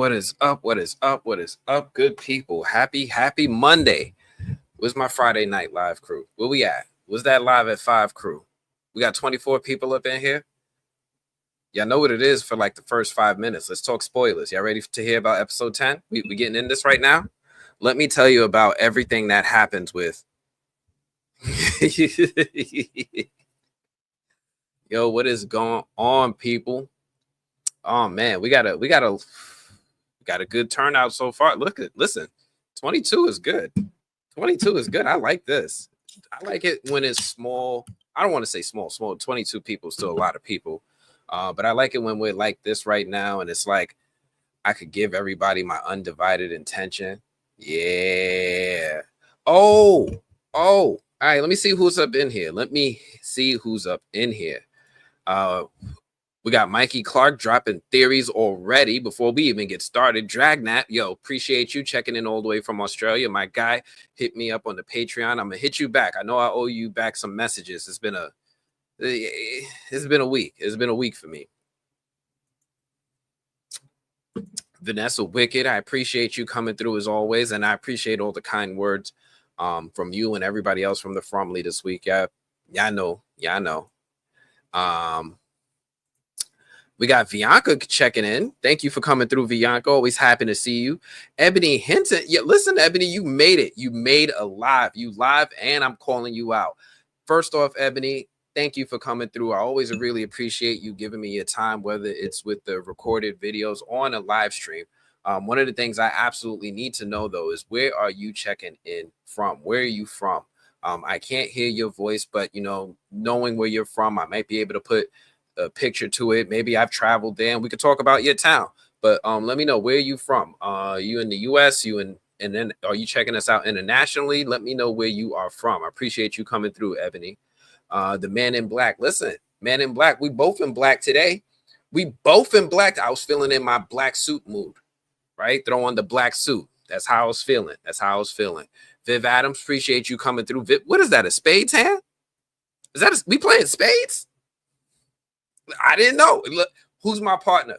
What is up? What is up? What is up, good people? Happy Monday. Where's my Friday night live crew? Where we at? Was that live at 5 crew? We got 24 people up in here. Y'all know what it is for like the first 5 minutes. Let's talk spoilers. Y'all ready to hear about episode 10? We getting in this right now? Let me tell you about everything that happens with. Yo, what is going on, people? Oh man, we got a good turnout so far. Listen, 22 is good. 22 is good. I like this. I like it when it's small. I don't want to say small. 22 people is still a lot of people. But I like it when we're like this right now, and it's like I could give everybody my undivided attention. Yeah. Oh. All right. Let me see who's up in here. We got Mikey Clark dropping theories already before we even get started. Dragnat, yo, appreciate you checking in all the way from Australia. My guy, hit me up on the Patreon. I'm gonna hit you back. I know I owe you back some messages. It's been a week. It's been a week for me. Vanessa Wicked, I appreciate you coming through as always, and I appreciate all the kind words from you and everybody else from the Fromly this week. Yeah, I know. We got Bianca checking in. Thank you for coming through, Bianca. Always happy to see you. Ebony Hinton. Yeah, listen, Ebony, you made it. You made a live. You live, and I'm calling you out. First off, Ebony, thank you for coming through. I always really appreciate you giving me your time, whether it's with the recorded videos on a live stream. One of the things I absolutely need to know, though, is where are you checking in from? Where are you from? I can't hear your voice, but, knowing where you're from, I might be able to put a picture to it. Maybe I've traveled there and we could talk about your town. But let me know, where are you from? You in the US? And then are you checking us out internationally? Let me know where you are from. I appreciate you coming through, Ebony. The Man in Black. Listen, Man in Black, we both in black today. We both in black. I was feeling in my black suit mood, right? Throw on the black suit. That's how I was feeling. Viv Adams, appreciate you coming through. Viv, what is that, a spades hand? Is that we playing spades? I didn't know. Look, who's my partner?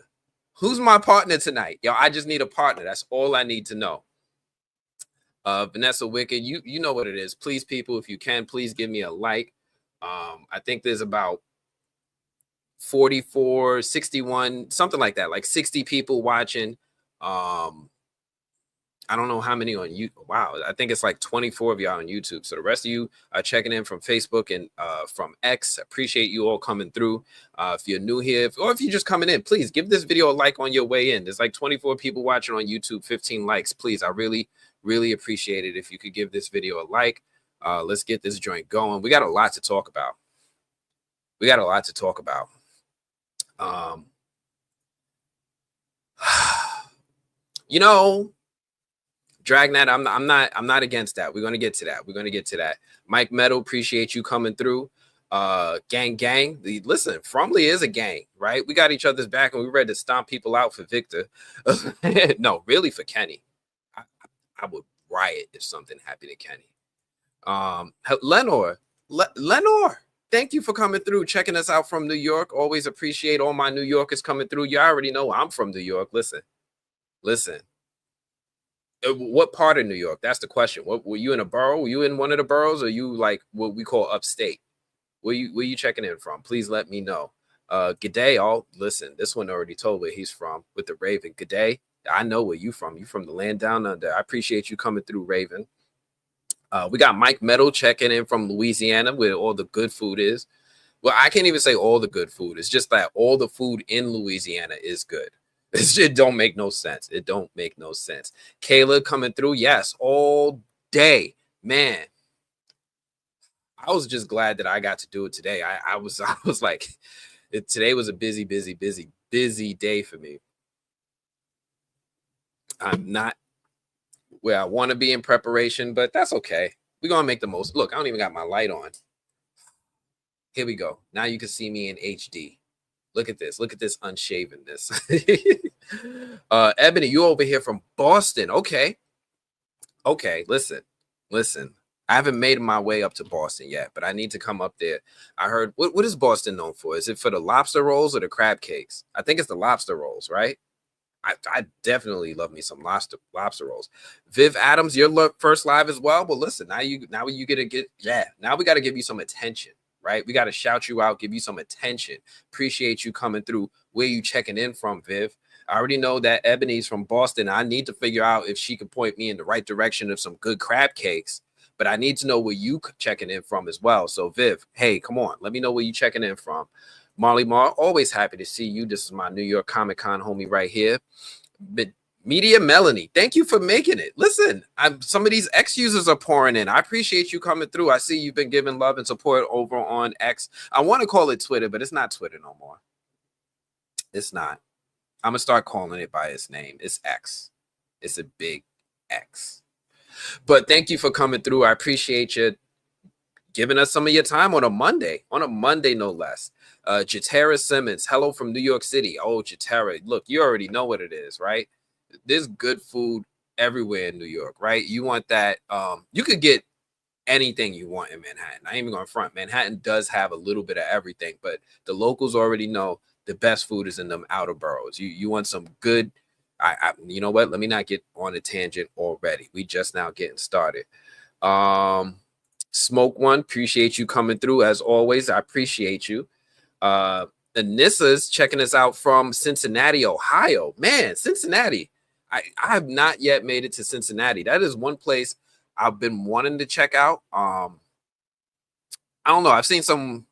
Who's my partner tonight? Yo, I just need a partner. That's all I need to know. Vanessa Wicked, you know what it is. Please, people, if you can, please give me a like. I think there's about 44, 61, something like that, like 60 people watching. I don't know how many on YouTube. Wow, I think it's like 24 of y'all on YouTube. So the rest of you are checking in from Facebook and from X. Appreciate you all coming through. If you're new here, or if you're just coming in, please give this video a like on your way in. There's like 24 people watching on YouTube, 15 likes. Please, I really, really appreciate it if you could give this video a like. Let's get this joint going. We got a lot to talk about. Dragnat, I'm not against that. We're gonna get to that. Mike Meadow, appreciate you coming through. Gang. Listen, Fromly is a gang, right? We got each other's back, and we're ready to stomp people out for Victor. No, really for Kenny. I would riot if something happened to Kenny. Lenore, thank you for coming through, checking us out from New York. Always appreciate all my New Yorkers coming through. You already know I'm from New York. Listen. What part of New York? That's the question. What were you in a borough? Were you in one of the boroughs, or you like what we call upstate? Where you checking in from? Please let me know. G'day. Listen, this one already told where he's from with the Raven. G'day. I know where you from. You from the land down under. I appreciate you coming through, Raven. We got Mike Meadow checking in from Louisiana, where all the good food is. Well, I can't even say all the good food. It's just that all the food in Louisiana is good. It don't make no sense. Kayla coming through. Yes, all day, man. I was just glad that I got to do it today. I was like, today was a busy day for me. I'm not where I want to be in preparation, but that's okay. We're gonna make the most. Look, I don't even got my light on. Here we go. Now you can see me in HD. Look at this unshavenness. Ebony, you over here from Boston. Okay, listen. I haven't made my way up to Boston yet, but I need to come up there. I heard, what is Boston known for? Is it for the lobster rolls or the crab cakes? I think it's the lobster rolls, right? I definitely love me some lobster rolls. Viv Adams, your first live as well. But listen, now you get to get, yeah. Now we got to give you some attention, right? We got to shout you out, give you some attention. Appreciate you coming through. Where you checking in from, Viv? I already know that Ebony's from Boston. I need to figure out if she can point me in the right direction of some good crab cakes. But I need to know where you checking in from as well. So Viv, hey, come on, let me know where you checking in from. Molly Mar, always happy to see you. This is my New York Comic Con homie right here. Media Melanie, thank you for making it. Listen, some of these X users are pouring in. I appreciate you coming through. I see you've been giving love and support over on X. I want to call it Twitter, but it's not Twitter no more. It's not. I'm going to start calling it by its name. It's X. It's a big X. But thank you for coming through. I appreciate you giving us some of your time on a Monday no less. Jatera Simmons, hello from New York City. Oh, Jatera, look, you already know what it is, right? There's good food everywhere in New York, right? You want that. You could get anything you want in Manhattan. I ain't even going to front. Manhattan does have a little bit of everything, but the locals already know the best food is in them outer boroughs. You want some good. You know what? Let me not get on a tangent already. We just now getting started. Smoke One, appreciate you coming through as always. I appreciate you. Anissa's checking us out from Cincinnati, Ohio. Man, Cincinnati. I have not yet made it to Cincinnati. That is one place I've been wanting to check out. I don't know. I've seen some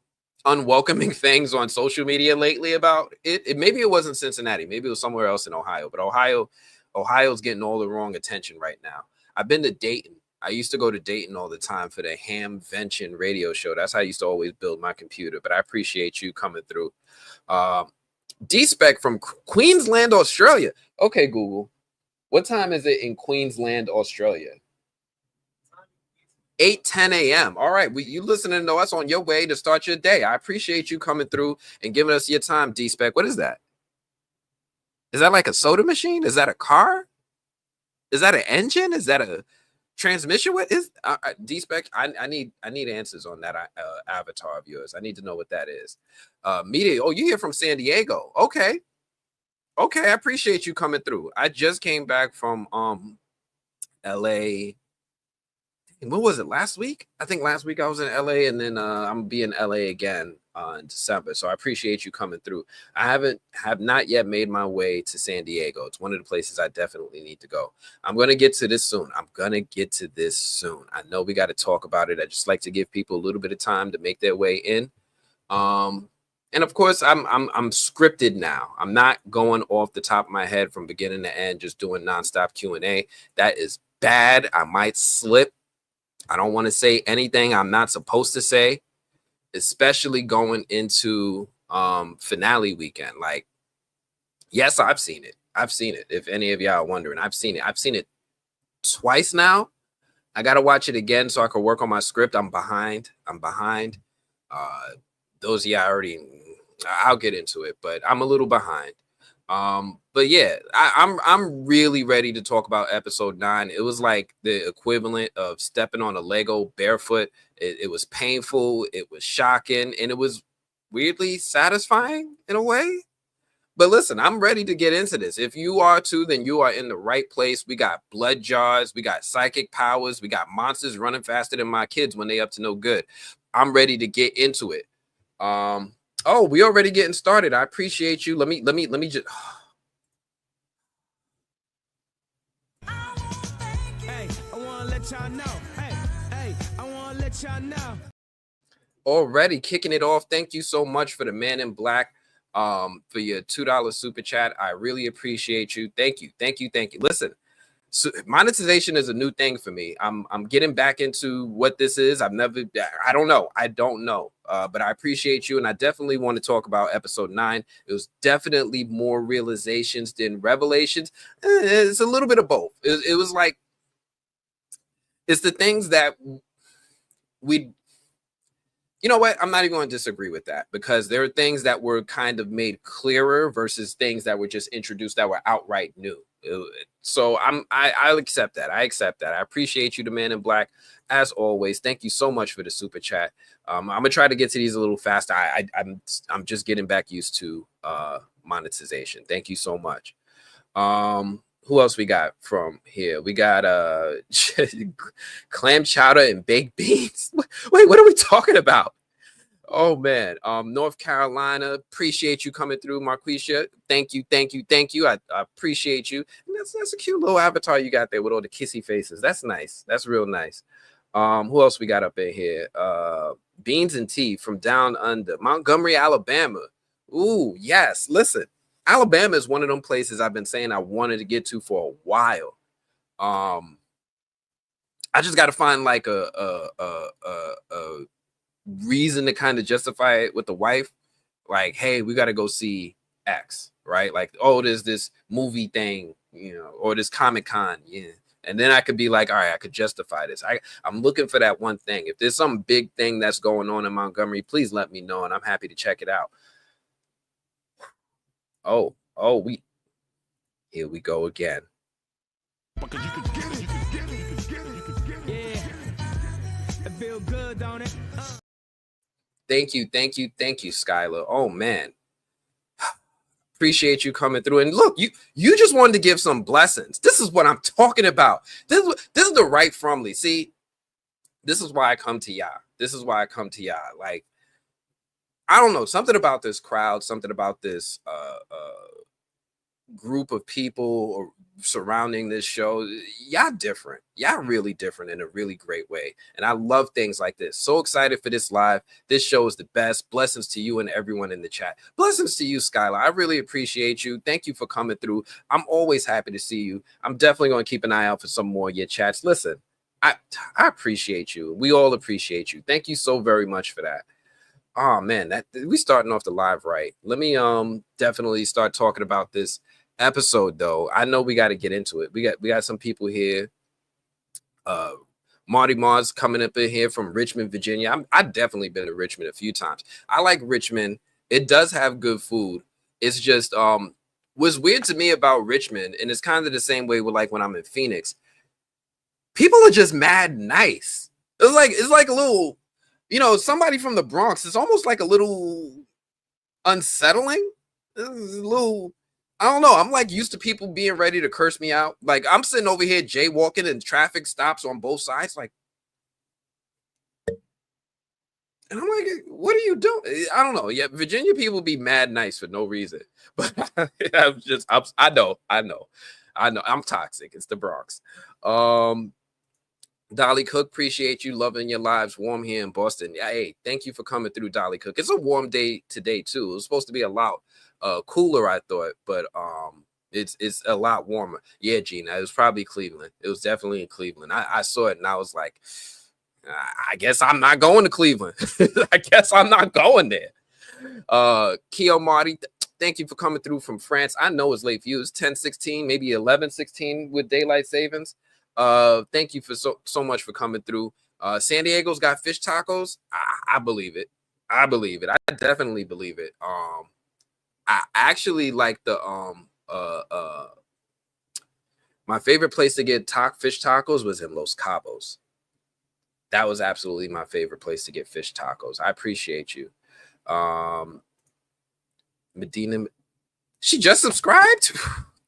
unwelcoming things on social media lately about it. Maybe it wasn't Cincinnati. Maybe it was somewhere else in Ohio. But Ohio's getting all the wrong attention right now. I've been to Dayton. I used to go to Dayton all the time for the Hamvention radio show. That's how I used to always build my computer. But I appreciate you coming through. D-Spec from Queensland, Australia. Okay, Google. What time is it in Queensland, Australia? 8:10 a.m. All right, you listening to us on your way to start your day. I appreciate you coming through and giving us your time, D-Spec. What is that? Is that like a soda machine? Is that a car? Is that an engine? Is that a transmission? What is D-Spec? I need answers on that avatar of yours. I need to know what that is. Media. Oh, you're here from San Diego. Okay, I appreciate you coming through. I just came back from LA. When was it? Last week? I think last week I was in LA, and then I'm gonna be in LA again in December. So I appreciate you coming through. I have not yet made my way to San Diego. It's one of the places I definitely need to go. I'm gonna get to this soon. I know we got to talk about it. I just like to give people a little bit of time to make their way in. And of course, I'm scripted now. I'm not going off the top of my head from beginning to end, just doing nonstop Q&A. That is bad. I might slip. I don't want to say anything I'm not supposed to say, especially going into finale weekend. Like, yes, I've seen it. If any of y'all are wondering, I've seen it twice now. I got to watch it again so I can work on my script. I'm behind. Those of y'all I'll get into it, but I'm a little behind. But yeah, I'm really ready to talk about episode 9. It was like the equivalent of stepping on a Lego barefoot. It was painful, it was shocking, and it was weirdly satisfying in a way. But listen, I'm ready to get into this. If you are too, then you are in the right place. We got blood jars, we got psychic powers, we got monsters running faster than my kids when they up to no good. I'm ready to get into it. Oh, we already getting started. I appreciate you. Let me just. Hey, I want to let y'all know. Hey, I want to let y'all know. Already kicking it off. Thank you so much for the Man in Black, for your $2 super chat. I really appreciate you. Thank you. Listen. So monetization is a new thing for me. I'm getting back into what this is. I don't know. But I appreciate you. And I definitely want to talk about episode 9. It was definitely more realizations than revelations. It's a little bit of both. It was like, it's the things that you know what? I'm not even going to disagree with that, because there are things that were kind of made clearer versus things that were just introduced that were outright new. So I'll accept that. I appreciate you, the Man in Black, as always. Thank you so much for the super chat. I'm gonna try to get to these a little faster. I'm just getting back used to monetization. Thank you so much. Who else we got from here? We got clam chowder and baked beans. Wait, what are we talking about? Oh man, North Carolina, appreciate you coming through, Marquisha. Thank you, thank you, thank you. I appreciate you. And that's a cute little avatar you got there with all the kissy faces. That's nice. That's real nice. Who else we got up in here? Beans and tea from down under Montgomery, Alabama. Ooh, yes. Listen, Alabama is one of them places I've been saying I wanted to get to for a while. I just got to find like a reason to kind of justify it with the wife. Like, hey, we got to go see X, right? Like, oh, there's this movie thing, or this Comic-Con, yeah. And then I could be like, all right, I could justify this. I'm looking for that one thing. If there's some big thing that's going on in Montgomery, please let me know, and I'm happy to check it out. Oh, here we go again. Because you could get it, you could get it, you could get it, you could get it. Yeah, it feel good, don't it? Thank you, Skylar. Oh man, appreciate you coming through. And look, you just wanted to give some blessings. This is what I'm talking about. This is the right fromly. See, this is why I come to y'all. This is why I come to y'all. Like, I don't know, something about this crowd, something about this group of people surrounding this show. Y'all different. Y'all really different in a really great way. And I love things like this. So excited for this live. This show is the best. Blessings to you and everyone in the chat. Blessings to you, Skylar. I really appreciate you. Thank you for coming through. I'm always happy to see you. I'm definitely going to keep an eye out for some more of your chats. Listen, I appreciate you. We all appreciate you. Thank you so very much for that. Oh man, that we starting off the live right. Let me definitely start talking about this episode though. I know we got to get into it. We got some people here. Marty Mars coming up in here from Richmond, Virginia. I've definitely been to Richmond a few times. I like Richmond. It does have good food. It's just what's weird to me about Richmond, and it's kind of the same way with like when I'm in Phoenix. People are just mad nice. It's like a little, somebody from the Bronx. It's almost like a little unsettling. It's a little, I don't know. I'm like used to people being ready to curse me out. Like I'm sitting over here jaywalking and traffic stops on both sides. Like, and I'm like, what are you doing? I don't know. Yeah, Virginia people be mad nice for no reason. But I know. I'm toxic. It's the Bronx. Dolly Cook, appreciate you, loving your lives, warm here in Boston. Yeah, hey, thank you for coming through, Dolly Cook. It's a warm day today too. It was supposed to be a lot cooler, I thought, but it's a lot warmer. Yeah, Gina, it was probably Cleveland. It was definitely in Cleveland. I saw it and I was like, I guess I'm not going to Cleveland. I guess I'm not going there. Keo Marty, thank you for coming through from France. I know it's late for you. It's 10:16, maybe 11:16 with daylight savings. Thank you for so much for coming through. San Diego's got fish tacos. I believe it. I definitely believe it. I actually like the my favorite place to get fish tacos was in Los Cabos. That was absolutely my favorite place to get fish tacos. I appreciate you. Medina, she just subscribed.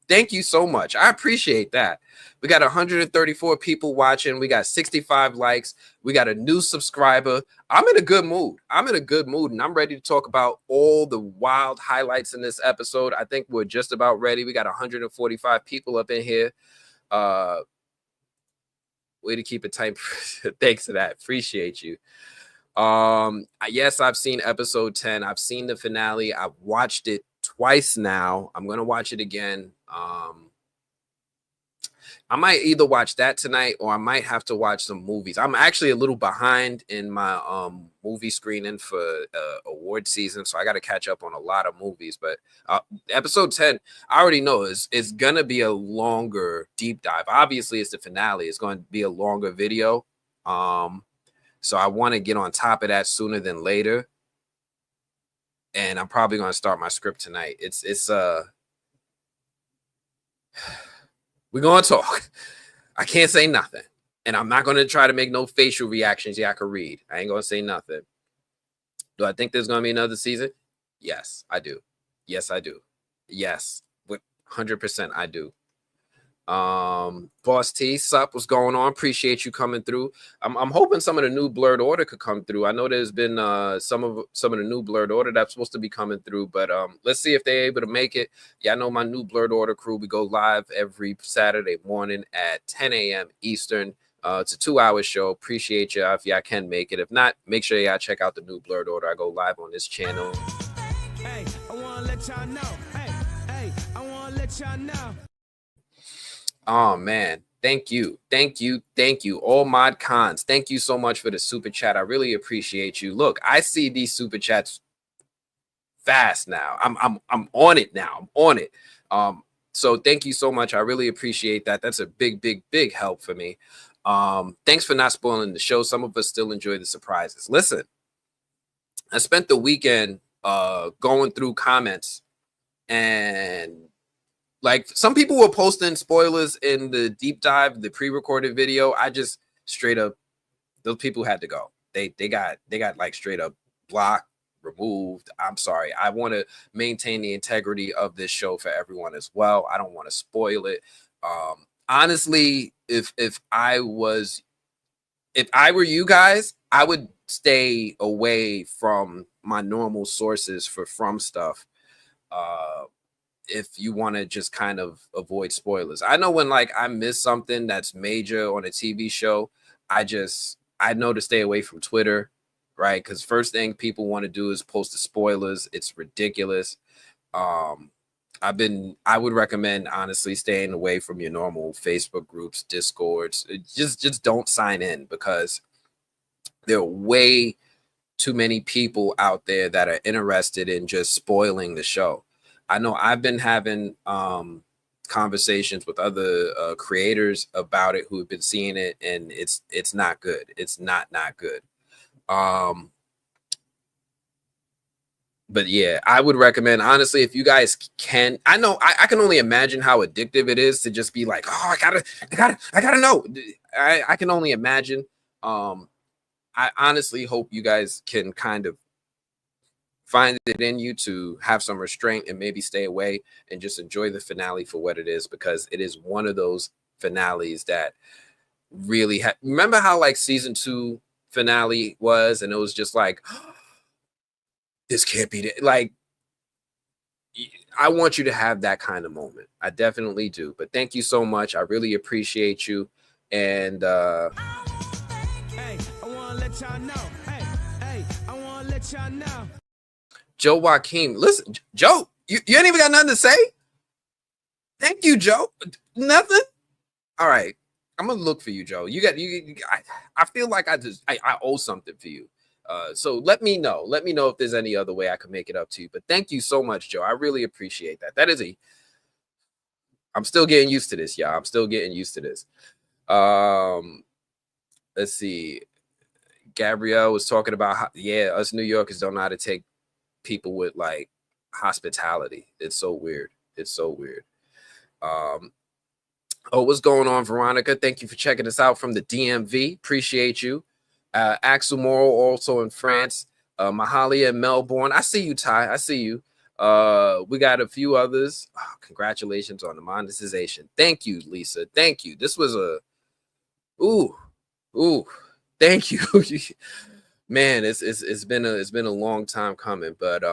Thank you so much. I appreciate that. We got 134 people watching. We got 65 likes. We got a new subscriber. I'm in a good mood. And I'm ready to talk about all the wild highlights in this episode. I think we're just about ready. We got 145 people up in here. Way to keep it tight. Thanks for that. Appreciate you. Yes, I've seen episode 10. I've seen the finale. I've watched it twice now. I'm going to watch it again. I might either watch that tonight or I might have to watch some movies. I'm actually a little behind in my movie screening for award season, so I got to catch up on a lot of movies. But episode 10, I already know is going to be a longer deep dive. Obviously, it's the finale. It's going to be a longer video. So I want to get on top of that sooner than later. And I'm probably going to start my script tonight. We're going to talk. I can't say nothing. And I'm not going to try to make no facial reactions y'all can read. I ain't going to say nothing. Do I think there's going to be another season? Yes, I do. Yes, I do. Yes, with 100% I do. Boss T, sup, what's going on? Appreciate you coming through. I'm hoping some of the new blurred order could come through. I know there's been some of the new blurred order that's supposed to be coming through, but let's see if they're able to make it. Yeah, I know my new blurred order crew. We go live every Saturday morning at 10 a.m. Eastern. It's a 2-hour show. Appreciate you if y'all can make it. If not, make sure y'all check out the new blurred order. I go live on this channel. Hey, I wanna let y'all know. Hey, I wanna let y'all know. Oh man, thank you. All Mod Cons, thank you so much for the super chat. I really appreciate you. Look, I see these super chats fast now. I'm on it now. I'm on it. So thank you so much. I really appreciate that. That's a big help for me. Thanks for not spoiling the show. Some of us still enjoy the surprises. Listen, I spent the weekend going through comments, and like some people were posting spoilers in the deep dive, the pre-recorded video. I just straight up, those people had to go. They got like straight up blocked, removed. I'm sorry. I want to maintain the integrity of this show for everyone as well. I don't want to spoil it. Honestly, if I were you guys, I would stay away from my normal sources from stuff. If you want to just kind of avoid spoilers. I know when like I miss something that's major on a TV show, I know to stay away from Twitter, right? Because first thing people want to do is post the spoilers. It's ridiculous. I would recommend honestly staying away from your normal Facebook groups, Discords. Just don't sign in, because there are way too many people out there that are interested in just spoiling the show. I know I've been having conversations with other creators about it who have been seeing it, and it's not good. It's not good. But yeah, I would recommend, honestly, if you guys can. I know I can only imagine how addictive it is to just be like, oh, I gotta know. I can only imagine. I honestly hope you guys can kind of find it in you to have some restraint and maybe stay away and just enjoy the finale for what it is, because it is one of those finales that really remember how like season 2 finale was, and it was just like, oh, this can't be like, I want you to have that kind of moment. I definitely do. But thank you so much. I really appreciate you. And hey, I want to let y'all know. Hey, I want to let y'all know. Joe Joaquin, listen, Joe, you ain't even got nothing to say? Thank you, Joe. Nothing? All right. I'm gonna look for you, Joe. I feel like I owe something for you. So let me know. Let me know if there's any other way I can make it up to you. But thank you so much, Joe. I really appreciate that. I'm still getting used to this, y'all. I'm still getting used to this. Let's see. Gabrielle was talking about us New Yorkers don't know how to take people with like hospitality. It's so weird. What's going on, Veronica? Thank you for checking us out from the DMV. Appreciate you. Axel Morrow, also in France. Mahalia in Melbourne. I see you, Ty. I see you. We got a few others. Oh, congratulations on the monetization. Thank you, Lisa. Thank you. This was thank you. Man, it's been a long time coming, but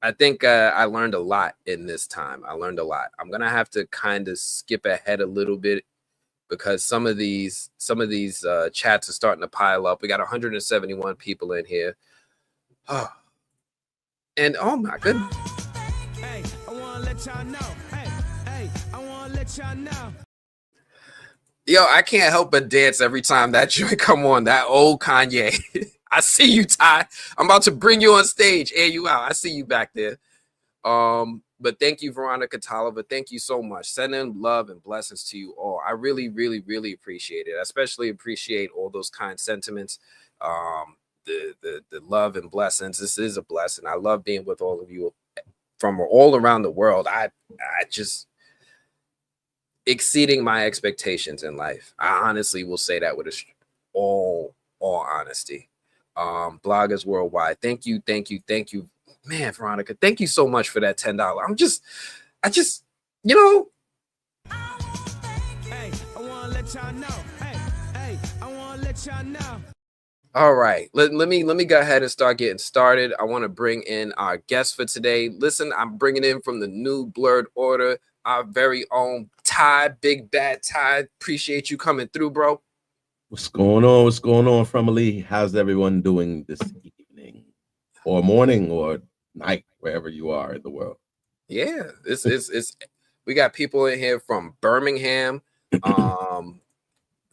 I think I learned a lot in this time. I learned a lot. I'm gonna have to kind of skip ahead a little bit, because some of these chats are starting to pile up. We got 171 people in here. Oh, and oh my goodness. Hey, I wanna let y'all know. Hey, I wanna let y'all know. Yo, I can't help but dance every time that joint come on. That old Kanye. I see you, Ty. I'm about to bring you on stage. Air you out. I see you back there. But thank you, Veronica Tolliver. Thank you so much. Sending love and blessings to you all. I really, really, really appreciate it. I especially appreciate all those kind sentiments. The love and blessings. This is a blessing. I love being with all of you from all around the world. I just exceeding my expectations in life. I honestly will say that with all honesty. Bloggers worldwide. Thank you Man, Veronica, thank you so much for that $10. I just, you know. Hey, I wanna let y'all know. Hey, I wanna let y'all know. All right, let me go ahead and start getting started. I want to bring in our guest for today. Listen, I'm bringing in from the new Blurred Order, our very own Ty, Big Bad Ty. Appreciate you coming through, bro. What's going on? What's going on, family? How's everyone doing this evening, or morning, or night, wherever you are in the world? Yeah, it's we got people in here from Birmingham.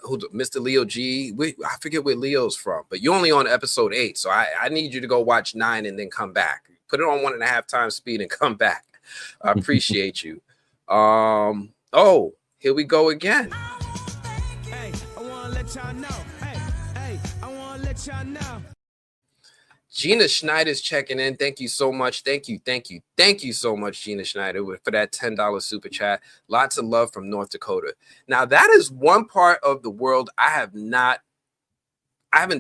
Who Mr. Leo G. I forget where Leo's from, but you're only on episode 8, so I need you to go watch 9 and then come back. Put it on 1.5 times speed and come back. I appreciate you. Oh, here we go again. Hey, I wanna let y'all know. Hey, I wanna let y'all know. Gina Schneider's checking in. Thank you so much. Thank you so much, Gina Schneider, for that $10 super chat. Lots of love from North Dakota. Now, that is one part of the world I haven't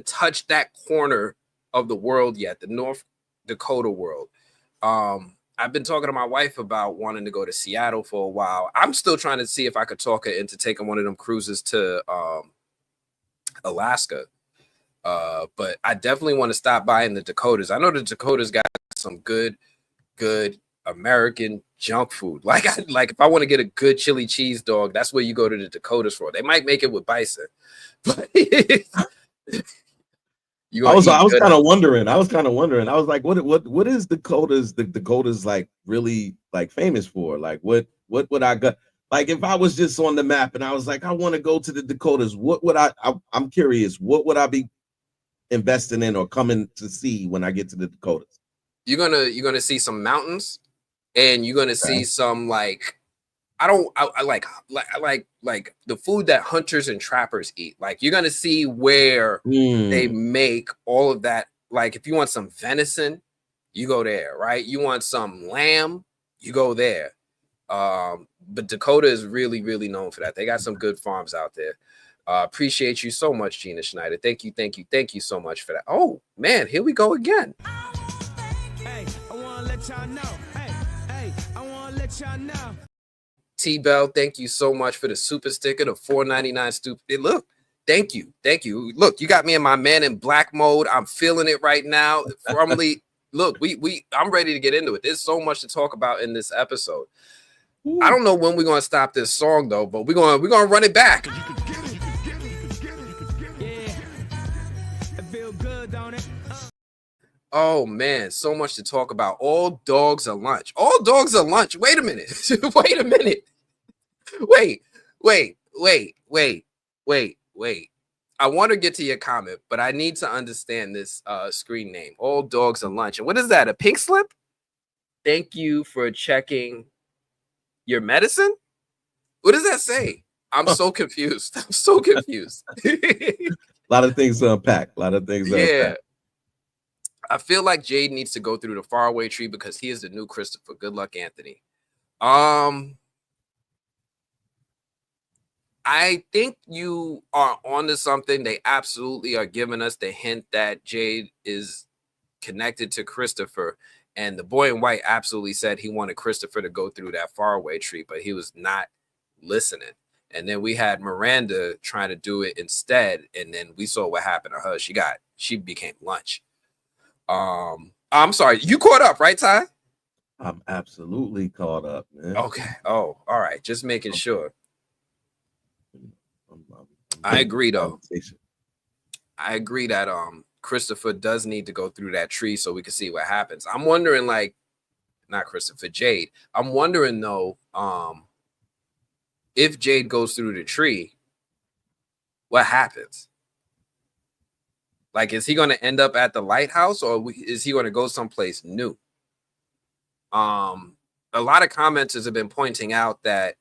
touched that corner of the world yet, the North Dakota world. I've been talking to my wife about wanting to go to Seattle for a while. I'm still trying to see if I could talk her into taking one of them cruises to Alaska. But I definitely want to stop by in the Dakotas. I know the Dakotas got some good American junk food. Like if I want to get a good chili cheese dog, that's where you go to the Dakotas for. They might make it with bison, but I was kind of wondering. I was like, what is Dakotas? The Dakotas like really like famous for? Like what would I got? Like if I was just on the map and I was like, I want to go to the Dakotas, what would I'm curious, what would I be investing in or coming to see when I get to the Dakotas? You're gonna see some mountains, and you're gonna see some like I like the food that hunters and trappers eat. Like you're gonna see where they make all of that. Like if you want some venison, you go there, right? You want some lamb, you go there. But Dakota is really, really known for that. They got some good farms out there. Appreciate you so much, Gina Schneider. Thank you so much for that. Oh man, here we go again. Hey, I wanna let y'all know. Hey, I wanna let y'all know. T-Bell, thank you so much for the super sticker, the $4.99 stupid. Look, thank you. Look, you got me in my Man in Black mode. I'm feeling it right now. Look, I'm ready to get into it. There's so much to talk about in this episode. Ooh. I don't know when we're gonna stop this song though, but we're gonna run it back. Oh man, so much to talk about. All dogs are lunch. All dogs are lunch. Wait a minute. Wait a minute. Wait. I want to get to your comment, but I need to understand this screen name. All dogs are lunch. And what is that? A pink slip? Thank you for checking your medicine. What does that say? I'm so confused. A lot of things to unpack. Yeah. I feel like Jade needs to go through the Faraway Tree because he is the new Christopher. Good luck, Anthony. I think you are onto something. They absolutely are giving us the hint that Jade is connected to Christopher. And the boy in white absolutely said he wanted Christopher to go through that Faraway Tree, but he was not listening. And then we had Miranda trying to do it instead. And then we saw what happened to her. She became lunch. I'm sorry. You caught up, right, Ty? I'm absolutely caught up, man. Okay. Oh, all right. Just making sure. I agree, though. I agree that Christopher does need to go through that tree so we can see what happens. I'm wondering, like, not Christopher, Jade. I'm wondering though, if Jade goes through the tree, what happens? Like, is he going to end up at the lighthouse or is he going to go someplace new? A lot of commenters have been pointing out that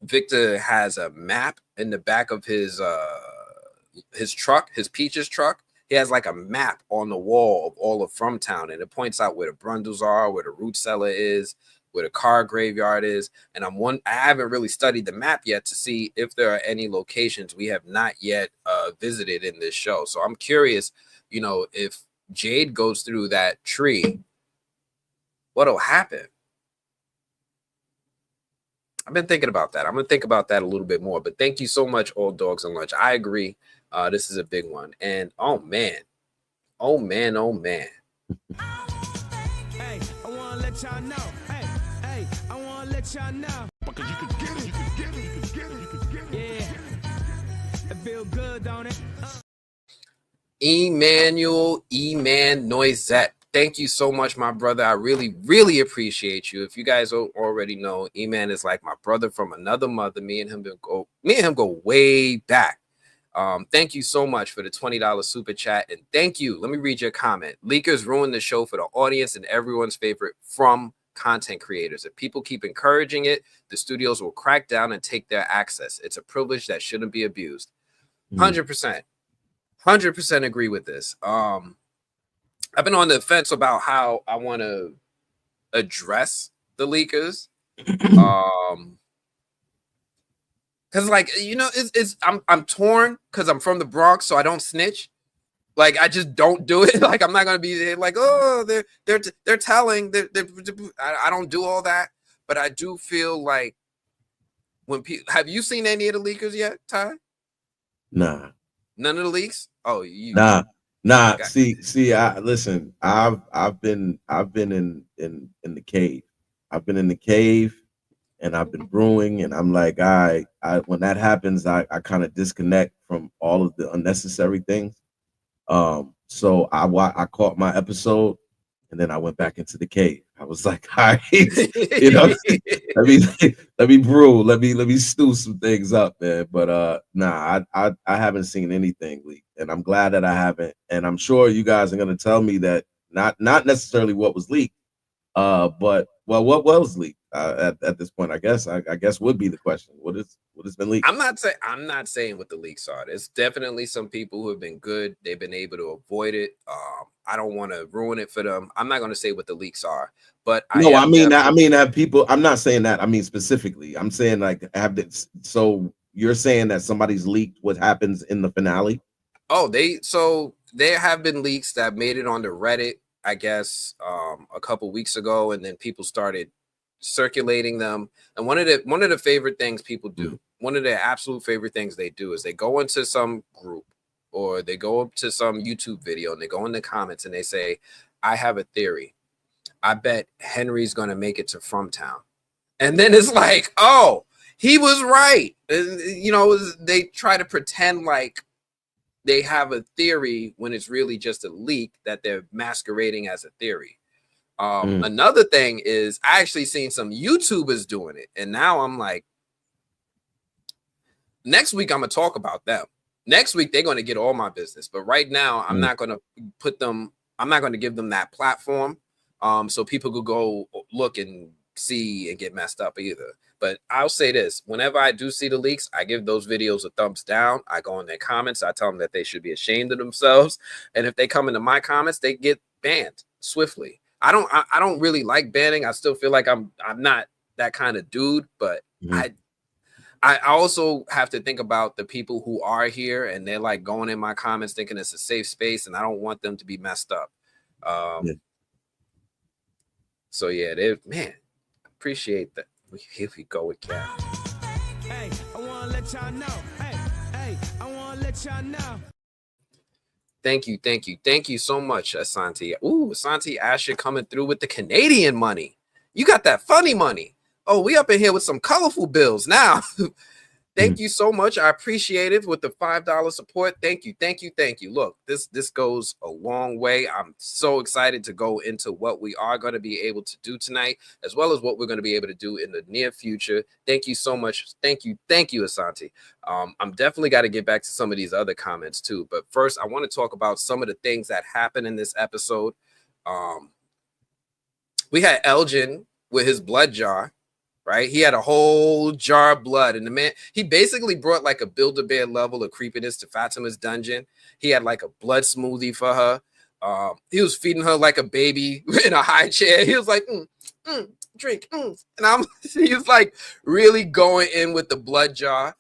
Victor has a map in the back of his truck, his Peaches truck. He has like a map on the wall of all of Frumtown, and it points out where the Brundles are, where the root cellar is, where the car graveyard is. And I haven't really studied the map yet to see if there are any locations we have not yet visited in this show. So I'm curious, if Jade goes through that tree, what'll happen? I've been thinking about that. I'm gonna think about that a little bit more. But thank you so much, Old Dogs and Lunch. I agree. This is a big one. And oh man. Hey, I wanna let y'all know. Hey, I wanna let y'all know. Because you can get it. Yeah. It feel good, don't it? Emmanuel Noisette. Thank you so much, my brother. I really, really appreciate you. If you guys don't already know, Eman is like my brother from another mother. Me and him go way back. Thank you so much for the $20 super chat. And thank you. Let me read your comment. Leakers ruin the show for the audience and everyone's favorite from content creators. If people keep encouraging it, the studios will crack down and take their access. It's a privilege that shouldn't be abused. 100%. 100% agree with this. I've been on the fence about how I want to address the leakers. Because like, you know, I'm torn because I'm from the Bronx, so I don't snitch. Like, I just don't do it. Like, I'm not gonna be like, oh, they're telling. I don't do all that, but I do feel like when people have you seen any of the leakers yet, Ty? Nah, none of the leaks. Oh, you nah. Okay. See. Listen. I've been in the cave. I've been in the cave, and I've been brewing, and I'm like, I when that happens, I kind of disconnect from all of the unnecessary things. So I caught my episode, and then I went back into the cave. I was like, all right, you know, let me brew, let me stew some things up, man. But nah, I haven't seen anything leaked, and I'm glad that I haven't. And I'm sure you guys are gonna tell me that not necessarily what was leaked, but well, what was leaked at this point? I guess would be the question. What has been leaked? I'm not saying what the leaks are. There's definitely some people who have been good. They've been able to avoid it. I don't want to ruin it for them. I'm not going to say what the leaks are, but I mean, have people. I'm not saying that. I mean specifically. I'm saying like have this. So you're saying that somebody's leaked what happens in the finale? Oh, there have been leaks that made it onto Reddit, I guess, a couple weeks ago, and then people started circulating them. And one of the favorite things people do, one of their absolute favorite things they do is they go into some group or they go up to some YouTube video and they go in the comments and they say, I have a theory. I bet Henry's going to make it to Fromtown. And then it's like, oh, he was right. You know, they try to pretend like they have a theory when it's really just a leak that they're masquerading as a theory. Another thing is I actually seen some YouTubers doing it. And now I'm like, next week, I'm going to talk about them. Next week, they're going to get all my business. But right now, I'm not going to I'm not going to give them that platform. So people could go look and see and get messed up either. But I'll say this, whenever I do see the leaks, I give those videos a thumbs down. I go in their comments. I tell them that they should be ashamed of themselves. And if they come into my comments, they get banned swiftly. I don't really like banning. I still feel like I'm not that kind of dude, but I also have to think about the people who are here and they're like going in my comments thinking it's a safe space and I don't want them to be messed up. So yeah, appreciate that. Here we go with Cap. Hey, I want to let y'all know. Hey, I want to let y'all know. Thank you so much, Asante. Ooh, Asante Asher coming through with the Canadian money. You got that funny money. Oh, we up in here with some colorful bills now. Thank you so much. I appreciate it with the $5 support. Thank you. Look, this goes a long way. I'm so excited to go into what we are going to be able to do tonight, as well as what we're going to be able to do in the near future. Thank you so much. Thank you, Asante. I'm definitely got to get back to some of these other comments too. But first, I want to talk about some of the things that happened in this episode. We had Elgen with his blood jar. Right, he had a whole jar of blood, and the man, he basically brought like a Build-A-Bear level of creepiness to Fatima's dungeon. He had like a blood smoothie for her. He was feeding her like a baby in a high chair. He was like, drink, and he was like really going in with the blood jar.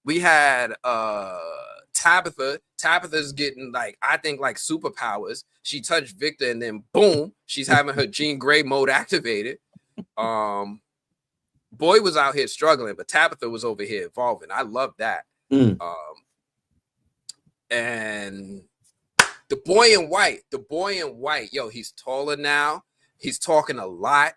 We had Tabitha's getting like, I think like superpowers. She touched Victor and then boom, she's having her Jean Grey mode activated. Boy was out here struggling, but Tabitha was over here evolving. I love that. And the boy in white, yo, he's taller now. He's talking a lot.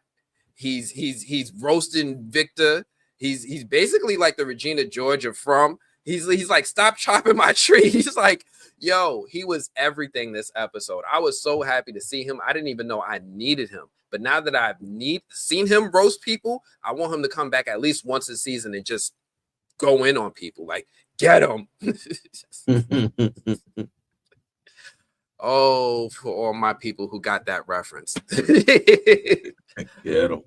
He's roasting Victor. He's basically like the Regina George of From. He's like, stop chopping my tree. He's like, yo, he was everything this episode. I was so happy to see him. I didn't even know I needed him. But now that I've seen him roast people, I want him to come back at least once a season and just go in on people. Like, get him. Oh, for all my people who got that reference. Get him.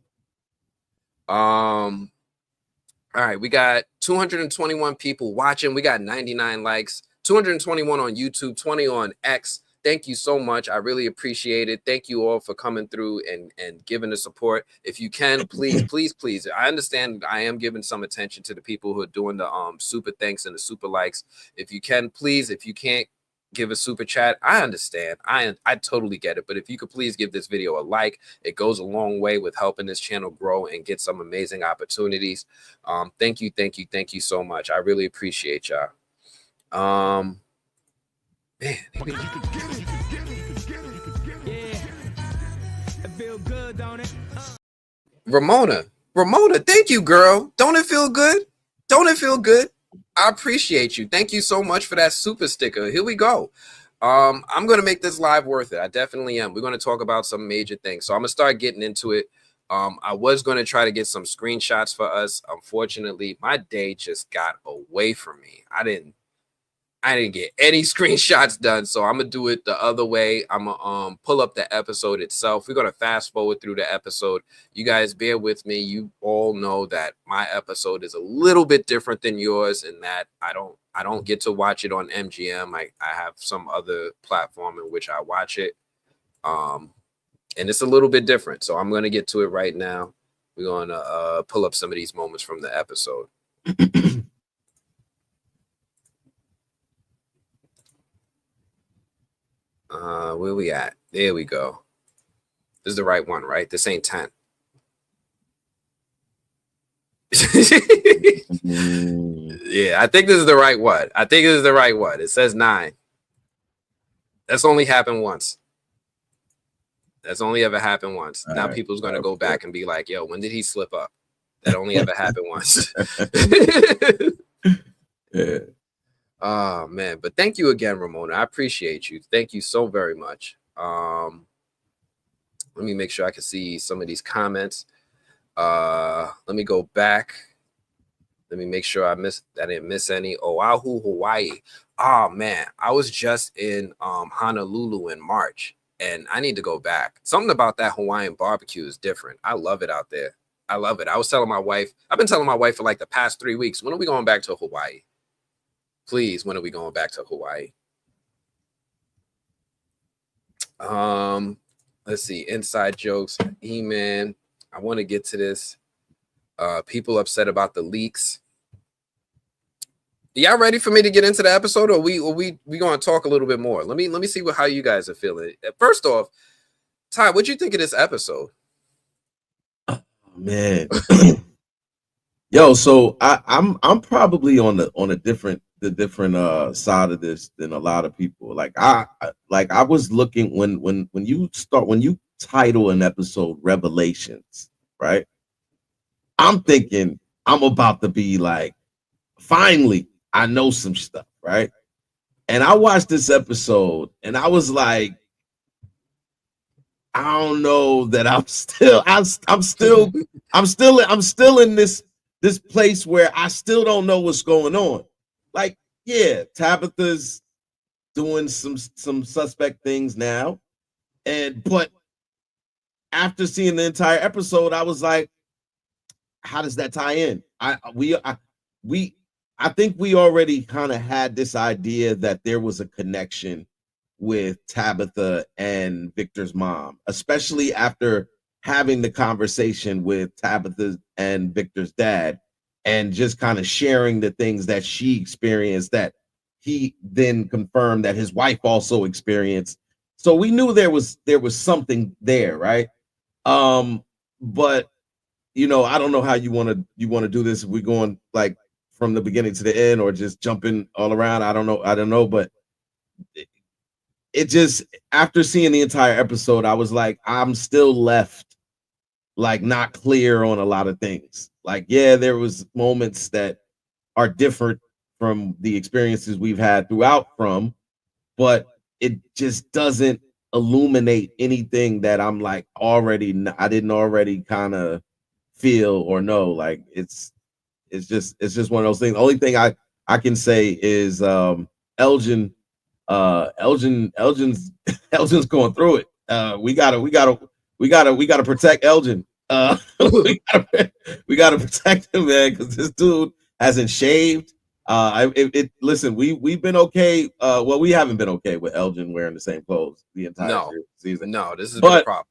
All right, we got 221 people watching. We got 99 likes, 221 on YouTube, 20 on X. Thank you so much. I really appreciate it. Thank you all for coming through and giving the support. If you can, please. I understand I am giving some attention to the people who are doing the super thanks and the super likes. If you can, please. If you can't give a super chat, I understand. I totally get it. But if you could please give this video a like, it goes a long way with helping this channel grow and get some amazing opportunities. Thank you so much. I really appreciate y'all. Man, Ramona, thank you, girl. Don't it feel good? I appreciate you. Thank you so much for that super sticker. Here we go. I'm going to make this live worth it. I definitely am. We're going to talk about some major things. So I'm going to start getting into it. I was going to try to get some screenshots for us. Unfortunately, my day just got away from me. I didn't get any screenshots done, so I'm gonna do it the other way. I'm gonna pull up the episode itself. We're gonna fast forward through the episode. You guys bear with me. You all know that my episode is a little bit different than yours, in that I don't get to watch it on MGM. I have some other platform in which I watch it, and it's a little bit different. So I'm gonna get to it right now. We're gonna pull up some of these moments from the episode. Where we at? There we go. This is the right one, right? This ain't 10. Yeah, I think this is the right one. It says 9. That's only happened once. That's only ever happened once. All now right. People's going to go back and be like, yo, when did he slip up? That only ever happened once. Yeah. Oh man, but thank you again, Ramona. I appreciate you. Thank you so very much. Let me make sure I can see some of these comments. Let me go back. Let me make sure I didn't miss any. Oahu, Hawaii. Oh man, I was just in Honolulu in March, and I need to go back. Something about that Hawaiian barbecue is different. I love it out there. I love it. I've been telling my wife for like the past 3 weeks, when are we going back to Hawaii? Please, when are we going back to Hawaii? Let's see. Inside jokes. E-Man. I want to get to this. People upset about the leaks. Y'all ready for me to get into the episode, or we going to talk a little bit more? Let me see how you guys are feeling. First off, Ty, what'd you think of this episode? Oh, man. Yo, so I'm probably on the different side of this than a lot of people. Like I was looking when you title an episode Revelations, right? I'm thinking I'm about to be like, finally, I know some stuff, right? And I watched this episode and I was like, I don't know that I'm still in this place where I still don't know what's going on. Like, yeah, Tabitha's doing some suspect things now, but after seeing the entire episode, I was like, how does that tie in? I think we already kind of had this idea that there was a connection with Tabitha and Victor's mom, especially after having the conversation with Tabitha and Victor's dad, and just kind of sharing the things that she experienced that he then confirmed that his wife also experienced. So we knew there was something there, right? But I don't know how you want to do this. We're going like from the beginning to the end, or just jumping all around. I don't know, but it just, after seeing the entire episode, I was like, I'm still left like not clear on a lot of things. Like, yeah, there was moments that are different from the experiences we've had throughout From, but it just doesn't illuminate anything that I'm like I didn't already kind of feel or know. Like it's just one of those things. The only thing I can say is Elgin Elgin's Elgin's going through it. We gotta protect Elgin. We gotta protect him, man, because this dude hasn't shaved. Listen, we've been okay. Well, we haven't been okay with Elgin wearing the same clothes the entire season. No, this is the problem.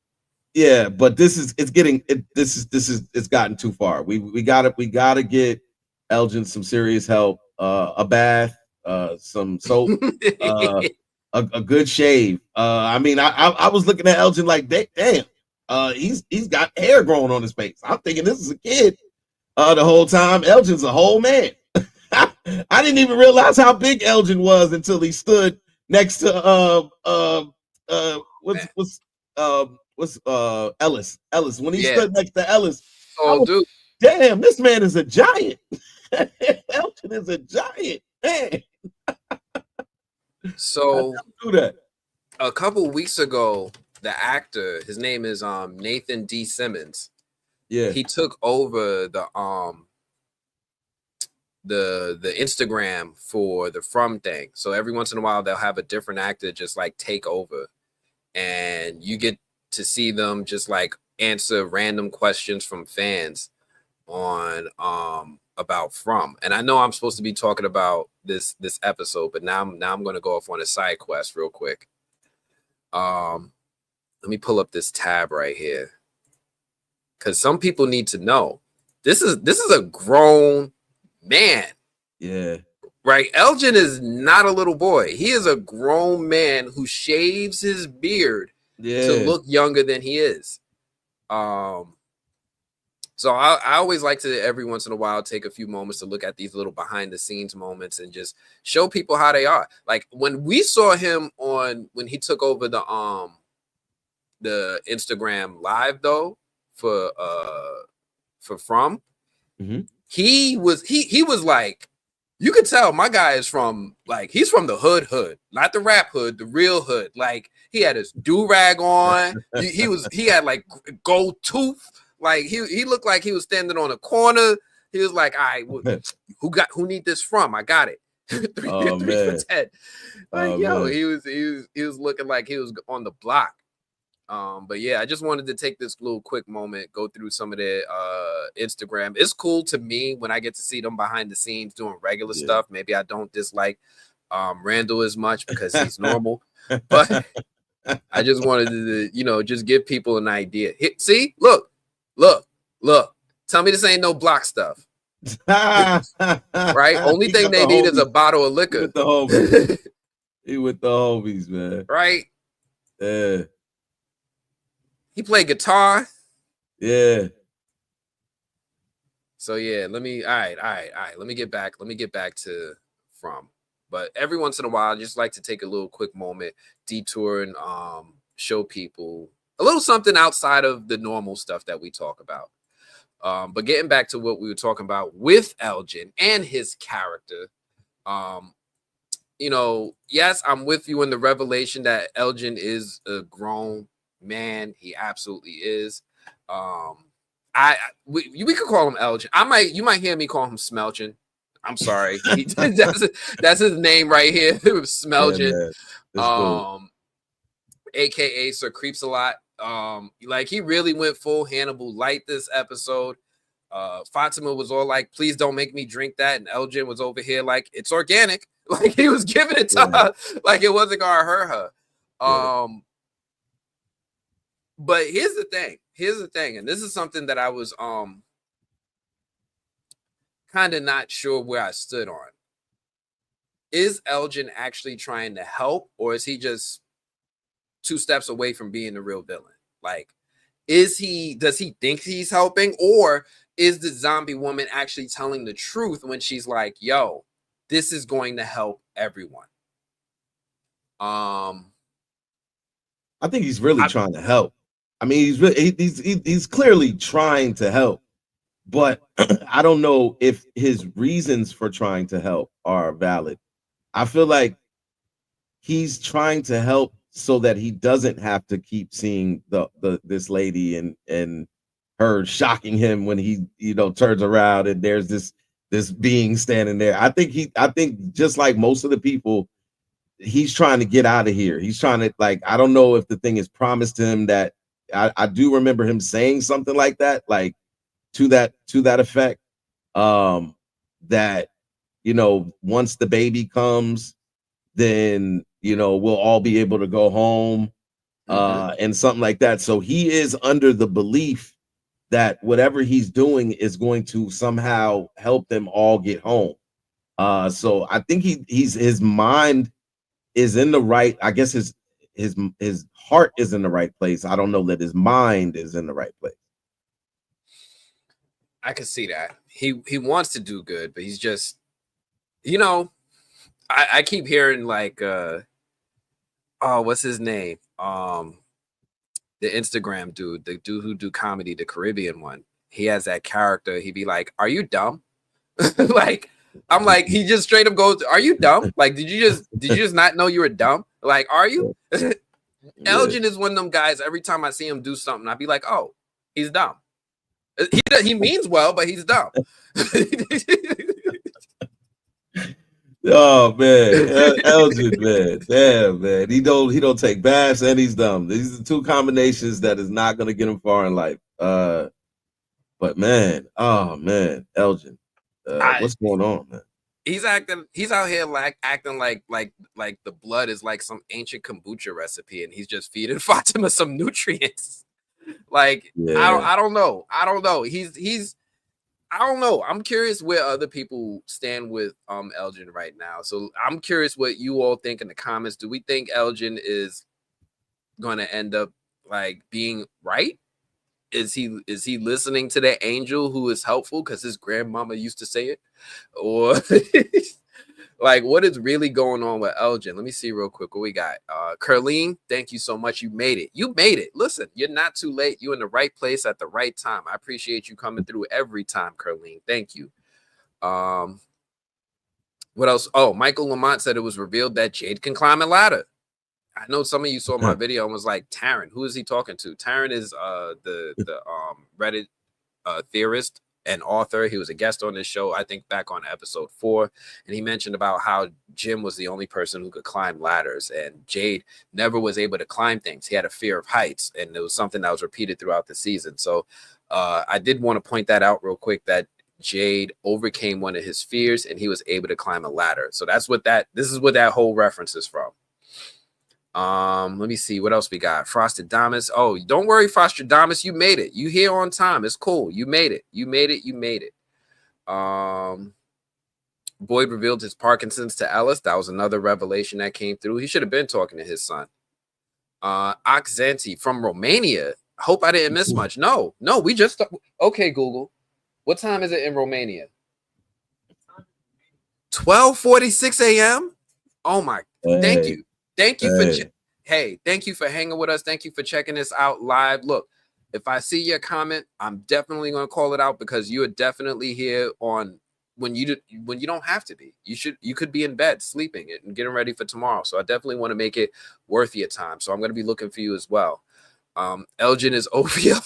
Yeah, but it's gotten too far. We gotta get Elgin some serious help, a bath, some soap, a good shave. I mean, I was looking at Elgin like, damn, he's got hair growing on his face. I'm thinking this is a kid the whole time. Elgin's a whole man. I didn't even realize how big Elgin was until he stood next to Ellis. When he stood next to Ellis. Dude, damn, this man is a giant. Elgin is a giant, man. So do that. A couple weeks ago, the actor, his name is Nathan D. Simmons. Yeah, he took over the Instagram for the From thing. So every once in a while they'll have a different actor just like take over, and you get to see them just like answer random questions from fans on about From. And I know I'm supposed to be talking about this episode, but now I'm going to go off on a side quest real quick. Let me pull up this tab right here, because some people need to know this is a grown man. Yeah. Right. Elgin is not a little boy. He is a grown man who shaves his beard to look younger than he is. So I always like to, every once in a while, take a few moments to look at these little behind the scenes moments and just show people how they are. Like when we saw him when he took over the Instagram live though for From, he was like, you could tell my guy is from, like, he's from the hood, not the rap hood, the real hood. Like he had his do-rag on. he had like gold tooth. Like he looked like he was standing on a corner. He was like, all right, who need this From? I got it. three for 10. Like, he was looking like he was on the block. But yeah, I just wanted to take this little quick moment, go through some of their Instagram. It's cool to me when I get to see them behind the scenes doing regular stuff. Maybe I don't dislike Randall as much because he's normal, but I just wanted to, just give people an idea. See, look. Tell me this ain't no block stuff. Right? Only thing they need is a bottle of liquor. With the homies. He with the homies, man. Right? Yeah. He played guitar. Yeah. So yeah, all right. Let me get back to From. But every once in a while, I just like to take a little quick moment, detour, and show people a little something outside of the normal stuff that we talk about. But getting back to what we were talking about with Elgin and his character, yes, I'm with you in the revelation that Elgin is a grown man. He absolutely is. We could call him Elgin. You might hear me call him Smelchin. I'm sorry. That's his name right here. Smelchin. Cool. AKA Sir Creeps a Lot. Like he really went full Hannibal Light this episode. Fatima was all like, please don't make me drink that, and Elgin was over here like, it's organic. Like he was giving it to her like it wasn't gonna hurt her. But here's the thing, and this is something that I was kind of not sure where I stood on. is Elgen actually trying to help, or is he just 2 steps away from being the real villain? Like, does he think he's helping, or is the zombie woman actually telling the truth when she's like, yo, this is going to help everyone? I think he's really trying to help. I mean, he's clearly trying to help, but I don't know if his reasons for trying to help are valid. I feel like he's trying to help so that he doesn't have to keep seeing this lady and her shocking him when he turns around and there's this being standing there. I think just like most of the people, he's trying to get out of here. He's trying to, like, I don't know if the thing is promised him that I do remember him saying something like that, like to that effect. That once the baby comes, then we'll all be able to go home, and something like that. So he is under the belief that whatever he's doing is going to somehow help them all get home. So I think his mind is in the right. I guess his heart is in the right place. I don't know that his mind is in the right place. I can see that. He wants to do good, but he's just, I keep hearing like what's his name? The Instagram dude, the dude who do comedy, the Caribbean one. He has that character. He'd be like, "Are you dumb?" Like, I'm like, he just straight up goes, "Are you dumb? Like, did you just not know you were dumb? Like, are you?" Elgen is one of them guys. Every time I see him do something, I'd be like, "Oh, he's dumb." He means well, but he's dumb. Oh man, Elgen, man, damn man, he don't take baths and he's dumb. These are 2 combinations that is not going to get him far in life. But man, oh man, Elgen, what's going on, man? He's out here like acting like the blood is like some ancient kombucha recipe, and he's just feeding Fatima some nutrients. Like, yeah. I don't know. He's I don't know. I'm curious where other people stand with Elgen right now. So I'm curious what you all think in the comments. Do we think Elgen is going to end up like being right? Is he listening to that angel who is helpful because his grandmama used to say it? Or like, what is really going on with Elgen? Let me see real quick what we got. Curleen, thank you so much. You made it. You made it. Listen, you're not too late. You're in the right place at the right time. I appreciate you coming through every time, Curleen. Thank you. What else? Oh, Michael Lamont said it was revealed that Jade can climb a ladder. I know some of you saw my video and was like, Taryn, who is he talking to? Taryn is the Reddit theorist and author. He was a guest on this show, I think back on episode 4, and he mentioned about how Jim was the only person who could climb ladders, and Jade never was able to climb things. He had a fear of heights, and it was something that was repeated throughout the season. So I did want to point that out real quick, that Jade overcame one of his fears and he was able to climb a ladder. So this is what that whole reference is from. Let me see what else we got. Frostadamus. Oh, don't worry, Frostadamus. You made it. You here on time. It's cool. You made it. You made it. Boyd revealed his Parkinson's to Ellis. That was another revelation that came through. He should have been talking to his son. Oxanti from Romania. Hope I didn't miss much. No, we just okay, Google. What time is it in Romania? 12:46 a.m. Oh my, thank you. Thank you thank you for hanging with us. Thank you for checking this out live. Look, if I see your comment, I'm definitely going to call it out because you are definitely here on when you don't have to be. You could be in bed sleeping and getting ready for tomorrow. So I definitely want to make it worth your time. So I'm going to be looking for you as well. Elgen is OVO.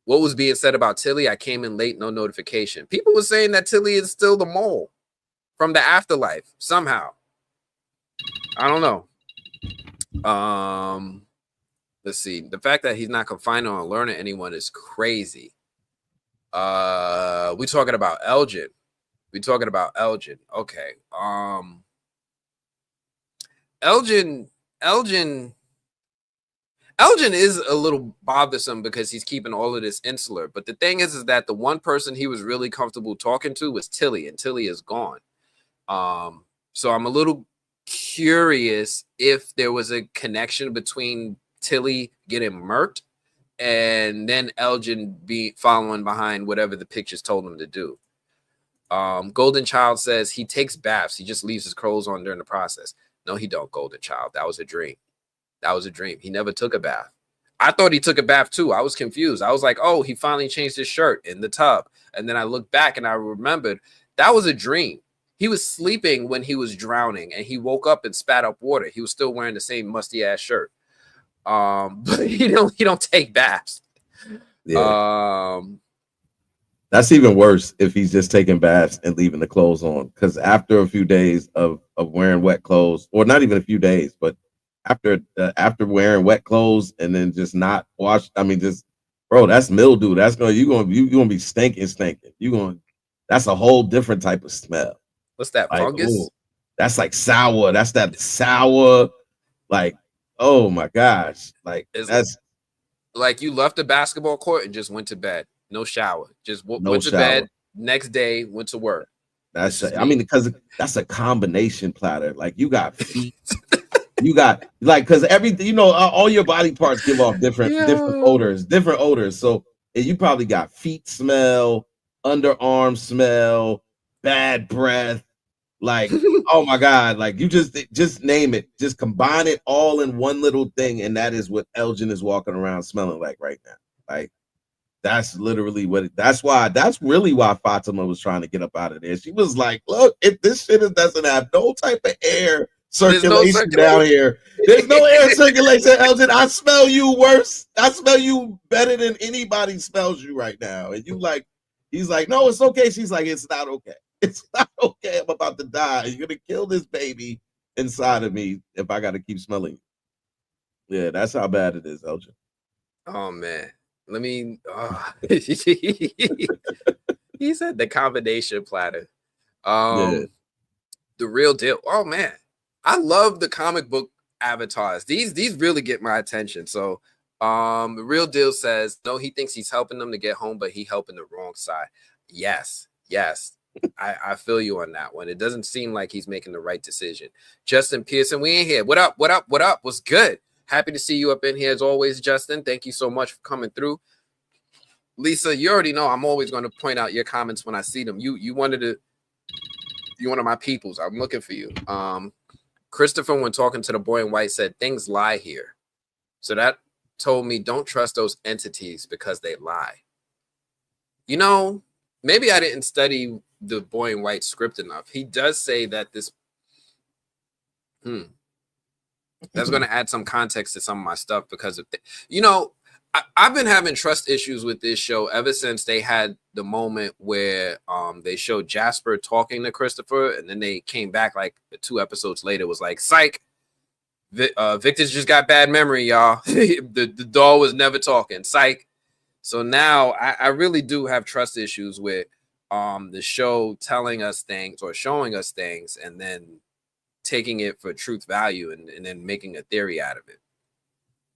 What was being said about Tilly? I came in late, no notification. People were saying that Tilly is still the mole from the afterlife somehow. I don't know. Let's see. The fact that he's not confined on learning anyone is crazy. We talking about Elgen. Okay. Elgen. Elgen is a little bothersome because he's keeping all of this insular. But the thing is that the one person he was really comfortable talking to was Tilly, and Tilly is gone. So I'm a little curious if there was a connection between Tilly getting murked and then Elgen be following behind whatever the pictures told him to do. Golden Child says he takes baths. He just leaves his clothes on during the process. No, he don't, Golden Child. That was a dream. That was a dream. He never took a bath. I thought he took a bath too. I was confused. I was like, oh, he finally changed his shirt in the tub. And then I looked back and I remembered that was a dream. He was sleeping when he was drowning and he woke up and spat up water. He was still wearing the same musty ass shirt. But he don't take baths. Yeah. That's even worse if he's just taking baths and leaving the clothes on. Because after a few days of wearing wet clothes, or not even a few days, but after wearing wet clothes and then just not wash, I mean, just bro, that's mildew. That's you're gonna be stinking. That's a whole different type of smell. What's that, like, fungus? Ooh, that's like sour. That's that sour, like, oh my gosh, like that's like you left the basketball court and just went to bed. No shower. Just went to shower. bed. Next day went to work. I mean, because that's a combination platter. Like you got feet. You got like because everything, all your body parts give off different odors. So you probably got feet smell, underarm smell, bad breath. Like, oh my God, like you just name it, just combine it all in one little thing, and that is what Elgen is walking around smelling like right now. Like that's literally that's really why Fatima was trying to get up out of there. She was like, look, if this shit doesn't have no type of air circulation down here. There's no air circulation, Elgen. I smell you worse. I smell you better than anybody smells you right now. And he's like, no, it's okay. She's like, it's not okay. It's not okay. I'm about to die. You're gonna kill this baby inside of me if I gotta keep smelling you. Yeah, that's how bad it is, Elgen. Oh man. Let me he said the combination platter. The real deal. Oh man. I love the comic book avatars. These really get my attention. So the real deal says no, he thinks he's helping them to get home, but he helping the wrong side. Yes. I feel you on that one. It doesn't seem like he's making the right decision. Justin Pearson, we ain't here. What up? What's good? Happy to see you up in here as always, Justin. Thank you so much for coming through. Lisa, you already know I'm always going to point out your comments when I see them. You're one of my peoples. I'm looking for you. Christopher, when talking to the boy in white, said things lie here. So that told me don't trust those entities because they lie. Maybe I didn't study the boy in white script enough. He does say that this that's going to add some context to some of my stuff because of I've been having trust issues with this show ever since they had the moment where they showed Jasper talking to Christopher, and then they came back like 2 episodes later. It was like, psych, Victor's just got bad memory, y'all. the doll was never talking, psych. So now I really do have trust issues with the show telling us things or showing us things and then taking it for truth value and then making a theory out of it.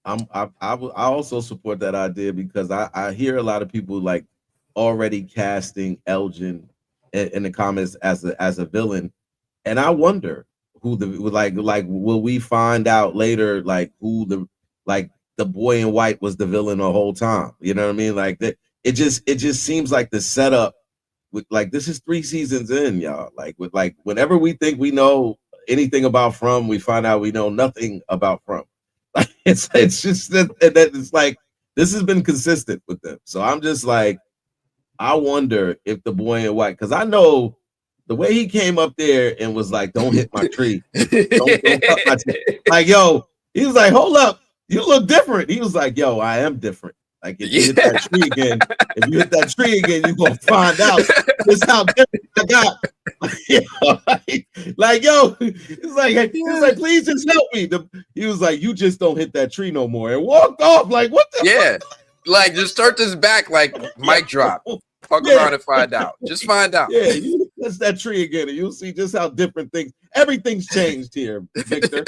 I also support that idea because I hear a lot of people like already casting Elgen in the comments as a villain, and I wonder who will we find out later like who the boy in white was the villain the whole time? You know what I mean? Like that it just seems like the setup with like this is 3 seasons in, y'all. Like with like whenever we think we know anything about From, we find out we know nothing about From. It's just that it's like this has been consistent with them. So I'm just like, I wonder if the boy in white, because I know the way he came up there and was like, "Don't hit my tree, don't cut my tree." Like, yo, he was like, "Hold up, you look different." He was like, "Yo, I am different. Like, if you hit that tree again, you're gonna find out just how different I got." Like, yo, it's like, please just help me. He was like, "You just don't hit that tree no more," and walked off. Like, what the fuck? Like, just start this back, like mic drop. Fuck around and find out. Just find out. Yeah, you touch that tree again, and you'll see just how different everything's changed here, Victor,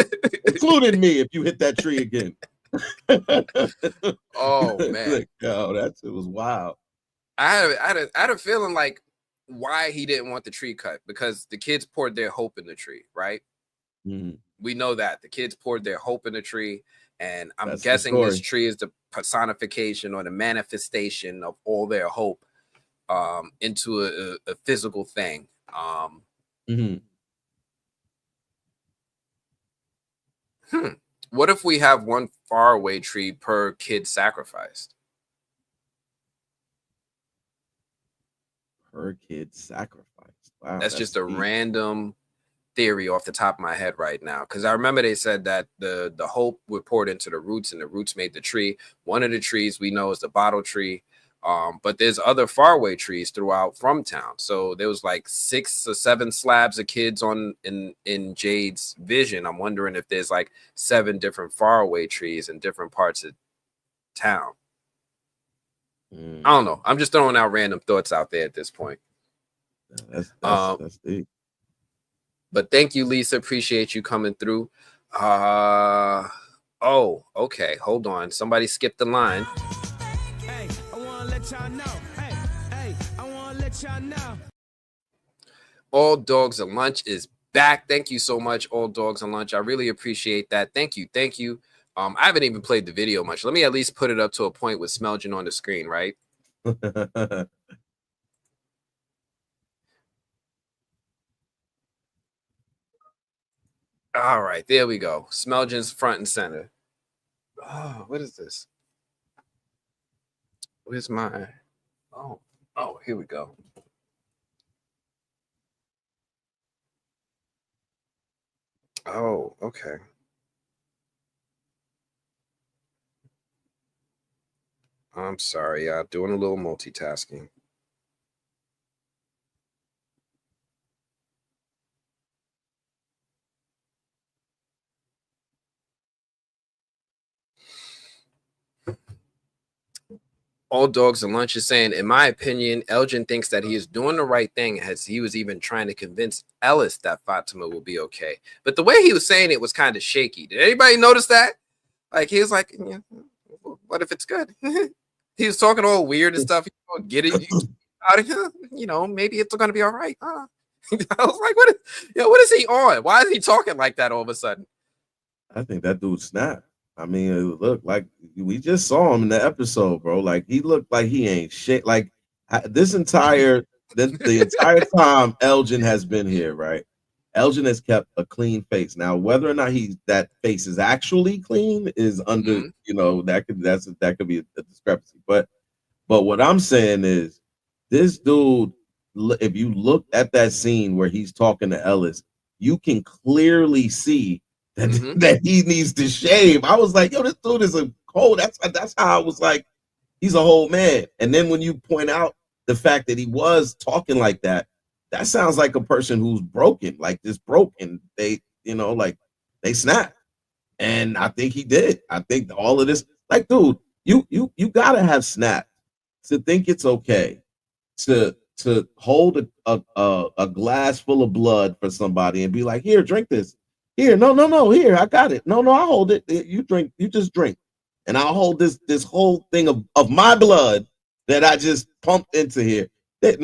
including me. If you hit that tree again, Oh man, Like, yo, it was wild. I had a feeling like why he didn't want the tree cut, because the kids poured their hope in the tree, right? Mhm. We know that the kids poured their hope in the tree, and I'm That's the guessing this story. tree is the personification or the manifestation of all their hope into a physical thing. Mhm. Hmm. What if we have one faraway tree per kid sacrificed? Per kid sacrifice. Wow, That's that's just a deep. random theory off the top of my head right now, because I remember they said that the hope were poured into the roots, and the roots made the tree. One of the trees we know is the bottle tree, but there's other faraway trees throughout from town. So there was like 6 or 7 slabs of kids on in Jade's vision. I'm wondering if there's like 7 different faraway trees in different parts of town. I Mm, don't know. I'm just throwing out random thoughts out there at this point. Um, that's deep. But thank you, Lisa. Appreciate you coming through. Oh, okay. Hold on. Somebody skipped the line. Hey, I wanna let y'all know. Hey, I wanna let y'all know. All Dogs and Lunch is back. Thank you so much, All Dogs and Lunch. I really appreciate that. Thank you. Thank you. I haven't even played the video much. Let me at least put it up to a point with Smelgin on the screen, right? All right, there we go. Smelgin's front and center. Oh, what is this? Where's my? Oh, oh, here we go. Oh, okay. I'm sorry. Doing a little multitasking. All Dogs and Lunch is saying, in my opinion, Elgin thinks that he is doing the right thing, as he was even trying to convince Ellis that Fatima will be okay. But the way he was saying it was kind of shaky. Did anybody notice that? Like, he was like, yeah, what if it's good? He was talking all weird and stuff. Get it out of here. Maybe it's going to be all right. I was like, what is he on? Why is he talking like that all of a sudden? I think that dude snapped. I mean, it looked like we just saw him in the episode, bro. Like he looked like he ain't shit. Like this entire the entire time Elgin has been here, right? Elgin has kept a clean face. Now, whether or not that face is actually clean is under, that could be a discrepancy. But what I'm saying is, this dude, if you look at that scene where he's talking to Ellis, you can clearly see that that he needs to shave. I was like, yo, this dude is a cold. That's how I was like, he's a whole man. And then when you point out the fact that he was talking like that, that sounds like a person who's broken, like just broken. They, like they snap. And I think he did. I think all of this, like, dude, you gotta have snap to think it's okay to hold a glass full of blood for somebody and be like, here, drink this. Here, no, here, I got it. No, I hold it. You drink, you just drink. And I'll hold this whole thing of my blood that I just pumped into here. It's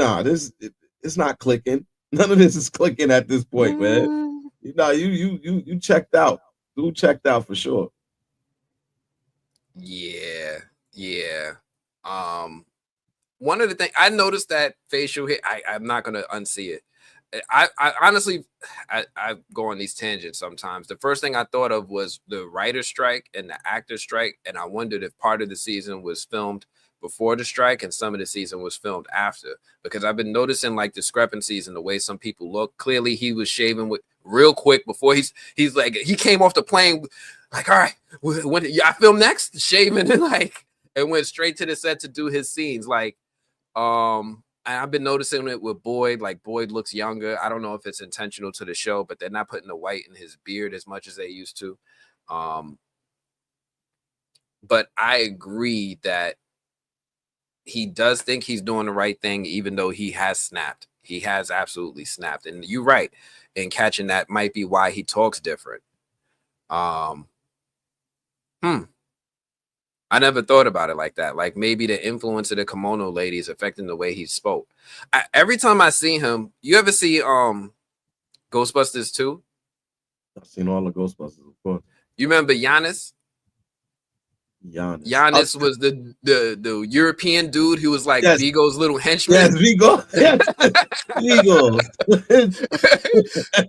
not clicking. None of this is clicking at this point, man. You checked out. Dude checked out for sure. Yeah. One of the things I noticed, that facial hair, I'm not gonna unsee it. I honestly, I go on these tangents sometimes. The first thing I thought of was the writer strike and the actor strike, and I wondered if part of the season was filmed before the strike and some of the season was filmed after, because I've been noticing like discrepancies in the way some people look. Clearly, he was shaving with real quick before he's like, he came off the plane like, all right, when I film next, shaving and went straight to the set to do his scenes. Like, I've been noticing it with Boyd. Like, Boyd looks younger. I don't know if it's intentional to the show, but they're not putting the white in his beard as much as they used to. But I agree that he does think he's doing the right thing, even though he has snapped. He has absolutely snapped. And you're right. And catching that might be why he talks different. I never thought about it like that. Like maybe the influence of the kimono lady is affecting the way he spoke. Every time I see him, you ever see Ghostbusters 2? I've seen all the Ghostbusters, of course. You remember Giannis? Giannis. Giannis was the European dude who was like Yes. Vigo's little henchman. Yes, Vigo. Yes. Vigo.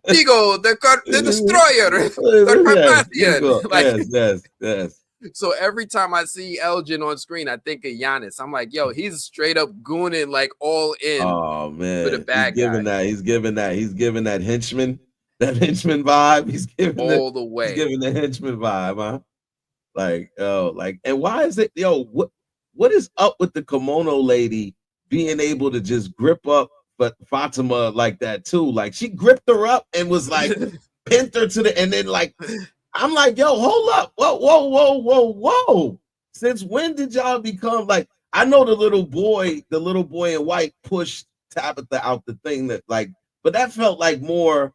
Vigo, the destroyer. Yes. So every time I see Elgin on screen, I think of Giannis. I'm like, yo, he's straight up gooning like all in. Oh man, for the bad guy. He's giving that henchman vibe. He's giving all the way. He's giving the henchman vibe, huh? Like, and why is it, what is up with the kimono lady being able to just grip up but Fatima like that too? Like she gripped her up and was like pinned her to and then like I'm like, yo, hold up. Whoa. Since when did y'all become like, I know the little boy in white pushed Tabitha out the thing that like, but that felt like more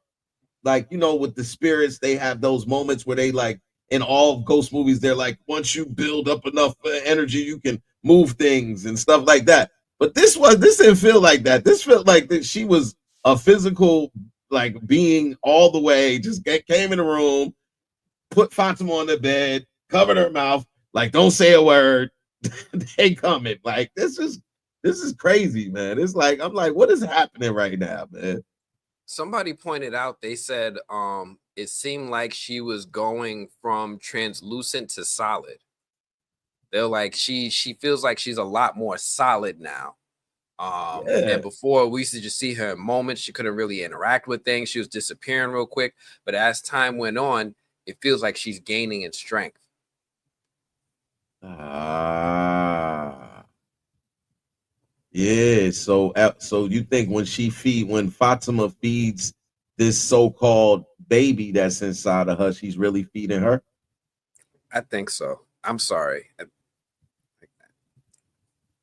like, with the spirits, they have those moments where they like, in all ghost movies, they're like, once you build up enough energy, you can move things and stuff like that. But this didn't feel like that. This felt like that she was a physical like being all the way, just came in the room, put Fatima on the bed, covered her mouth, like don't say a word. They coming. Like this is crazy, man. It's like I'm like, what is happening right now, man? Somebody pointed out, they said it seemed like she was going from translucent to solid. They're like she feels like she's a lot more solid now. And before we used to just see her in moments, she couldn't really interact with things. She was disappearing real quick. But as time went on, it feels like she's gaining in strength. Yeah. So you think when Fatima feeds this so-called baby that's inside of her, she's really feeding her? I think so. I'm sorry.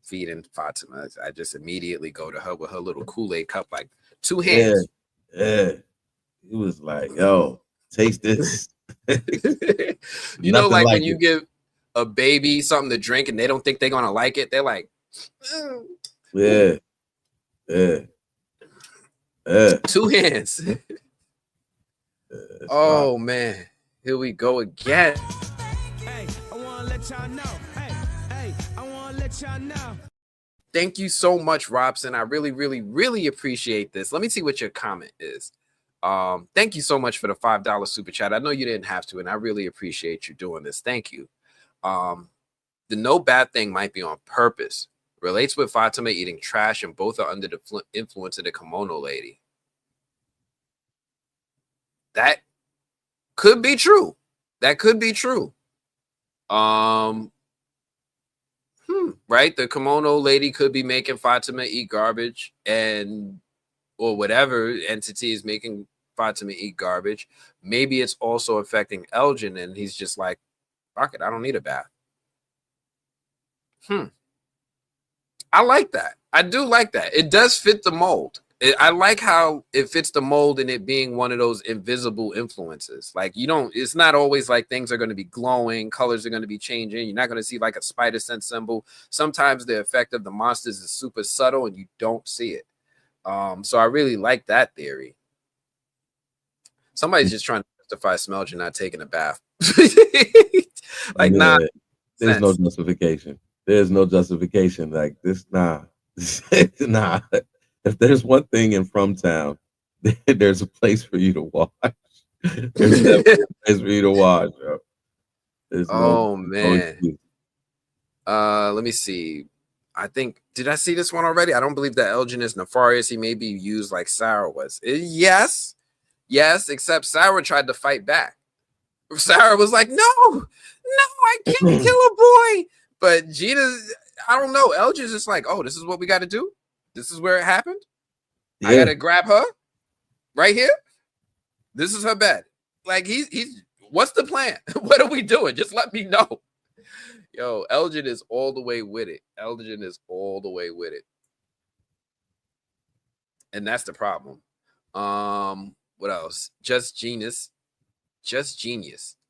Feeding Fatima, I just immediately go to her with her little Kool-Aid cup, like 2 hands. Yeah. It was like, yo, taste this. You know, like when you give a baby something to drink and they don't think they're gonna like it, they're like, yeah. 2 hands. Oh man, here we go again. Hey, I wanna let y'all know. Hey, I wanna let y'all know. Thank you so much, Robson. I really appreciate this. Let me see what your comment is. Thank you so much for the $5 super chat. I know you didn't have to, and I really appreciate you doing this. Thank you. The no bad thing might be on purpose. Relates with Fatima eating trash, and both are under the influence of the kimono lady. That could be true. That could be true. Right? The kimono lady could be making Fatima eat garbage, or whatever entity is making Fatima eat garbage. Maybe it's also affecting Elgin, and he's just like, fuck it, I don't need a bath. I like that. I do like that. It does fit the mold. I like how it fits the mold in it being one of those invisible influences. Like it's not always like things are going to be glowing, colors are going to be changing. You're not going to see like a spider sense symbol. Sometimes the effect of the monsters is super subtle and you don't see it. So I really like that theory. Somebody's just trying to justify Smelger not taking a bath. Like, nah. There's no justification. There's no justification. Like this, nah. Nah. If there's one thing in From Town, there's a place for you to watch. There's definitely a place for you to watch, bro. Man. Let me see. I think, did I see this one already? I don't believe that Elgin is nefarious. He may be used like Sarah was. Yes, except Sarah tried to fight back. Sarah was like, no, I can't kill a boy. But Gina, I don't know. Elgin's just like, oh, this is what we got to do. This is where it happened. Yeah. I got to grab her right here. This is her bed. Like, he's what's the plan? What are we doing? Just let me know. Yo, Elgin is all the way with it. And that's the problem. What else? Just genius.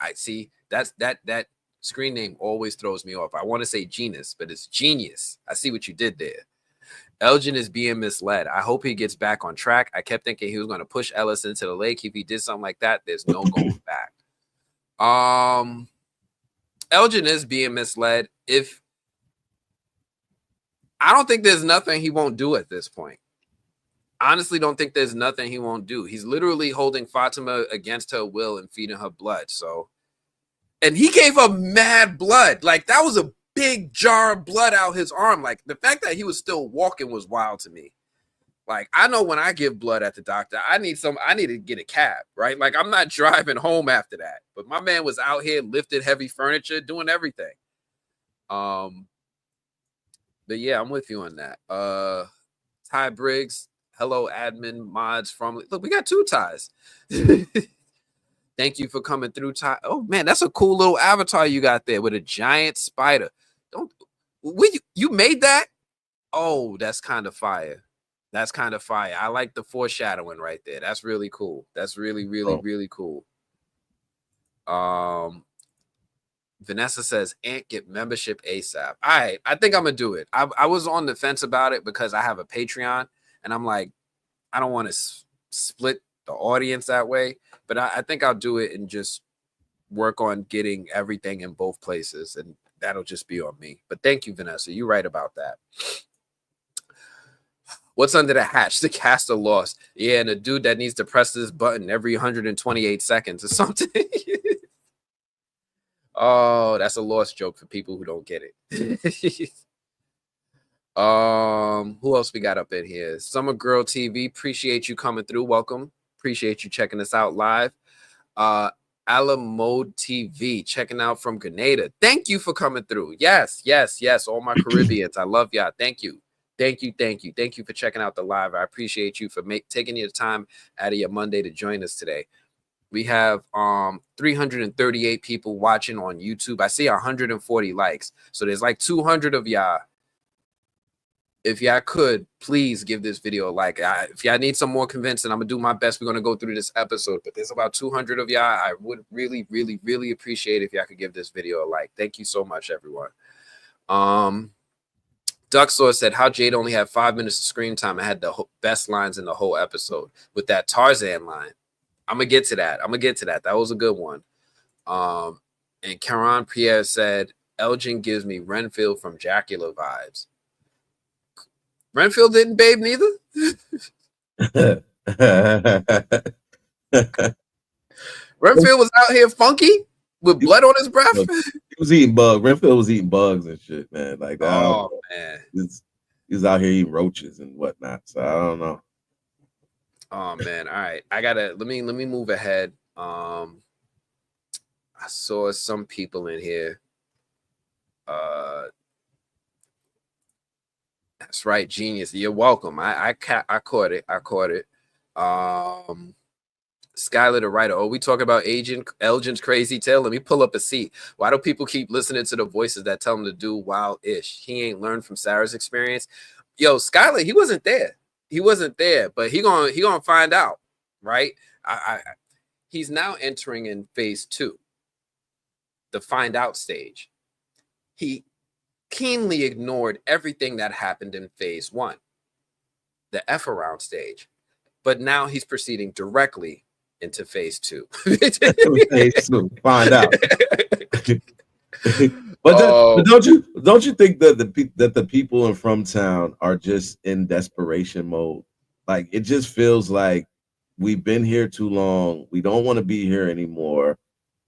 I see. That Screen name always throws me off. I want to say genus, but it's genius. I see what you did there. Elgen is being misled. I hope he gets back on track. I kept thinking he was going to push Ellis into the lake. If he did something like that, there's no going back. Elgen is being misled. I don't think there's nothing he won't do at this point. Honestly, don't think there's nothing he won't do. He's literally holding Fatima against her will and feeding her blood. So, and he gave her mad blood. Like, that was a big jar of blood out his arm. Like, the fact that he was still walking was wild to me. Like, I know when I give blood at the doctor, I need to get a cab, right? Like, I'm not driving home after that. But my man was out here lifting heavy furniture, doing everything. But yeah, I'm with you on that. Ty Briggs, hello, admin mods from. Look, we got 2 ties. Thank you for coming through, Ty. Oh man, that's a cool little avatar you got there with a giant spider. You made that? Oh, that's kind of fire. That's kind of fire. I like the foreshadowing right there. That's really cool. That's really, really, really cool. Vanessa says, Ant, get membership ASAP. All right, I think I'm gonna do it. I was on the fence about it because I have a Patreon, and I'm like, I don't want to split the audience that way, but I think I'll do it and just work on getting everything in both places, and that'll just be on me. But thank you, Vanessa. You're right about that. What's under the hatch? The caster lost. Yeah, and a dude that needs to press this button every 128 seconds or something. Oh, that's a lost joke for people who don't get it. Who else we got up in here? Summer Girl TV. Appreciate you coming through. Welcome. Appreciate you checking us out live. Alamode TV, checking out from Grenada. Thank you for coming through. Yes. All my Caribbeans. I love y'all. Thank you. Thank you for checking out the live. I appreciate you for taking your time out of your Monday to join us today. We have 338 people watching on YouTube. I see 140 likes. So there's like 200 of y'all. If y'all could, please give this video a like. If y'all need some more convincing, I'm going to do my best. We're going to go through this episode. But there's about 200 of y'all. I would really, really, really appreciate if y'all could give this video a like. Thank you so much, everyone. Ducksaw said, how Jade only had 5 minutes of screen time and had the best lines in the whole episode with that Tarzan line. I'm going to get to that. That was a good one. And Karan Pierre said, Elgin gives me Renfield from Dracula vibes. Renfield didn't babe neither? Renfield was out here funky with blood on his breath? He was eating bugs. Renfield was eating bugs and shit, man. Like, oh, man. He was out here eating roaches and whatnot. So I don't know. Oh man, all right. I gotta let me move ahead. I saw some people in here. That's right, genius. You're welcome. I caught it. Skylar the writer. Oh, we talk about Elgin's crazy tale. Let me pull up a seat. Why do people keep listening to the voices that tell him to do wild-ish? He ain't learned from Sarah's experience. Yo, Skylar, he wasn't there. But he gonna find out, right? He's now entering in phase 2, the find out stage. He keenly ignored everything that happened in phase 1, the F around stage, but now he's proceeding directly into phase 2. Phase 2, find out. But don't you think that the people in From Town are just in desperation mode? Like, it just feels like we've been here too long. We don't want to be here anymore.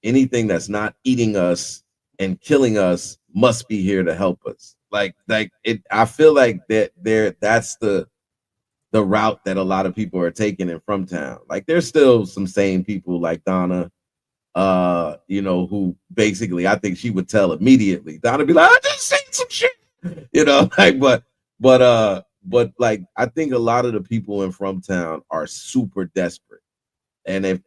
Anything that's not eating us and killing us must be here to help us. Like it. I feel like that's the route that a lot of people are taking in From Town. Like, there's still some sane people like Donna. Who basically, I think she would tell immediately. Donna be like, I just seen some shit, like, but like, I think a lot of the people in From Town are super desperate. And if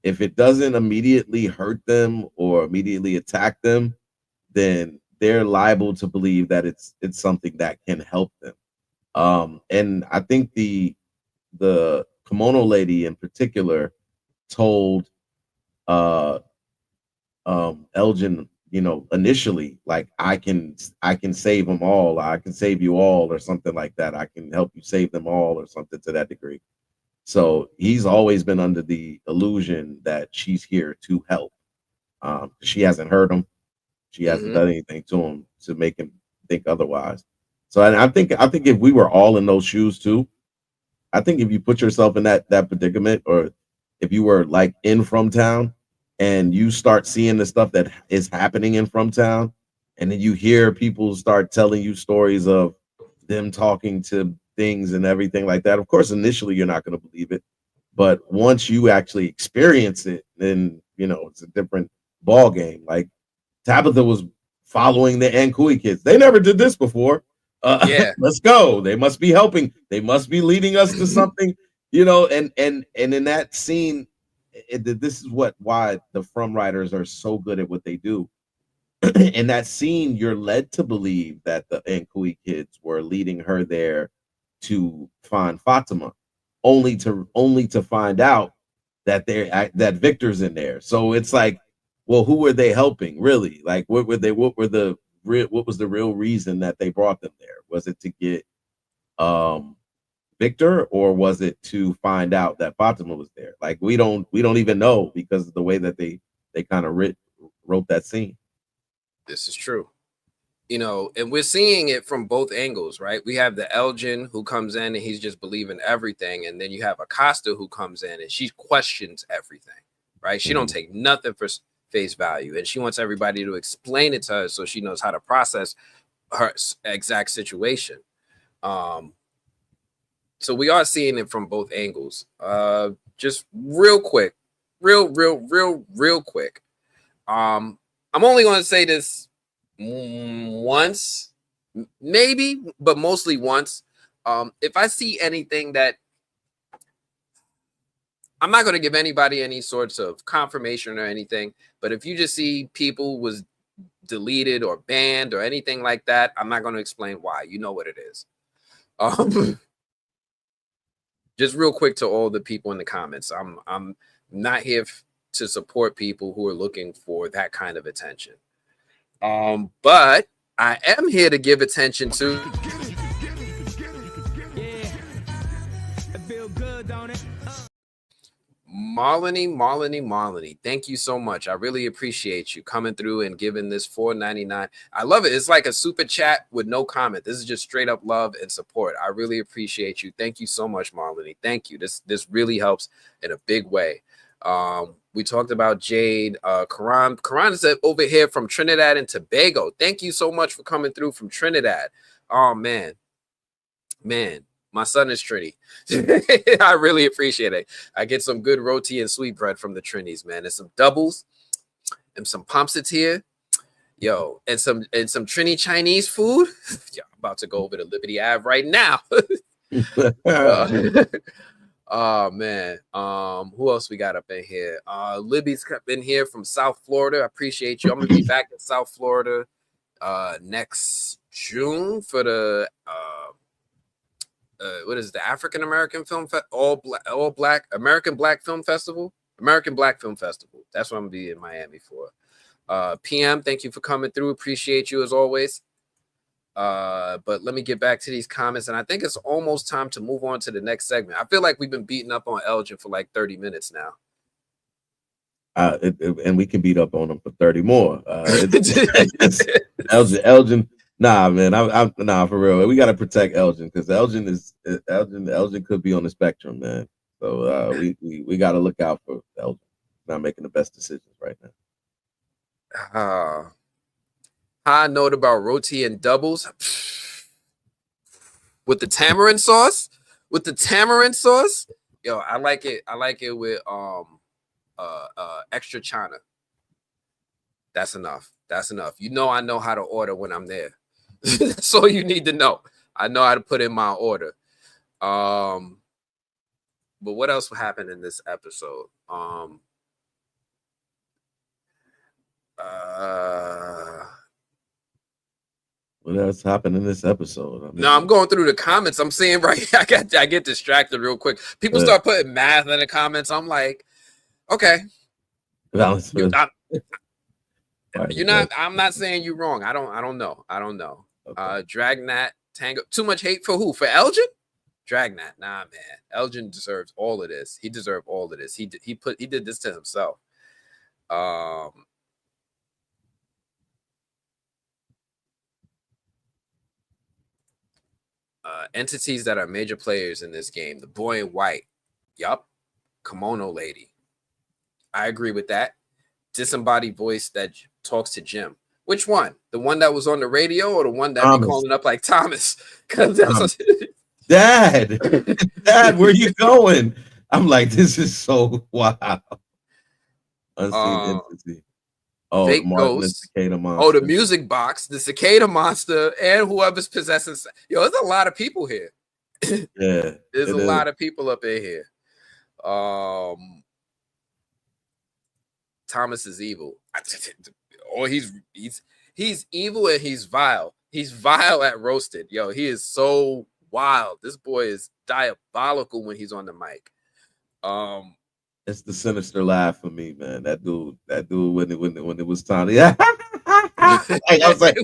it doesn't immediately hurt them or immediately attack them, then they're liable to believe that it's something that can help them. And I think the kimono lady in particular told Elgin, initially, like, I can save them all, I can save you all, or something like that. I can help you save them all, or something to that degree. So he's always been under the illusion that she's here to help. She hasn't hurt him. She hasn't done anything to him to make him think otherwise. So I think if we were all in those shoes too, I think if you put yourself in that predicament, or if you were like in From Town and you start seeing the stuff that is happening in From Town, and then you hear people start telling you stories of them talking to things and everything like that. Of course, initially you're not going to believe it, but once you actually experience it, then it's a different ball game. Like, Tabitha was following the Ankui kids. They never did this before. Yeah. Let's go. They must be helping. They must be leading us to something, and in that scene, this is why the From writers are so good at what they do. In that scene, you're led to believe that the Ankui kids were leading her there to find Fatima, only to find out that that Victor's in there. So it's like, well, who were they helping, really? Like, what was the real reason that they brought them there? Was it to get Victor, or was it to find out that Fatima was there? Like, we don't even know, because of the way that they kind of wrote that scene. This is true. And we're seeing it from both angles, right? We have the Elgin who comes in and he's just believing everything, and then you have Acosta who comes in and she questions everything, right? She don't take nothing for face value, and she wants everybody to explain it to her so she knows how to process her exact situation. So we are seeing it from both angles. Just real quick, real quick. I'm only going to say this once, maybe, but mostly once. If I see anything that, I'm not going to give anybody any sorts of confirmation or anything, but if you just see people was deleted or banned or anything like that, I'm not going to explain why. You know what it is. Just real quick to all the people in the comments, I'm not here to support people who are looking for that kind of attention. But I am here to give attention to Marlene. Thank you so much. I really appreciate you coming through and giving this $4.99. I love it. It's like a super chat with no comment. This is just straight up love and support. I really appreciate you. Thank you so much, Marlene. Thank you. This really helps in a big way. We talked about Jade. Karan is over here from Trinidad and Tobago. Thank you so much for coming through from Trinidad. Oh, man. My son is Trini. I really appreciate it. I get some good roti and sweet bread from the Trinis, man. And some doubles and some pomsits here. Yo, and some Trini Chinese food. Yeah, I'm about to go over to Liberty Ave right now. Oh man. Who else we got up in here? Libby's in here from South Florida. I appreciate you. I'm gonna be back in South Florida next June for the what is the African American Film all black American Black Film Festival? American Black Film Festival. That's what I'm gonna be in Miami for. PM, thank you for coming through. Appreciate you as always. But let me get back to these comments, and I think it's almost time to move on to the next segment. I feel like we've been beating up on Elgin for like 30 minutes now. And we can beat up on him for 30 more. Elgin. Nah, man, I'm nah, for real. We gotta protect Elgin, because Elgin could be on the spectrum, man. So we gotta look out for Elgin. Not making the best decisions right now. High note about roti and doubles with the tamarind sauce. Yo, I like it. I like it with extra chana. That's enough. You know, I know how to order when I'm there. That's all you need to know. I know how to put in my order. But what else happened in this episode? What else happened in this episode? No, I'm going through the comments. I'm seeing right. I get distracted real quick. People start putting math in the comments. I'm like, okay. You're not. I'm not saying you're wrong. I don't know. Okay. Dragnet Tango. Too much hate for who? For Elgen? Dragnet. Nah, man. Elgen deserves all of this. He deserved all of this. He did this to himself. Entities that are major players in this game. The boy in white. Yup. Kimono lady. I agree with that. Disembodied voice that talks to Jim. Which one? The one that was on the radio or the one that be calling up like Thomas? Because that's Dad, where you going? I'm like, this is so wild. Unseen entity. Oh, fake ghost. Oh, the music box, the cicada monster, and whoever's possessing. Yo, there's a lot of people here. Yeah, there's a lot of people up in here. Thomas is evil. Or he's evil and he's vile. He's vile at roasted. Yo, he is so wild. This boy is diabolical when he's on the mic. It's the sinister laugh for me, man. That dude when it was time. Yeah. I was like,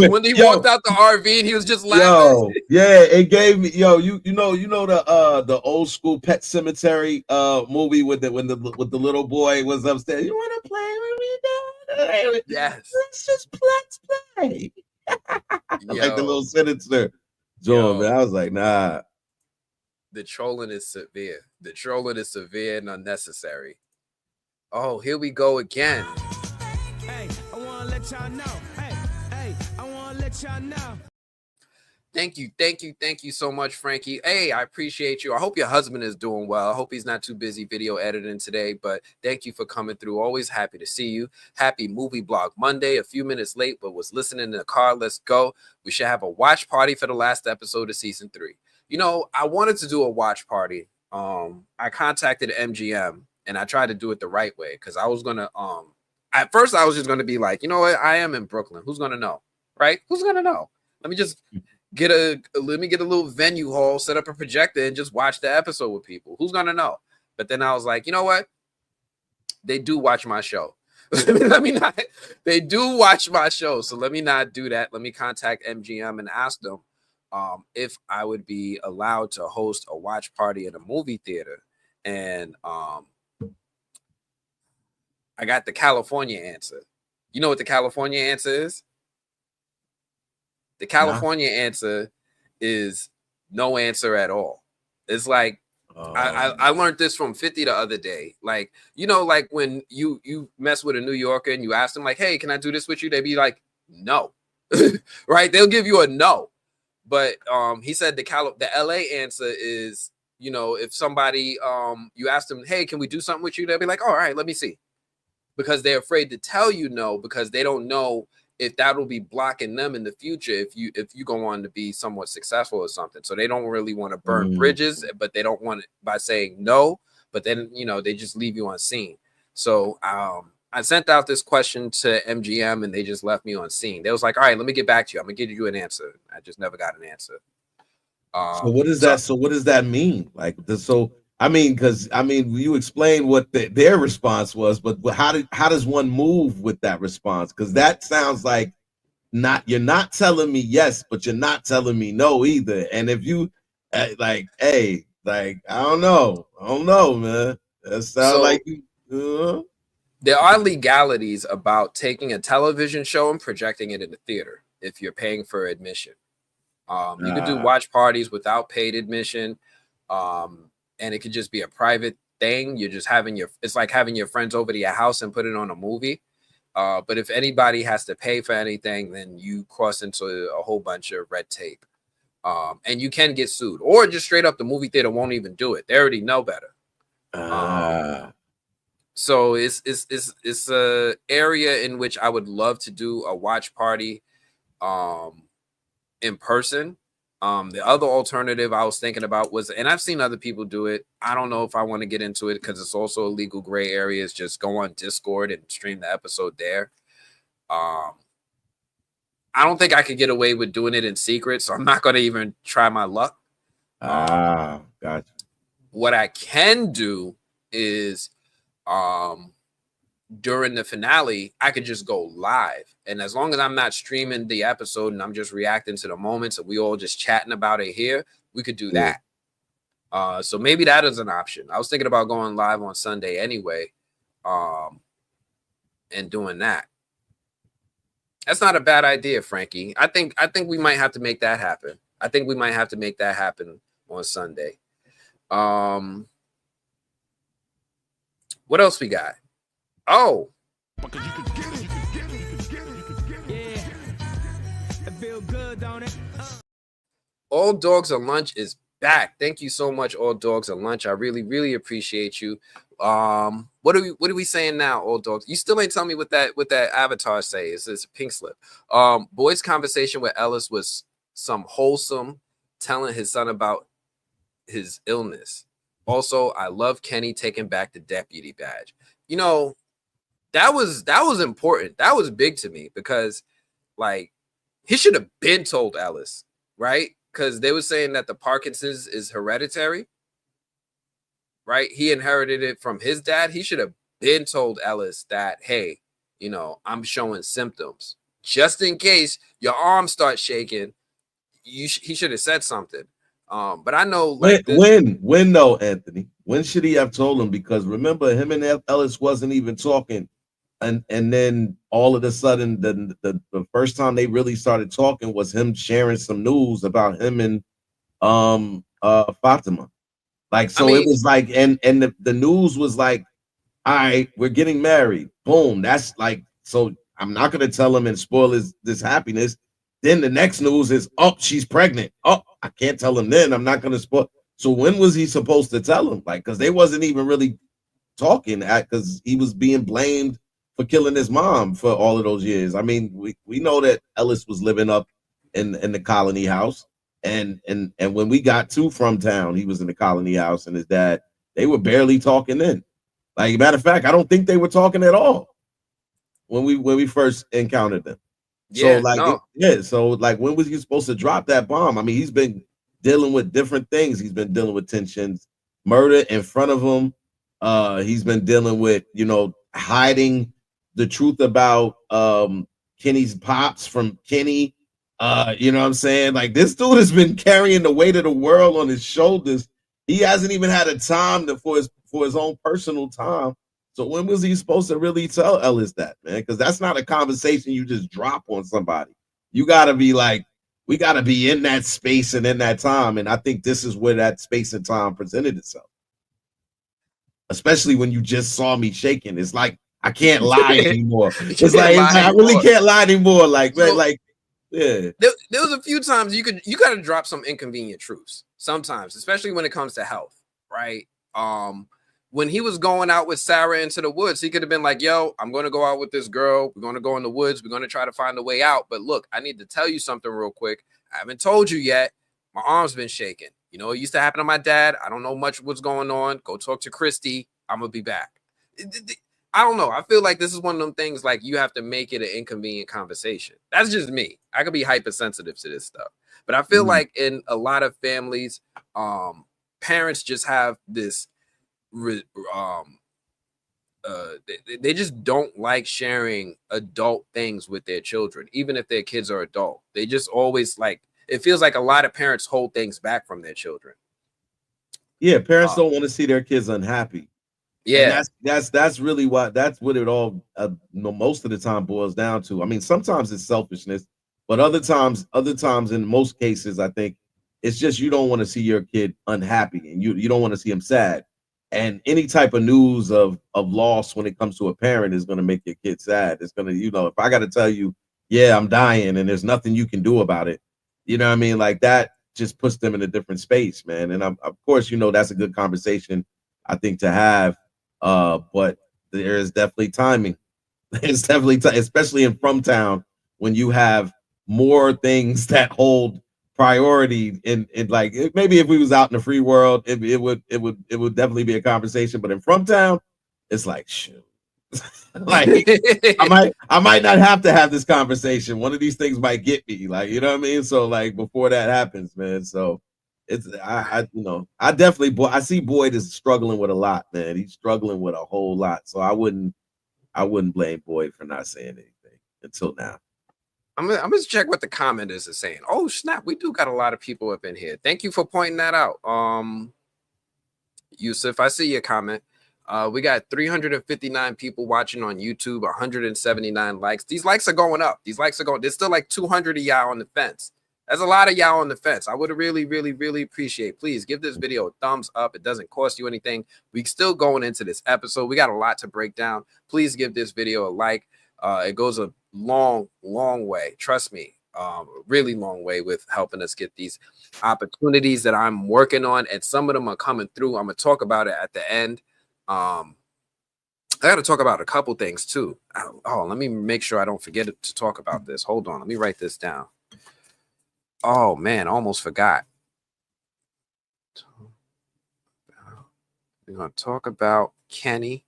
when he walked out the RV and he was just laughing. Yeah, it gave me you know the old school Pet Cemetery movie with the little boy was upstairs. You want to play with me, Dad? Yes. Let's play. Like the little sinister John, man. I was like, nah. The trolling is severe. The trolling is severe and unnecessary. Oh, here we go again. Hey, I want to let y'all know. Hey, I want to let y'all know. Thank you so much, Frankie. Hey, I appreciate you. I hope your husband is doing well. I hope he's not too busy video editing today, but thank you for coming through. Always happy to see you. Happy Movie Blog Monday. A few minutes late, but was listening in the car. Let's go. We should have a watch party for the last episode of season 3. You know, I wanted to do a watch party. I contacted MGM and I tried to do it the right way because I was gonna at first I was just gonna be like, you know what, I am in Brooklyn. Who's gonna know? Right? Who's gonna know? Let me just get a little venue hall, set up a projector, and just watch the episode with people. Who's gonna know? But then I was like, you know what? They do watch my show. They do watch my show. So let me not do that. Let me contact MGM and ask them if I would be allowed to host a watch party at a movie theater. And I got the California answer. You know what the California answer is? The California answer is no answer at all. It's like, I learned this from 50 the other day. Like, you know, like when you mess with a New Yorker and you ask them like, hey, can I do this with you? They'd be like, no, right? They'll give you a no. But he said the LA answer is, you know, if somebody you ask them, hey, can we do something with you? They'll be like, all right, let me see. Because they're afraid to tell you no, because they don't know if that will be blocking them in the future if you go on to be somewhat successful or something. So they don't really want to burn bridges, but they don't want it by saying no, but then, you know, they just leave you on scene. So I sent out this question to MGM and they just left me on scene. They was like, all right, let me get back to you. I'm gonna give you an answer. I just never got an answer. So what is that? So what does that mean? Like, because you explained what their response was, but how does one move with that response? Because that sounds like you're not telling me yes, but you're not telling me no either. And if you I don't know, man. That sounds like you. There are legalities about taking a television show and projecting it in the theater if you're paying for admission. You can do watch parties without paid admission. And it could just be a private thing. You're just it's like having your friends over to your house and put it on a movie. But if anybody has to pay for anything, then you cross into a whole bunch of red tape. And you can get sued, or just straight up the movie theater won't even do it. They already know better. So it's a area in which I would love to do a watch party in person. The other alternative I was thinking about was, and I've seen other people do it. I don't know if I want to get into it because it's also a legal gray area. Is just go on Discord and stream the episode there. I don't think I could get away with doing it in secret, so I'm not going to even try my luck. Gotcha. What I can do is during the finale, I could just go live. And as long as I'm not streaming the episode and I'm just reacting to the moments and we all just chatting about it here, we could do that. So maybe that is an option. I was thinking about going live on Sunday anyway, and doing that. That's not a bad idea, Frankie. I think we might have to make that happen. I think we might have to make that happen on Sunday. What else we got? Oh, Because you could get it, you could get it, you could get it, you could get it. Yeah. It feel good, don't it? All Dogs at Lunch is back. Thank you so much, All Dogs at Lunch. I really, really appreciate you. What are we saying now, All Dogs? You still ain't telling me what that avatar say. It's a pink slip. Boyd's conversation with Ellis was some wholesome, telling his son about his illness. Also, I love Kenny taking back the deputy badge. You know, that was important. That was big to me because, like, he should have been told Ellis, right? Because they were saying that the Parkinson's is hereditary, right? He inherited it from his dad. He should have been told Ellis that, hey, you know, I'm showing symptoms. Just in case your arm starts shaking, he should have said something. But I know, like, when though, Anthony? When should he have told him? Because remember, him and Ellis wasn't even talking, and then all of a sudden, the first time they really started talking was him sharing some news about him and Fatima. Like, so I mean, it was like, and the news was like, all right, we're getting married. Boom. That's like, so I'm not gonna tell him and spoil this happiness. Then the next news is, oh, she's pregnant. Oh, I can't tell him then. I'm not gonna spoil. So when was he supposed to tell him? Like, because they wasn't even really talking because he was being blamed for killing his mom for all of those years. I mean, we know that Ellis was living up in the colony house. And when we got to From Town, he was in the colony house, and his dad, they were barely talking then. Like, matter of fact, I don't think they were talking at all when we first encountered them. Yeah, so like, no. So like, when was he supposed to drop that bomb? I mean, he's been dealing with different things. He's been dealing with tensions, murder in front of him. He's been dealing with, you know, hiding the truth about Kenny's pops from Kenny. You know what I'm saying? Like, this dude has been carrying the weight of the world on his shoulders. He hasn't even had a time for his own personal time. So when was he supposed to really tell Ellis that, man? Because that's not a conversation you just drop on somebody. You got to be like, we got to be in that space and in that time. And I think this is where that space and time presented itself. Especially when you just saw me shaking. It's like, I can't lie anymore. It's like, I really can't lie anymore. Like, so, like, yeah. There was a few times you got to drop some inconvenient truths sometimes, especially when it comes to health, right? When he was going out with Sarah into the woods, he could have been like, yo, I'm going to go out with this girl. We're going to go in the woods. We're going to try to find a way out. But look, I need to tell you something real quick. I haven't told you yet. My arm's been shaking. You know, it used to happen to my dad. I don't know much what's going on. Go talk to Christy. I'm going to be back. I don't know. I feel like this is one of them things, like, you have to make it an inconvenient conversation. That's just me. I could be hypersensitive to this stuff. But I feel like in a lot of families, parents just have this they just don't like sharing adult things with their children, even if their kids are adult. They just always, like, it feels like a lot of parents hold things back from their children. Yeah, parents don't want to see their kids unhappy. Yeah, and that's really what it all most of the time boils down to. I mean, sometimes it's selfishness, but other times in most cases, I think it's just you don't want to see your kid unhappy, and you don't want to see him sad. And any type of news of loss when it comes to a parent is going to make your kid sad. It's going to, you know, if I got to tell you, yeah, I'm dying and there's nothing you can do about it, you know what I mean? Like, that just puts them in a different space, man. And of course, you know, that's a good conversation, I think, to have. But there is definitely timing. It's definitely, especially in From Town, when you have more things that hold priority in like, maybe if we was out in the free world, it would definitely be a conversation. But in From Town, it's like, shoot. Like, I might not have to have this conversation. One of these things might get me, like, you know what I mean? So, like, before that happens, man. So it's I definitely, I see Boyd is struggling with a lot, man. He's struggling with a whole lot. So I wouldn't I wouldn't blame Boyd for not saying anything until now. I'm gonna check what the commenters are saying. Oh snap, we do got a lot of people up in here. Thank you for pointing that out. Yusuf, I see your comment. We got 359 people watching on YouTube, 179 likes. These likes are going up. These likes are going. There's still like 200 of y'all on the fence. There's a lot of y'all on the fence. I would really, really, really appreciate. Please give this video a thumbs up. It doesn't cost you anything. We still going into this episode. We got a lot to break down. Please give this video a like. It goes a long, long way. Trust me, really long way with helping us get these opportunities that I'm working on, and some of them are coming through. I'm gonna talk about it at the end. I got to talk about a couple things too. Oh, let me make sure I don't forget to talk about this. Hold on, let me write this down. Oh man, almost forgot. We're gonna talk about Kenny.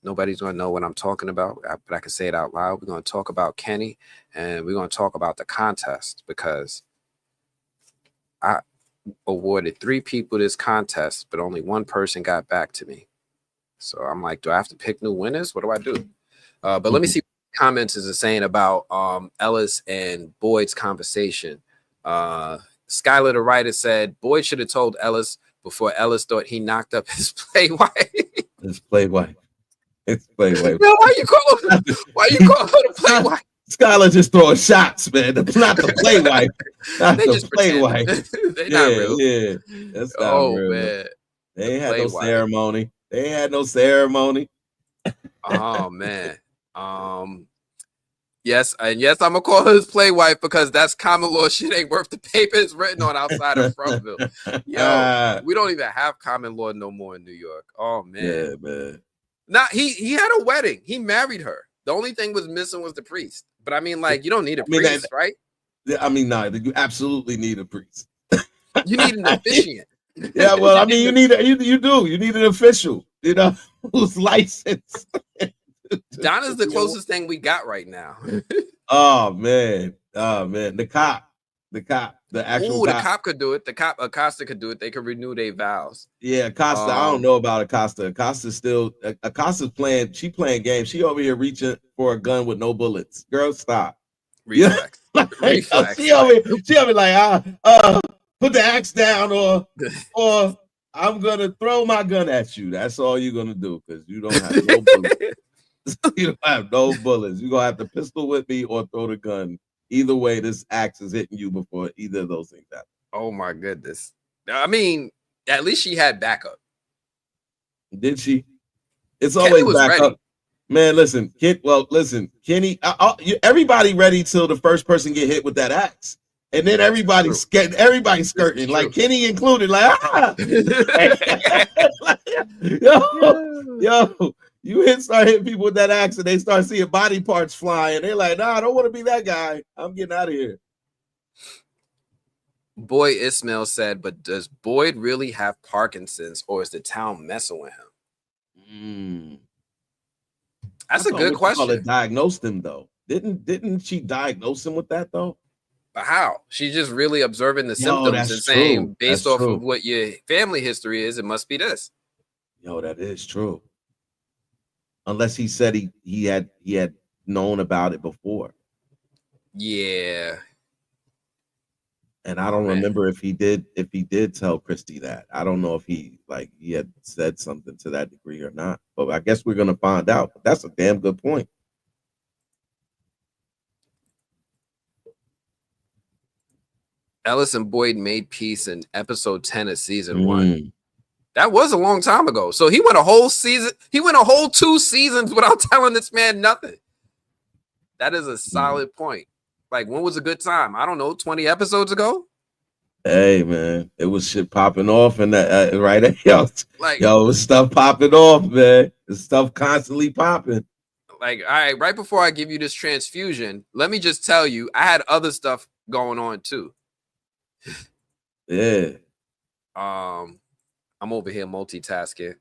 Nobody's going to know what I'm talking about, but I can say it out loud. We're going to talk about Kenny, and we're going to talk about the contest, because I awarded 3 people this contest, but only 1 person got back to me. So I'm like, do I have to pick new winners? What do I do? But let me see what comments is saying about Ellis and Boyd's conversation. Skylar the writer said, Boyd should have told Ellis before Ellis thought he knocked up his play wife. His play wife. It's play wife. No, why you call her the play wife? Skylar just throwing shots, man. Not the play wife. Not the play wife. They not real. Yeah. That's not real. Man. They ain't had no ceremony. They ain't had no ceremony. Oh man. Yes, and yes, I'm gonna call her his play wife, because that's common law shit ain't worth the paper it's written on outside of Frontville. Yo, we don't even have common law no more in New York. Oh man. Yeah, man. Now he had a wedding. He married her. The only thing was missing was the priest. But I mean, like, you don't need a priest, right? Yeah, I mean, you absolutely need a priest. You need an officiant. Yeah, well, I mean, you need an official, who's licensed. Donna's the closest thing we got right now. Oh man. The actual cop. The cop could do it. The cop Acosta could do it. They could renew their vows. Yeah, Acosta. I don't know about Acosta. Acosta's playing. She playing games. She over here reaching for a gun with no bullets. Girl, stop. Reflex. Reflex. She over like, put the axe down, or I'm gonna throw my gun at you. That's all you're gonna do, because you don't have no bullets. You don't have no bullets. You're gonna have to pistol whip me or throw the gun. Either way, this axe is hitting you before either of those things happen. Oh my goodness. I mean, at least she had backup. Did she? It's always backup. Man, listen, Kenny, everybody ready till the first person get hit with that axe. And then everybody's skirting, like Kenny included, like, yo. You start hitting people with that axe, and they start seeing body parts flying. They're like, nah, I don't want to be that guy. I'm getting out of here. Boy Ismail said, but does Boyd really have Parkinson's, or is the town messing with him? That's a good question. Diagnosed him, though. Didn't she diagnose him with that, though? But how? She's just really observing the symptoms and saying, based off of what your family history is, it must be this. Yo, that is true. Unless he said he had known about it before. Yeah. And I don't remember if he did tell Christy that. I don't know if he had said something to that degree or not. But I guess we're gonna find out. But that's a damn good point. Ellis and Boyd made peace in episode 10 of season 1. That was a long time ago. So he went a whole season. He went a whole 2 seasons without telling this man nothing. That is a solid point. Like, when was a good time? I don't know, 20 episodes ago? Hey, man. It was shit popping off in that, right? Like, it was stuff popping off, man. It's stuff constantly popping. Like, all right, right before I give you this transfusion, let me just tell you, I had other stuff going on too. Yeah. I'm over here multitasking,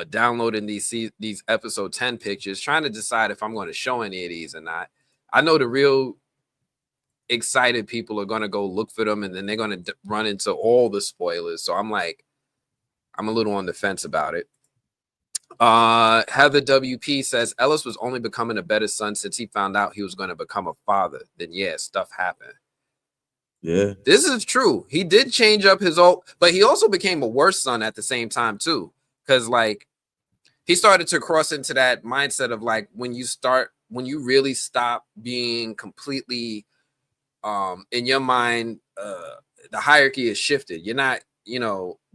downloading these episode 10 pictures, trying to decide if I'm going to show any of these or not. I know the real excited people are going to go look for them, and then they're going to run into all the spoilers. So I'm a little on the fence about it. Heather WP says Ellis was only becoming a better son since he found out he was going to become a father. Then yeah, stuff happened. Yeah, this is true. He did change up his old, but he also became a worse son at the same time too, because like he started to cross into that mindset of like when you really stop being completely in your mind, the hierarchy is shifted. You're not,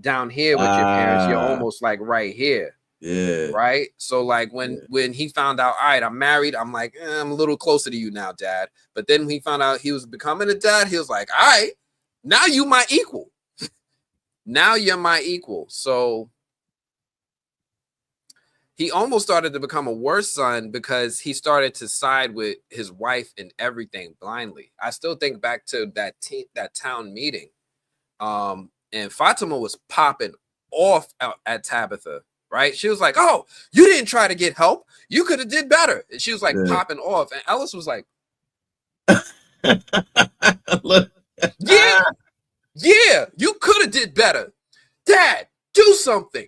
down here with your parents, you're almost like right here. Yeah. Right. So like when he found out, all right, I'm married, I'm like, I'm a little closer to you now, dad. But then when he found out he was becoming a dad, he was like, all right, now you my equal. Now you're my equal. So he almost started to become a worse son because he started to side with his wife in everything blindly. I still think back to that town meeting. And Fatima was popping off at Tabitha. Right? She was like, "Oh, you didn't try to get help. You could have did better." And she was like popping off, and Ellis was like, "Yeah, you could have did better, Dad. Do something."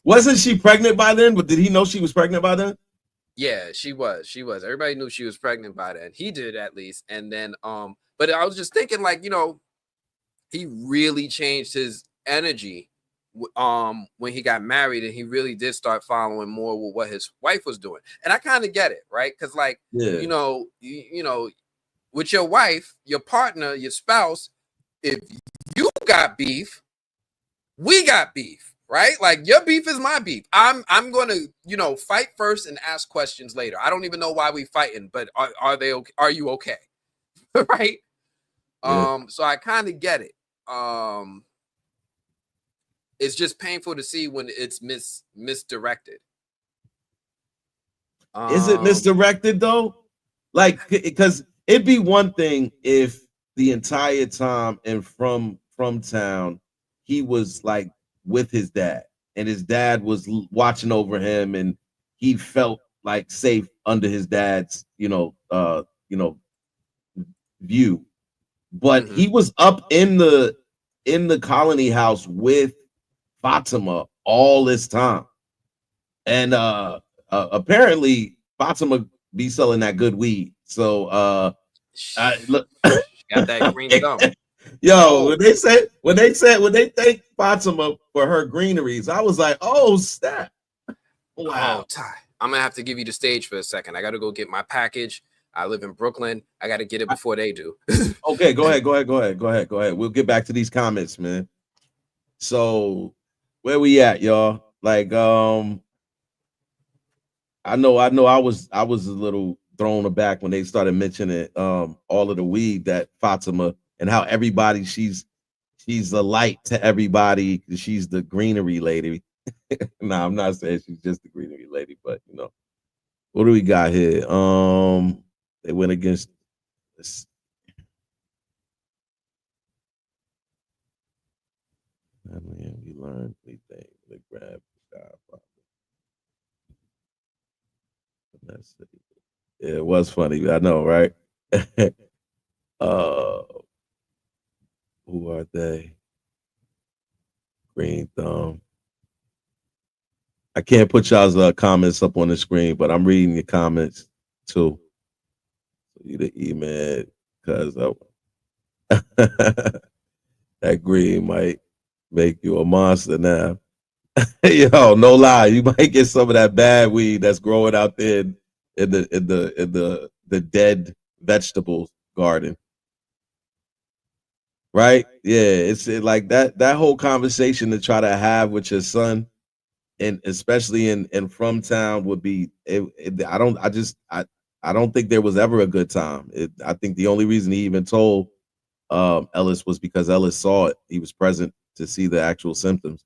Wasn't she pregnant by then? But did he know she was pregnant by then? Yeah, she was. Everybody knew she was pregnant by then. He did at least. And then, but I was just thinking, like, he really changed his energy when he got married, and he really did start following more with what his wife was doing. And I kind of get it, right? Because like you know with your wife, your partner, your spouse, if you got beef, we got beef, right? Like your beef is my beef. I'm gonna fight first and ask questions later. I don't even know why we fighting, but are they okay? Are you okay? Right? So I kind of get it. It's just painful to see when it's misdirected. Is it misdirected though? Like, because it'd be one thing if the entire time and from town he was like with his dad, and his dad was watching over him, and he felt like safe under his dad's view. But he was up in the colony house with Fatima all this time, and apparently Fatima be selling that good weed. So look, got that green thumb. Yo, when they thanked Fatima for her greeneries, I was like, oh snap! Wow. Oh, Ty, I'm gonna have to give you the stage for a second. I gotta go get my package. I live in Brooklyn. I gotta get it before they do. Okay, go ahead. We'll get back to these comments, man. So where we at, y'all? Like, I know I was a little thrown aback when they started mentioning all of the weed that Fatima, and how everybody she's a light to everybody. She's the greenery lady. Nah, I'm not saying she's just the greenery lady, but what do we got here? They went against this. I mean, we learned anything. They grabbed the guy. Let's see. Yeah, it was funny. I know, right? Who are they? Green thumb. I can't put y'all's comments up on the screen, but I'm reading your comments too. You the email because that green might make you a monster now. Yo, no lie, you might get some of that bad weed that's growing out there in the dead vegetables garden. Right? Yeah, it's like that whole conversation to try to have with your son, and especially in from town, would be I don't think there was ever a good time. I think the only reason he even told Ellis was because Ellis saw it. He was present to see the actual symptoms.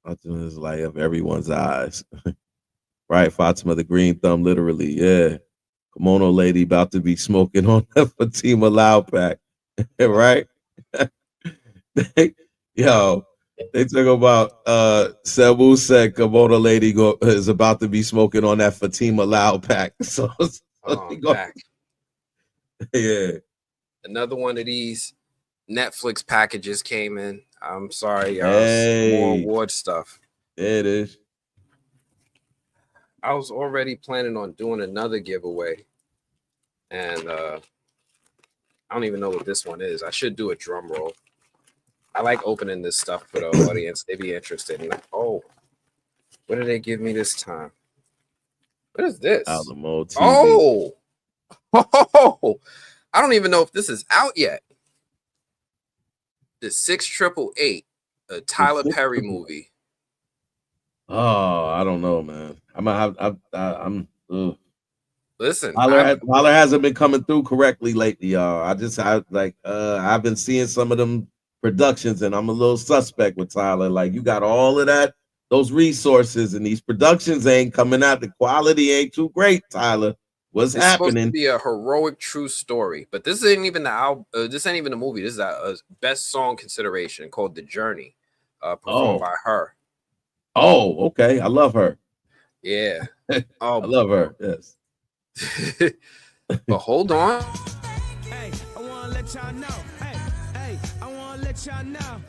Fatima is light of everyone's eyes. Right, Fatima the green thumb, literally. Yeah. Kimono lady about to be smoking on that Fatima loud pack. Right? Yo, they talk about Cebu said Kimono lady is about to be smoking on that Fatima loud pack. So Back. Yeah. Another one of these Netflix packages came in. I'm sorry, y'all. Hey. More award stuff. It is. I was already planning on doing another giveaway, and I don't even know what this one is. I should do a drum roll. I like opening this stuff for the audience. They'd be interested in. Oh, what did they give me this time? What is this? Alamo TV. Oh, oh, I don't even know if this is out yet. The 6888, a Tyler Perry movie. Oh, I don't know, man. I'm. Listen, Tyler hasn't been coming through correctly lately, y'all. I've been seeing some of them productions, and I'm a little suspect with Tyler. Like, you got all of that, those resources, and these productions ain't coming out. The quality ain't too great, Tyler. What's it's happening? supposed to be a heroic true story, but this ain't even the album. This ain't even the movie. This is a best song consideration called "The Journey," performed by her. Oh, okay. I love her. Yeah. I love her. Yes. But hold on. Hey, I wanna let y'all know. Hey, I wanna let y'all know.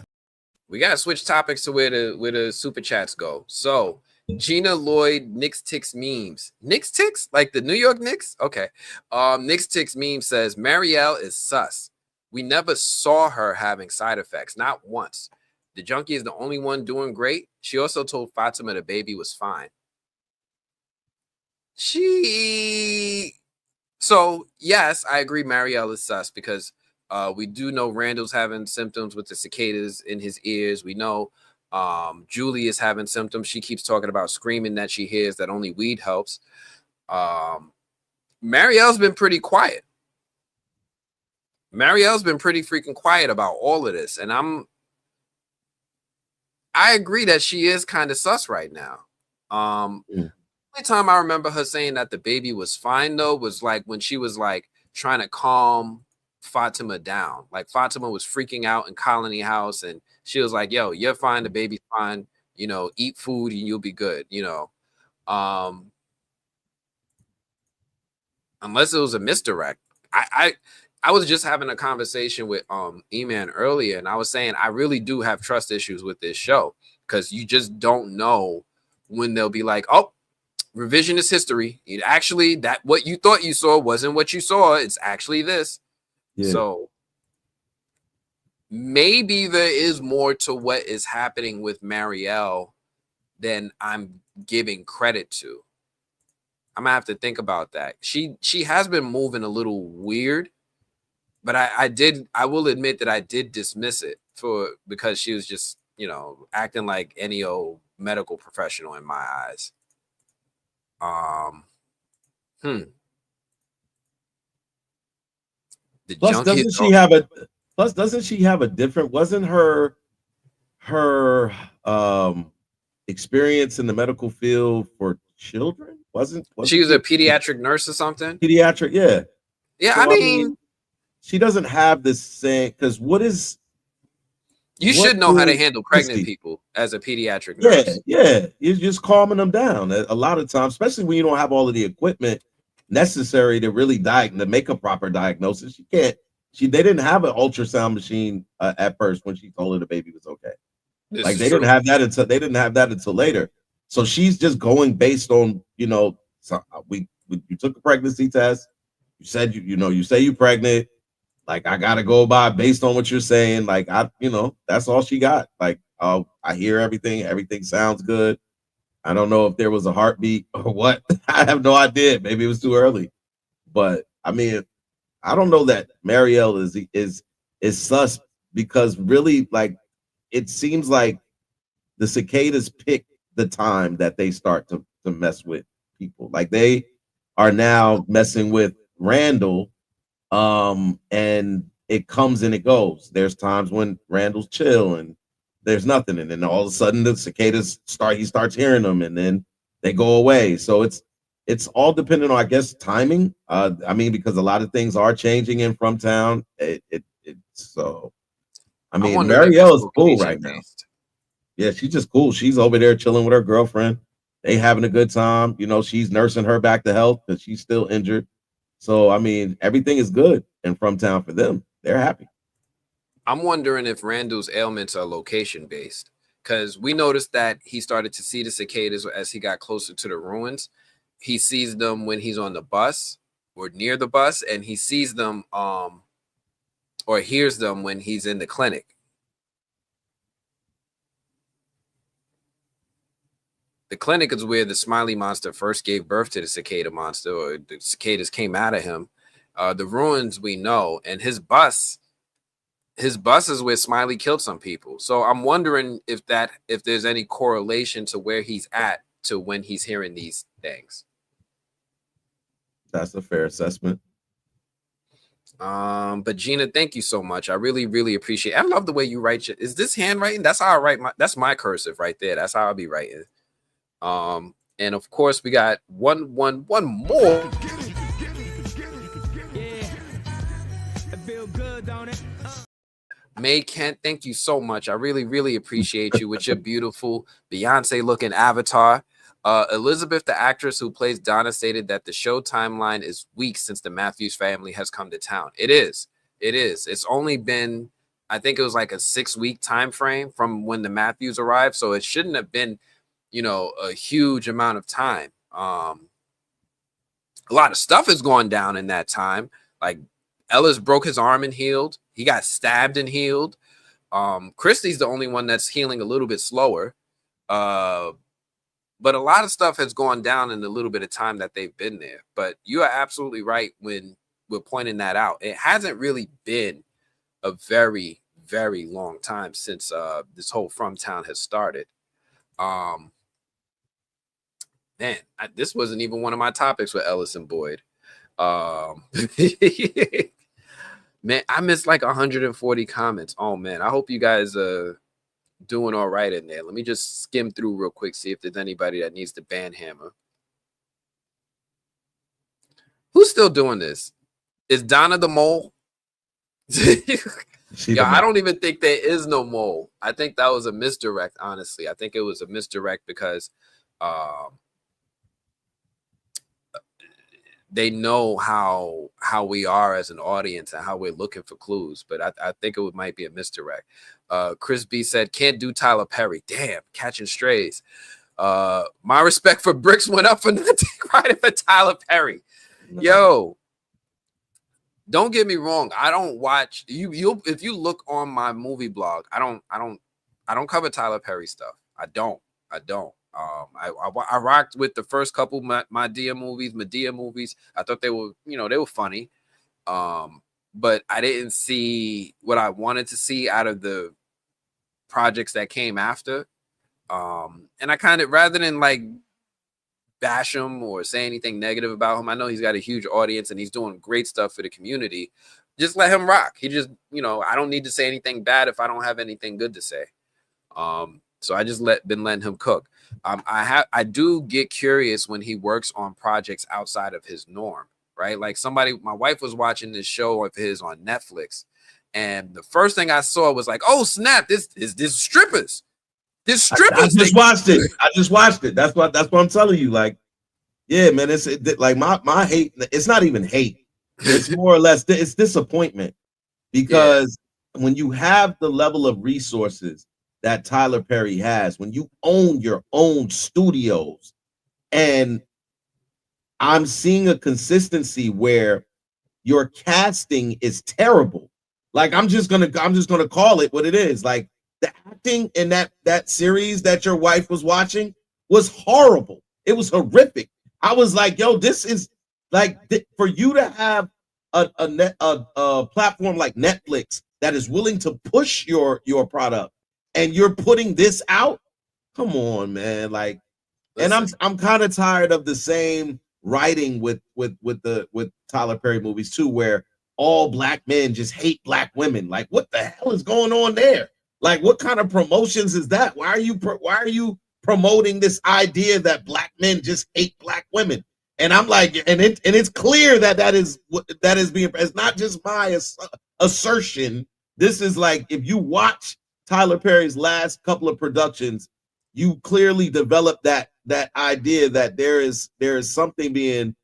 We gotta switch topics to where the super chats go. So Gina Lloyd Knicks Ticks memes. Knicks Ticks? Like the New York Knicks? Okay. Knicks Ticks meme says Marielle is sus. We never saw her having side effects, not once. The junkie is the only one doing great. She also told Fatima the baby was fine. So yes, I agree Marielle is sus because we do know Randall's having symptoms with the cicadas in his ears. We know Julie is having symptoms. She keeps talking about screaming that she hears that only weed helps. Marielle's been pretty quiet. Marielle's been pretty freaking quiet about all of this. And I agree that she is kind of sus right now. The only time I remember her saying that the baby was fine, though, was like when she was like trying to calm Fatima down. Like Fatima was freaking out in Colony House, and she was like, "Yo, you're fine. The baby's fine. You know, eat food and you'll be good." You know, unless it was a misdirect. I was just having a conversation with E-Man earlier, and I was saying I really do have trust issues with this show because you just don't know when they'll be like, "Oh, revisionist history. It actually, that what you thought you saw wasn't what you saw. It's actually this." Yeah. So maybe there is more to what is happening with Marielle than I'm giving credit to. I'm gonna have to think about that. She has been moving a little weird, but I will admit that I did dismiss it because she was just, you know, acting like any old medical professional in my eyes. Doesn't she have a different, wasn't her experience in the medical field for children? Wasn't she was a pediatric nurse or something? Pediatric, yeah. Yeah, so, I mean, she doesn't have this saying, because you should know how to handle pregnant people as a pediatric nurse. Yeah. You're just calming them down a lot of times, especially when you don't have all of the equipment necessary to really to make a proper diagnosis. They didn't have an ultrasound machine at first when she told her the baby was okay. They didn't have that until later. So she's just going based on, you know, you took a pregnancy test, you said you say you're pregnant. Like, I gotta go by based on what you're saying. Like, that's all she got. Like, I hear everything sounds good. I don't know if there was a heartbeat or what. I have no idea. Maybe it was too early. But I mean, I don't know that Marielle is sus, because really, like, it seems like the cicadas pick the time that they start to mess with people. Like, they are now messing with Randall. And it comes and it goes. There's times when Randall's chill and there's nothing, and then all of a sudden the cicadas he starts hearing them, and then they go away. So it's all dependent on, I guess, timing. I mean, because a lot of things are changing in from town. So I mean, Marielle is cool right now. Yeah, she's just cool. She's over there chilling with her girlfriend. They having a good time. You know, she's nursing her back to health because she's still injured. So, I mean, everything is good and from town for them. They're happy. I'm wondering if Randall's ailments are location based. because we noticed that he started to see the cicadas as he got closer to the ruins. He sees them when he's on the bus or near the bus, and he sees them or hears them when he's in the clinic. The clinic is where the Smiley monster first gave birth to the cicada monster, or the cicadas came out of him. The ruins we know, and his bus is where Smiley killed some people. So I'm wondering if there's any correlation to where he's at to when he's hearing these things. That's a fair assessment. But Gina, thank you so much. I really, really appreciate it. I love the way you write. Is this handwriting? That's how I write that's my cursive right there. That's how I'll be writing. And of course we got one more. May Kent, thank you so much. I really, really appreciate you with your beautiful Beyonce looking avatar. Elizabeth, the actress who plays Donna, stated that the show timeline is weak since the Matthews family has come to town. It is. It's only been, I think it was like a 6-week time frame from when the Matthews arrived. So it shouldn't have been, a huge amount of time. A lot of stuff has gone down in that time. Like Ellis broke his arm and healed. He got stabbed and healed. Christy's the only one that's healing a little bit slower. But a lot of stuff has gone down in the little bit of time that they've been there. But you are absolutely right when we're pointing that out. It hasn't really been a very, very long time since this whole From Town has started. Man, this wasn't even one of my topics with Ellis and Boyd. Man, I missed like 140 comments. Oh man, I hope you guys are doing all right in there. Let me just skim through real quick, see if there's anybody that needs the band hammer. Who's still doing this? Is Donna the mole? I don't even think there is no mole. I think that was a misdirect, honestly. I think it was a misdirect because they know how we are as an audience and how we're looking for clues, but I think it might be a misdirect. Chris B said, can't do Tyler Perry. Damn, catching strays. My respect for Bricks went up for nothing right for Tyler Perry. No. Yo, don't get me wrong. I don't watch you. If you look on my movie blog, I don't cover Tyler Perry stuff. I don't. I rocked with the first couple Madea movies. I thought they were, they were funny. But I didn't see what I wanted to see out of the projects that came after. And I kind of, rather than like bash him or say anything negative about him, I know he's got a huge audience and he's doing great stuff for the community. Just let him rock. He just, I don't need to say anything bad if I don't have anything good to say. So I just been letting him cook. I do get curious when he works on projects outside of his norm, right? Like my wife was watching this show of his on Netflix, and the first thing I saw was like, oh snap, this strippers. This strippers. I just watched it. That's what I'm telling you. Like, yeah, man, it's like my hate. It's not even hate. It's more or less it's disappointment because when you have the level of resources that Tyler Perry has, when you own your own studios, and I'm seeing a consistency where your casting is terrible. Like I'm just gonna call it what it is. Like the acting in that series that your wife was watching was horrible. It was horrific. I was like, yo, this is like for you to have a platform like Netflix that is willing to push your product, and you're putting this out. Come on, man. Like, listen. And I'm kind of tired of the same writing with Tyler Perry movies too, where all black men just hate black women. Like, what the hell is going on there? Like, what kind of promotions is that? Why are you promoting this idea that black men just hate black women? And I'm like, and it's clear that is being. It's not just my assertion. This is like, if you watch Tyler Perry's last couple of productions, you clearly develop that idea that there is something being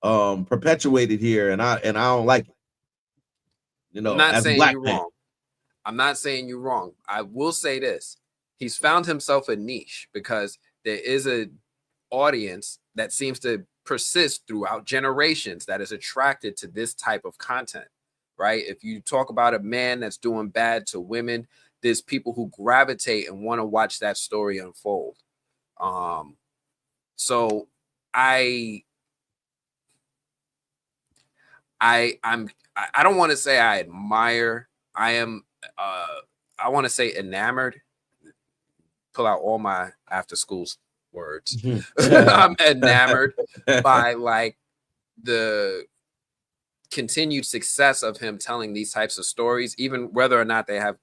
perpetuated here, and I don't like it. I'm not saying you're wrong. I'm not saying you're wrong. I will say this. He's found himself a niche because there is a audience that seems to persist throughout generations that is attracted to this type of content, right? If you talk about a man that's doing bad to women, there's people who gravitate and want to watch that story unfold. So I don't want to say I admire. I am I want to say enamored. Pull out all my after school words. I'm enamored by like the continued success of him telling these types of stories, even whether or not they have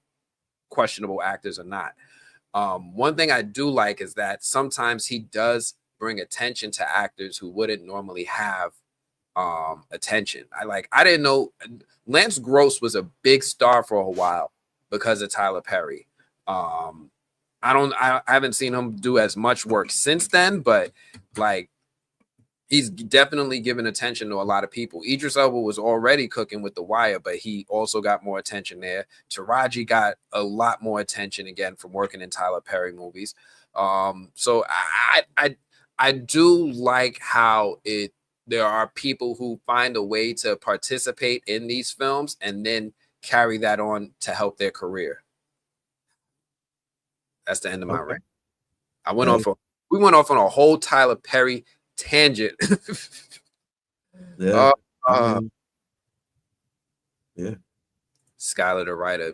questionable actors or not. One thing I do like is that sometimes he does bring attention to actors who wouldn't normally have attention. I didn't know Lance Gross was a big star for a while because of Tyler Perry. I haven't seen him do as much work since then, but like he's definitely given attention to a lot of people. Idris Elba was already cooking with The Wire, but he also got more attention there. Taraji got a lot more attention again from working in Tyler Perry movies. So I do like how there are people who find a way to participate in these films and then carry that on to help their career. That's the end of my rant. We went off on a whole Tyler Perry tangent. Yeah. Skylar, the writer,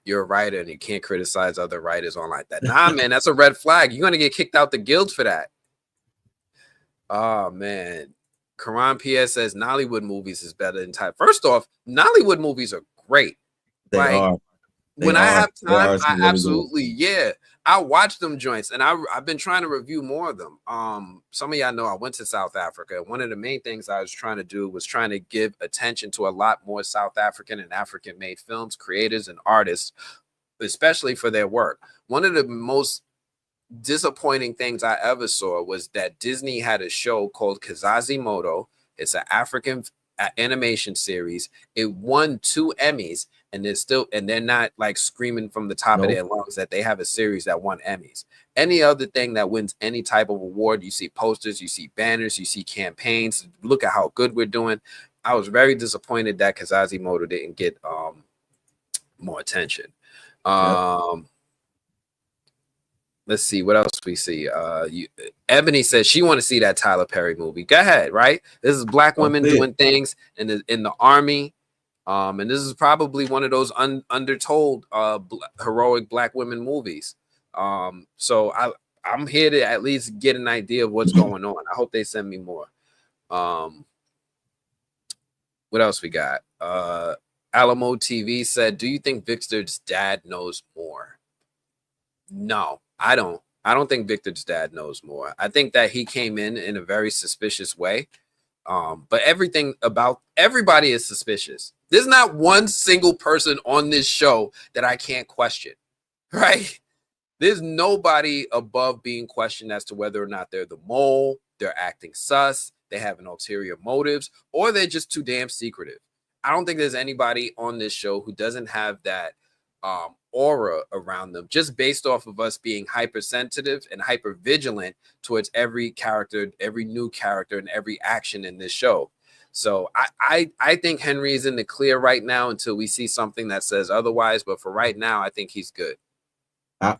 you're a writer and you can't criticize other writers on like that. Nah, man, that's a red flag. You're gonna get kicked out the guild for that. Oh man. Karan PS says Nollywood movies is better than Thai. First off, Nollywood movies are great. They are. When I have time, I absolutely, I watch them joints, and I've been trying to review more of them. Some of y'all know I went to South Africa. One of the main things I was trying to do was trying to give attention to a lot more South African and African-made films, creators, and artists, especially for their work. One of the most disappointing things I ever saw was that Disney had a show called Kazazi Moto. It's an African animation series. It won 2 Emmys, and they're not like screaming from the top of their lungs that they have a series that won Emmys. Any other thing that wins any type of award, you see posters, you see banners, you see campaigns. Look at how good we're doing. I was very disappointed that Kazazi Moto didn't get more attention. Let's see what else we see. Ebony says she want to see that Tyler Perry movie. Go ahead, right? This is black women doing things in the army. And this is probably one of those undertold heroic black women movies. So I'm here to at least get an idea of what's going on. I hope they send me more. What else we got? Alamo TV said, do you think Victor's dad knows more? No, I don't. I don't think Victor's dad knows more. I think that he came in a very suspicious way. But everybody is suspicious. There's not one single person on this show that I can't question, right? There's nobody above being questioned as to whether or not they're the mole, they're acting sus, they have an ulterior motives, or they're just too damn secretive. I don't think there's anybody on this show who doesn't have that aura around them, just based off of us being hypersensitive and hyper vigilant towards every character, every new character, and every action in this show. So I think Henry is in the clear right now until we see something that says otherwise. But for right now, I think he's good. I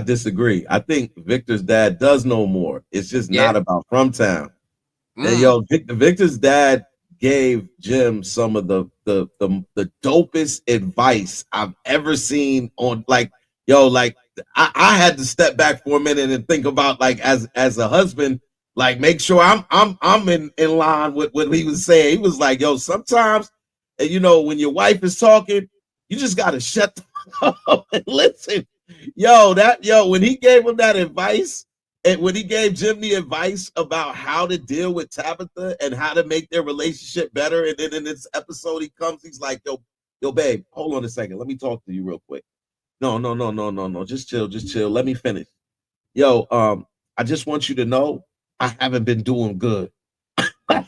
disagree. I think Victor's dad does know more. It's just not about From Town. And Victor's dad gave Jim some of the dopest advice I've ever seen on I had to step back for a minute and think about as a husband, make sure I'm in line with what he was saying. He was like, sometimes when your wife is talking, you just gotta shut the fuck up and listen. When he gave him that advice, and when he gave Jim the advice about how to deal with Tabitha and how to make their relationship better, and then in this episode he comes, he's like, yo, babe, hold on a second. Let me talk to you real quick. No. Just chill. Let me finish. I just want you to know I haven't been doing good. I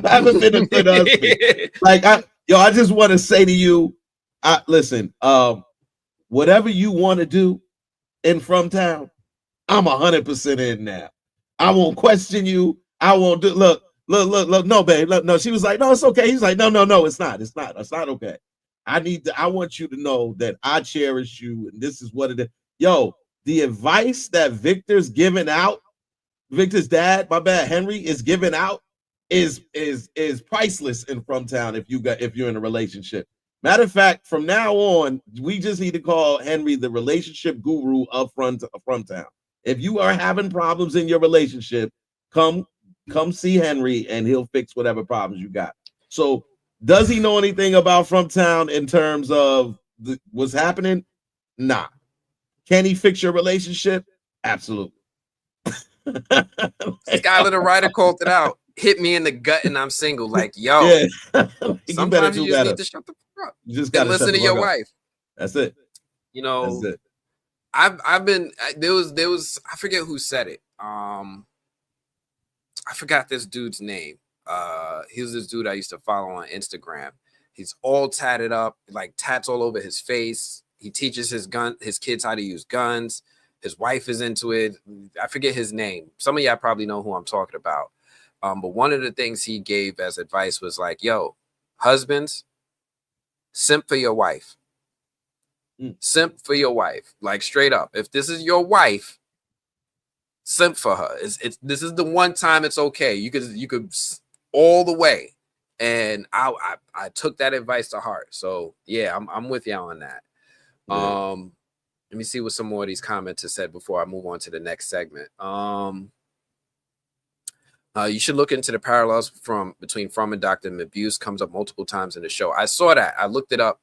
haven't been a good husband. I just want to say to you, Listen, whatever you want to do in From Town, I'm 100% in now. I won't question you. I won't do. Look. No, babe. Look, no, she was like, no, it's okay. He's like, no, it's not. It's not okay. I want you to know that I cherish you, and this is what it is. Yo, the advice that Victor's giving out, Victor's dad, my bad, Henry, is giving out is priceless in From Town if you're in a relationship. Matter of fact, from now on, we just need to call Henry the relationship guru of From Town. If you are having problems in your relationship, come see Henry and he'll fix whatever problems you got. So, does he know anything about From Town in terms of what's happening? Nah. Can he fix your relationship? Absolutely. Skylar the writer called it out. Hit me in the gut and I'm single. Like, yo, yeah. sometimes you just need to shut the fuck up. You just gotta listen to your wife. That's it. You know, that's it. I've been there was I forget who said it. I forgot this dude's name. He was this dude I used to follow on Instagram. He's all tatted up, like tats all over his face. He teaches his kids how to use guns. His wife is into it. I forget his name. Some of y'all probably know who I'm talking about. But one of the things he gave as advice was like, yo, husbands, simp for your wife. Simp for your wife. Like straight up. If this is your wife, simp for her. This is the one time it's okay. You could all the way. And I took that advice to heart. So yeah, I'm with y'all on that. Yeah. Let me see what some more of these comments have said before I move on to the next segment. You should look into the parallels between From and Dr. Mabuse. Comes up multiple times in the show. I saw that. I looked it up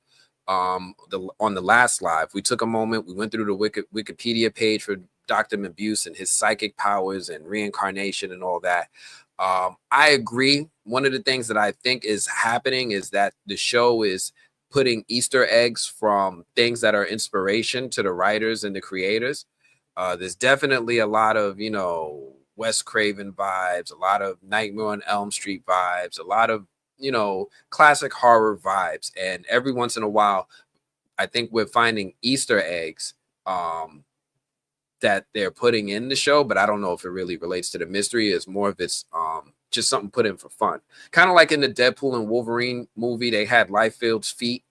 on the last live. We took a moment. We went through the Wikipedia page for Dr. Mabuse and his psychic powers and reincarnation and all that. I agree. One of the things that I think is happening is that the show is putting Easter eggs from things that are inspiration to the writers and the creators. There's definitely a lot of, Wes Craven vibes, a lot of Nightmare on Elm Street vibes, a lot of, classic horror vibes. And every once in a while, I think we're finding Easter eggs that they're putting in the show, but I don't know if it really relates to the mystery. It's more of it's just something put in for fun. Kind of like in the Deadpool and Wolverine movie, they had Liefeld's feet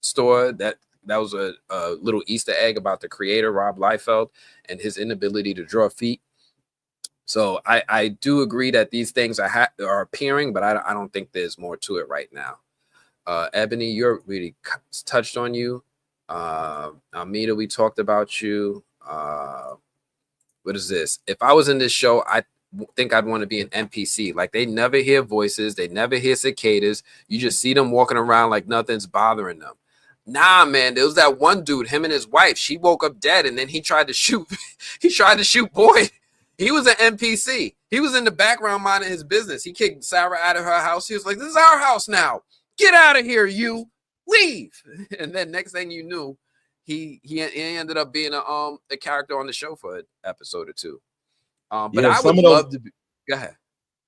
store. That was a little Easter egg about the creator, Rob Liefeld, and his inability to draw feet. So I do agree that these things are appearing, but I don't think there's more to it right now. Ebony, you're really touched on you. Almeida, we talked about you. What is this? If I was in this show, I think I'd want to be an NPC. Like they never hear voices, they never hear cicadas. You just see them walking around like nothing's bothering them. Nah, man, there was that one dude, him and his wife. She woke up dead, and then he tried to shoot. He tried to shoot Boyd. He was an NPC. He was in the background minding his business. He kicked Sarah out of her house. He was like, "This is our house now. Get out of here, you. Leave." And then next thing you knew, he ended up being a character on the show for an episode or two. But I would love to be. Go ahead.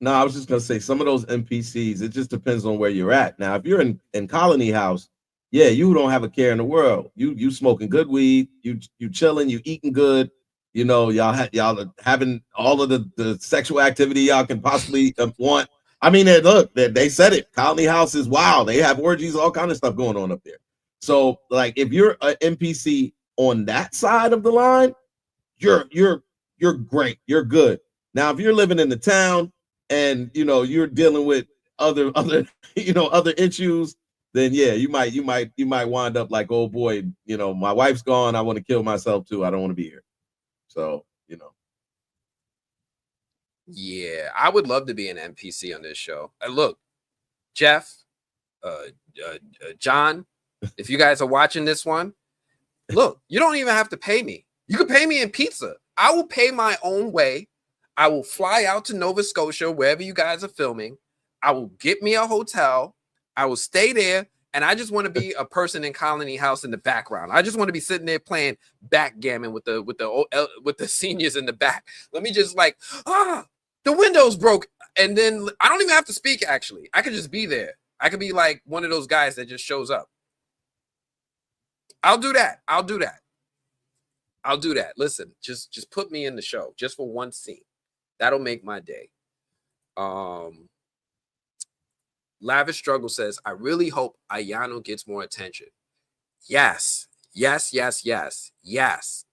No, I was just gonna say some of those NPCs. It just depends on where you're at. Now, if you're in Colony House, yeah, you don't have a care in the world. You smoking good weed. You chilling. You eating good. Y'all are having all of the sexual activity y'all can possibly want. I mean, look, they said it. Colony House is wild. They have orgies, all kind of stuff going on up there. So, like, if you're an NPC on that side of the line, you're great. You're good. Now, if you're living in the town and you're dealing with other issues, then yeah, you might wind up like, oh boy, my wife's gone. I want to kill myself too. I don't want to be here. So, Yeah, I would love to be an NPC on this show. Look, Jeff, John, if you guys are watching this one, look, you don't even have to pay me. You can pay me in pizza. I will pay my own way. I will fly out to Nova Scotia, wherever you guys are filming. I will get me a hotel. I will stay there. And I just want to be a person in Colony House in the background. I just want to be sitting there playing backgammon with the seniors in the back. Let me just the window's broke. And then I don't even have to speak, actually. I could just be there. I could be like one of those guys that just shows up. I'll do that. I'll do that. I'll do that. Listen, just put me in the show just for one scene. That'll make my day. Lavish Struggle says, I really hope Ayano gets more attention. Yes.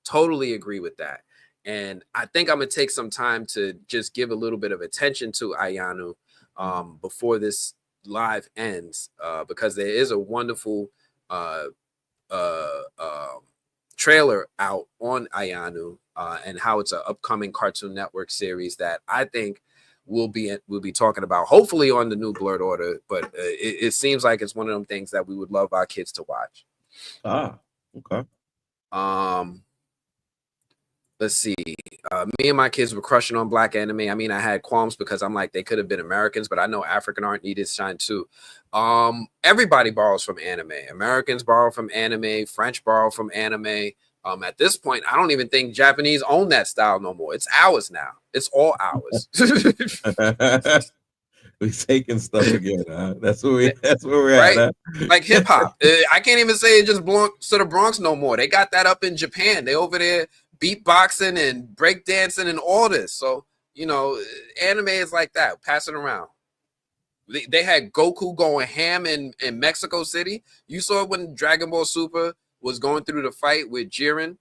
Totally agree with that. And I think I'm gonna take some time to just give a little bit of attention to Ayano before this live ends, because there is a wonderful trailer out on Ayano and how it's an upcoming Cartoon Network series that I think we'll be talking about, hopefully on the new Blurred Order. But it seems like it's one of them things that we would love our kids to watch. Okay. Let's see. Me and my kids were crushing on black anime. I mean, I had qualms because I'm like, they could have been Americans, but I know African art needed shine too. Everybody borrows from anime. Americans borrow from anime. French borrow from anime. At this point, I don't even think Japanese own that style no more. It's ours now. It's all ours. We taking stuff again. That's where we're right? at. Like hip hop. I can't even say it just belongs to the Bronx no more. They got that up in Japan. They over there beatboxing and breakdancing and all this. So, you know, anime is like that. Pass it around. They had Goku going ham in Mexico City. You saw when Dragon Ball Super was going through the fight with Jiren.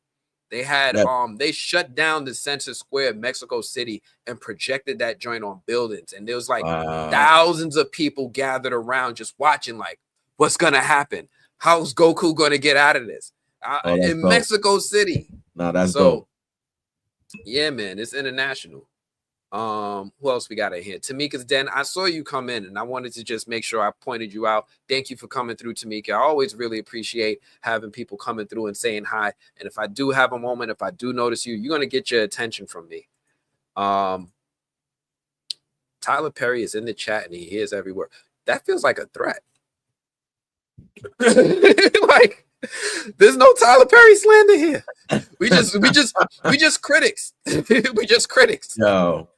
They had they shut down the Center Square of Mexico City and projected that joint on buildings. And there was like thousands of people gathered around just watching, like, what's gonna happen? How's Goku gonna get out of this? In dope. Mexico City. No, that's dope. Yeah, man, it's international. Who else we got in here? Tamika's Den. I saw you come in and I wanted to just make sure I pointed you out. Thank you for coming through, Tamika. I always really appreciate having people coming through and saying hi. And if I do have a moment, if I do notice you, you're going to get your attention from me. Tyler Perry is in the chat and he hears every word. That feels like a threat. Like, there's no Tyler Perry slander here. We just critics. We just critics. Yo,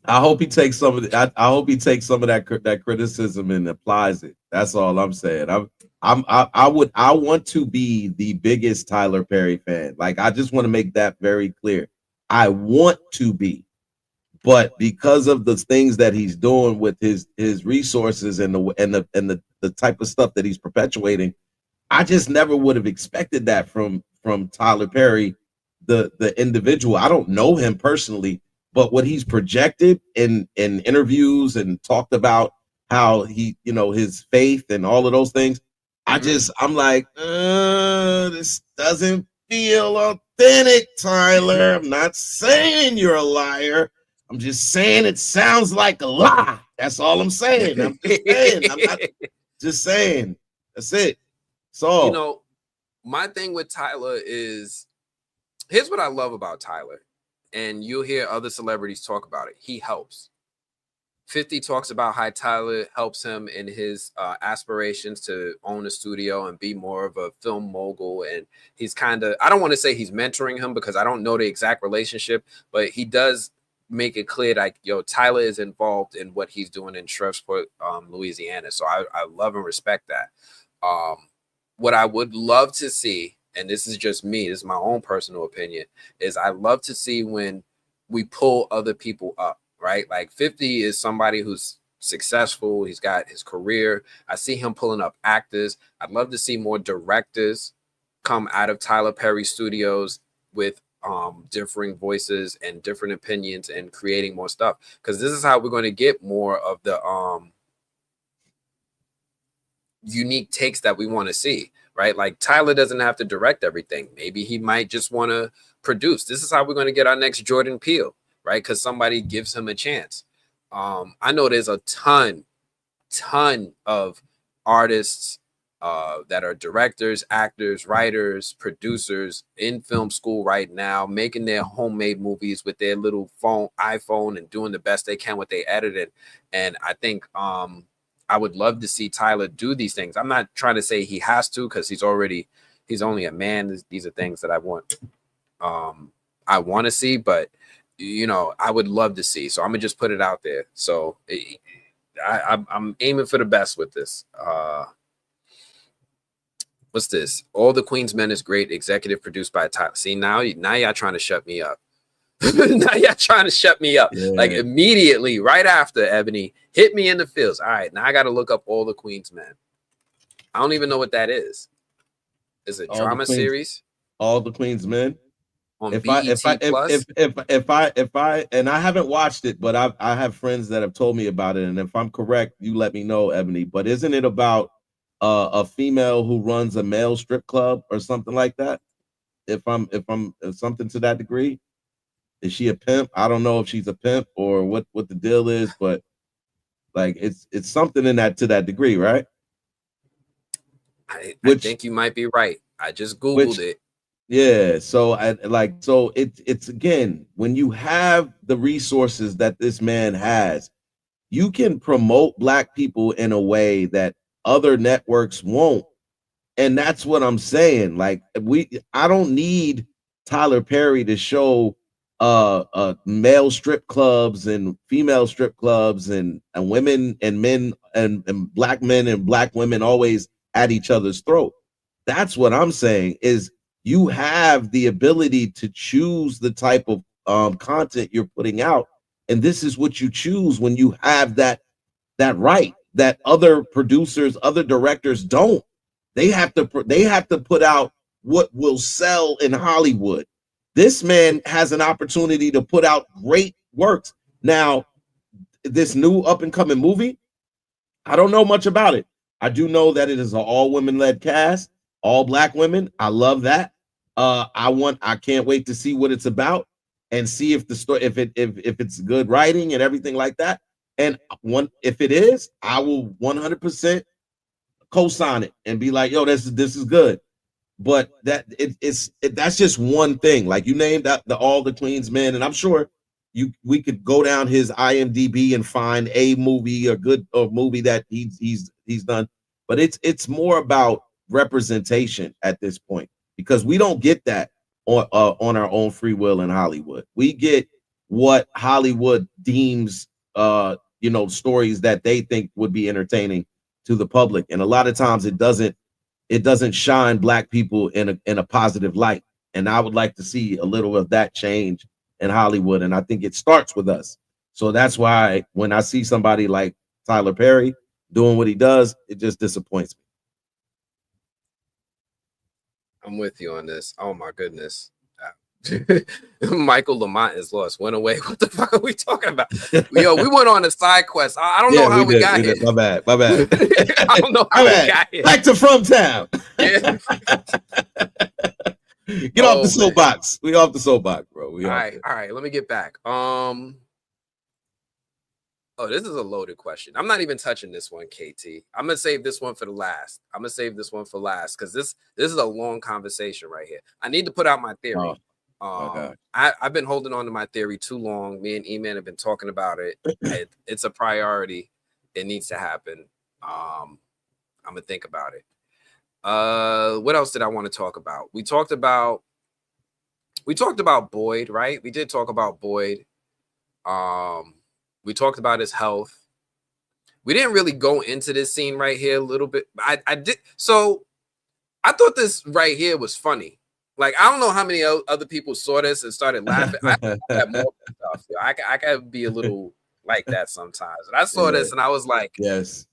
I hope he takes some of I hope he takes some of that criticism and applies it. That's all I'm saying. I want to be the biggest Tyler Perry fan. Like, I just want to make that very clear. I want to be, but because of the things that he's doing with his resources and the type of stuff that he's perpetuating, I just never would have expected that from Tyler Perry, the individual. I don't know him personally, but what he's projected in interviews and talked about how he, you know, his faith and all of those things, I'm like, this doesn't feel authentic, Tyler. I'm not saying you're a liar. I'm just saying it sounds like a lie. That's all I'm saying. I'm just saying. I'm not just saying. That's it. So, you know, my thing with Tyler is, here's what I love about Tyler, and you'll hear other celebrities talk about it. He helps. 50 talks about how Tyler helps him in his aspirations to own a studio and be more of a film mogul. And he's kind of, I don't want to say he's mentoring him because I don't know the exact relationship, but he does make it clear, like, yo, Tyler is involved in what he's doing in Shreveport, Louisiana. So I love and respect that. What I would love to see, and this is just me, this is my own personal opinion, is I love to see when we pull other people up, right? Like 50 is somebody who's successful. He's got his career. I see him pulling up actors. I'd love to see more directors come out of Tyler Perry Studios with differing voices and different opinions and creating more stuff. Because this is how we're going to get more of the unique takes that we want to see, right? Like, Tyler doesn't have to direct everything. Maybe he might just want to produce. This is how we're going to get our next Jordan Peele, right? Because somebody gives him a chance. I know there's a ton of artists that are directors, actors, writers, producers in film school right now, making their homemade movies with their little iPhone and doing the best they can with their editing. And I think I would love to see Tyler do these things. I'm not trying to say he has to, because he's only a man. These are things that I want to see, but you know, I would love to see. So I'm gonna just put it out there. So I'm aiming for the best with this. What's this? All the Queen's Men is great. Executive produced by Tyler. See, now y'all trying to shut me up. Now y'all trying to shut me up. Yeah. Like immediately, right after Ebony hit me in the feels. All right, now I got to look up All the Queen's Men. I don't even know what that is. Is it a drama series? All the Queen's Men. On If BET Plus? if I and I haven't watched it, but I have friends that have told me about it, and if I'm correct, you let me know, Ebony. But isn't it about a female who runs a male strip club or something like that? If something to that degree, is she a pimp? I don't know if she's a pimp or what the deal is, but like it's something in that to that degree, right? I think you might be right. I just Googled it. Yeah, so it's again, when you have the resources that this man has, you can promote Black people in a way that other networks won't. And that's what I'm saying. Like I don't need Tyler Perry to show male strip clubs and female strip clubs and women and men and Black men and Black women always at each other's throat. That's what I'm saying is you have the ability to choose the type of content you're putting out. And this is what you choose when you have that right that other producers, other directors don't. They have to put out what will sell in Hollywood. This man has an opportunity to put out great works. Now, this new up and coming movie, I don't know much about it. I do know that it is an all women led cast. All Black women. I love that. I can't wait to see what it's about and see if the story, if it's good writing and everything like that. And if it is, I will 100% co-sign it and be like, yo, this is good. But that's just one thing. Like you named that All the Queen's Men, and I'm sure we could go down his IMDb and find a movie or movie that he's done. But it's more about representation at this point, because we don't get that on our own free will in Hollywood. We get what Hollywood deems stories that they think would be entertaining to the public, and a lot of times it doesn't shine Black people in a positive light. And I would like to see a little of that change in Hollywood, and I think it starts with us. So that's why when I see somebody like Tyler Perry doing what he does, it just disappoints me. I'm with you on this. Oh my goodness. Michael Lamont is lost. Went away. What the fuck are we talking about? Yo, we went on a side quest. I don't know how we got here. My bad. I don't know how we got here. Back to From Town. Yeah. Get off the soapbox. We off the soapbox, bro. All right. Let me get back. Oh, this is a loaded question. I'm not even touching this one, KT. I'm gonna save this one for the last. Because this is a long conversation right here. I need to put out my theory. I've been holding on to my theory too long. Me and E-Man have been talking about it. It's a priority. It needs to happen. I'm gonna think about it. What else did I want to talk about? We talked about Boyd, right? We did talk about Boyd. We talked about his health. We didn't really go into this scene right here a little bit. I did. So I thought this right here was funny. Like, I don't know how many other people saw this and started laughing. I have more stuff. I can be a little like that sometimes. And I saw this and I was like, yes.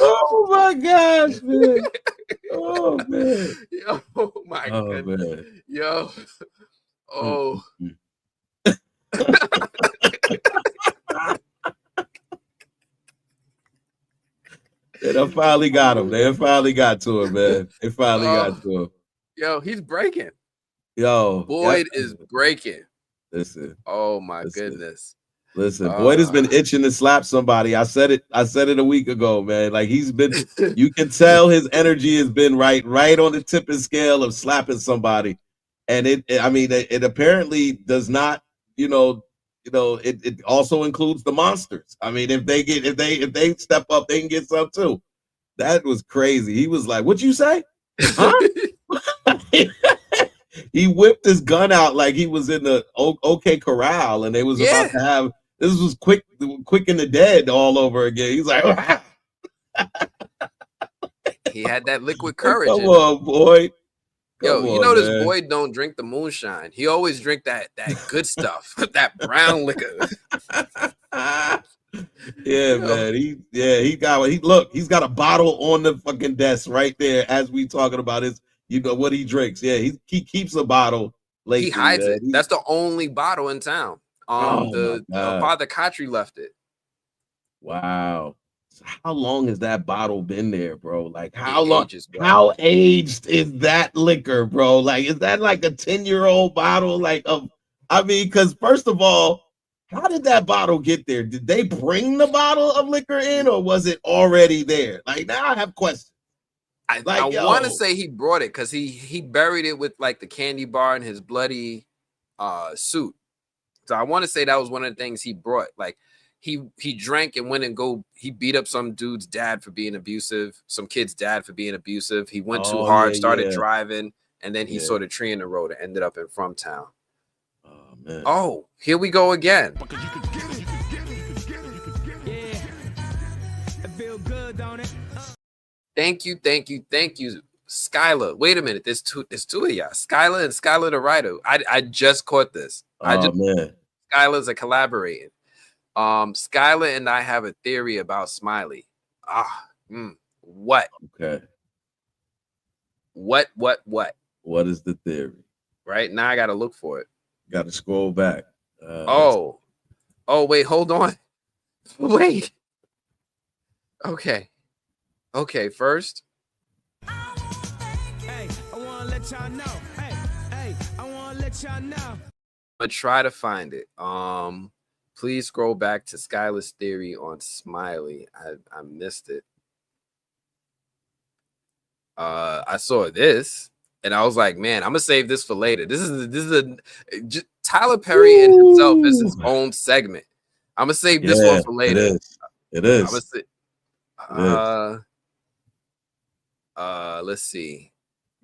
Oh my gosh, man. Oh man. Yo, my goodness. Man. Yo. Oh. They finally got him. They finally got to him, man. They finally got to him. Yo, he's breaking. Yo. Boyd is breaking. Listen. Oh my goodness. Listen, Boyd has been itching to slap somebody. I said it a week ago, man. Like he's been, you can tell his energy has been right on the tipping scale of slapping somebody. And it apparently does not, it also includes the monsters. I mean, if they step up, they can get some too. That was crazy. He was like, "What'd you say?" Huh? He whipped his gun out like he was in the OK Corral, and they was about to have this was quick in the dead all over again. He's like, he had that liquid courage. Come on, boy. Yo, Come you on, know this man. boy don't drink the moonshine. He always drink that good stuff, that brown liquor. Yeah, man. He's got a bottle on the fucking desk right there as we talking about his, what he drinks. Yeah, he keeps a bottle lately. He hides man. it. That's the only bottle in town. Father Kotri left it. Wow. How long has that bottle been there, bro? Like how long? Bro. How aged is that liquor, bro? Like, is that like a 10-year-old bottle? Because first of all, how did that bottle get there? Did they bring the bottle of liquor in, or was it already there? Like, now I have questions. I want to say he brought it because he buried it with like the candy bar in his bloody suit. So I want to say that was one of the things he brought. Like he drank and went and he beat up some dude's dad for being abusive, some kid's dad for being abusive. He went too hard, started driving, and then he saw the tree in the road and ended up in From Town. Oh man. Oh, here we go again. Thank you, Skylar. Wait a minute, there's two of y'all, Skylar and Skylar the writer. I just caught this. Man. Skylar's a collaborating. Skylar and I have a theory about Smiley. What? Okay. What? What is the theory? Right now, I gotta look for it. Got to scroll back. Wait, hold on. Wait. Okay, first. Hey, I want to let y'all know. Hey, I want to let y'all know. But try to find it. Please scroll back to Skylar's theory on Smiley. I missed it. I saw this. And I was like, man, I'm gonna save this for later. This is Tyler Perry in himself is his own segment. I'm gonna save this one for later. It is. Let's see.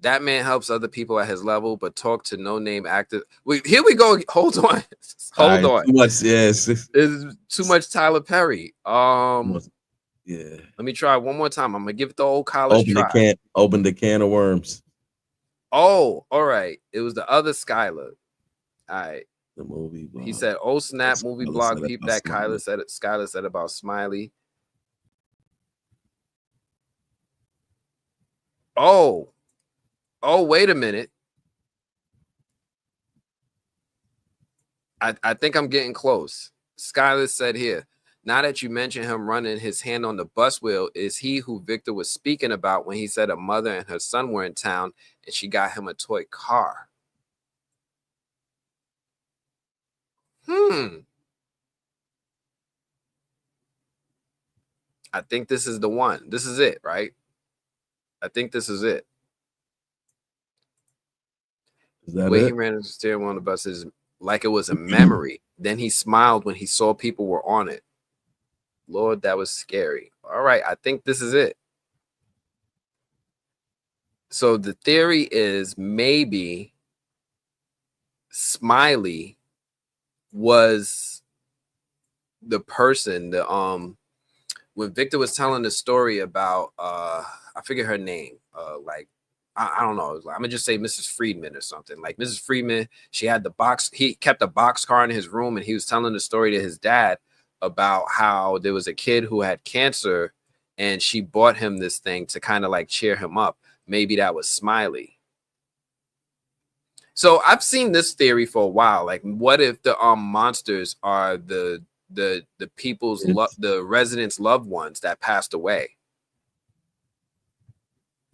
That man helps other people at his level, but talk to no-name actors. Wait, here we go. Hold on. Hold on. Too much, yes. It's too much Tyler Perry. Yeah. Let me try one more time. I'm gonna give it the old college try. Open the can of worms. Oh, all right. It was the other Skylar. All right. The movie blog. He said, "Oh snap, movie blog. Peep that Skylar said about Smiley." Oh, wait a minute. I think I'm getting close. Skylar said here, now that you mention him running his hand on the bus wheel, is he who Victor was speaking about when he said a mother and her son were in town and she got him a toy car? I think this is the one. This is it, right? I think this is it. Is that He ran into the steering wheel on the bus is like it was a memory. Then he smiled when he saw people were on it. Lord, that was scary. All right, I think this is it. So the theory is maybe Smiley was the person when Victor was telling the story about I forget her name, I don't know. I'm gonna just say Mrs. Friedman or something. Like Mrs. Friedman, she had the box. He kept a box car in his room, and he was telling the story to his dad about how there was a kid who had cancer, and she bought him this thing to kind of like cheer him up. Maybe that was Smiley. So I've seen this theory for a while. Like, what if the monsters are the people's the residents' loved ones that passed away,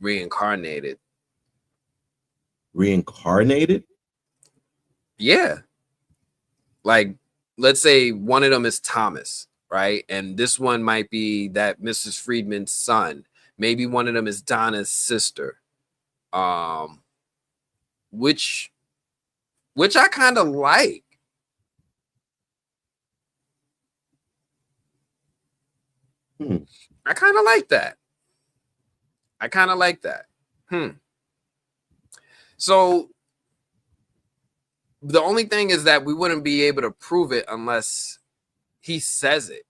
reincarnated? Reincarnated? Yeah. Like, let's say one of them is Thomas, right? And this one might be that Mrs. Friedman's son. Maybe one of them is Donna's sister. Which I kind of like. I kind of like that. So the only thing is that we wouldn't be able to prove it unless he says it.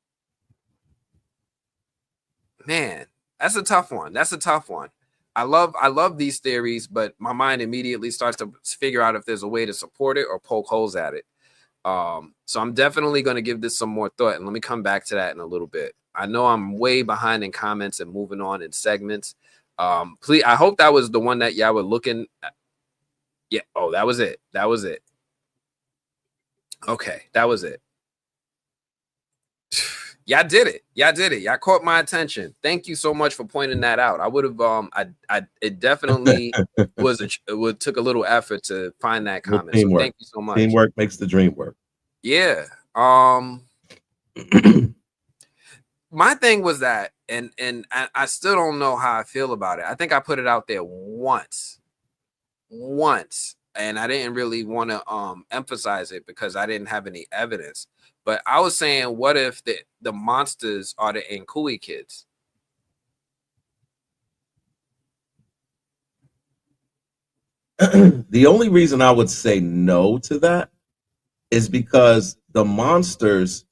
Man, that's a tough one. That's a tough one. I love these theories, but my mind immediately starts to figure out if there's a way to support it or poke holes at it. So I'm definitely going to give this some more thought, and let me come back to that in a little bit. I know I'm way behind in comments and moving on in segments. Please, I hope that was the one that y'all were looking at. Yeah. Oh, that was it. That was it. Okay, that was it. Y'all did it. Y'all did it. Y'all caught my attention. Thank you so much for pointing that out. I would have it definitely took a little effort to find that comment. So thank you so much. Teamwork makes the dream work. Yeah. My thing was that, and I still don't know how I feel about it. I think I put it out there once, and I didn't really want to emphasize it because I didn't have any evidence. But I was saying, what if the monsters are the Nkui kids? The only reason I would say no to that is because the monsters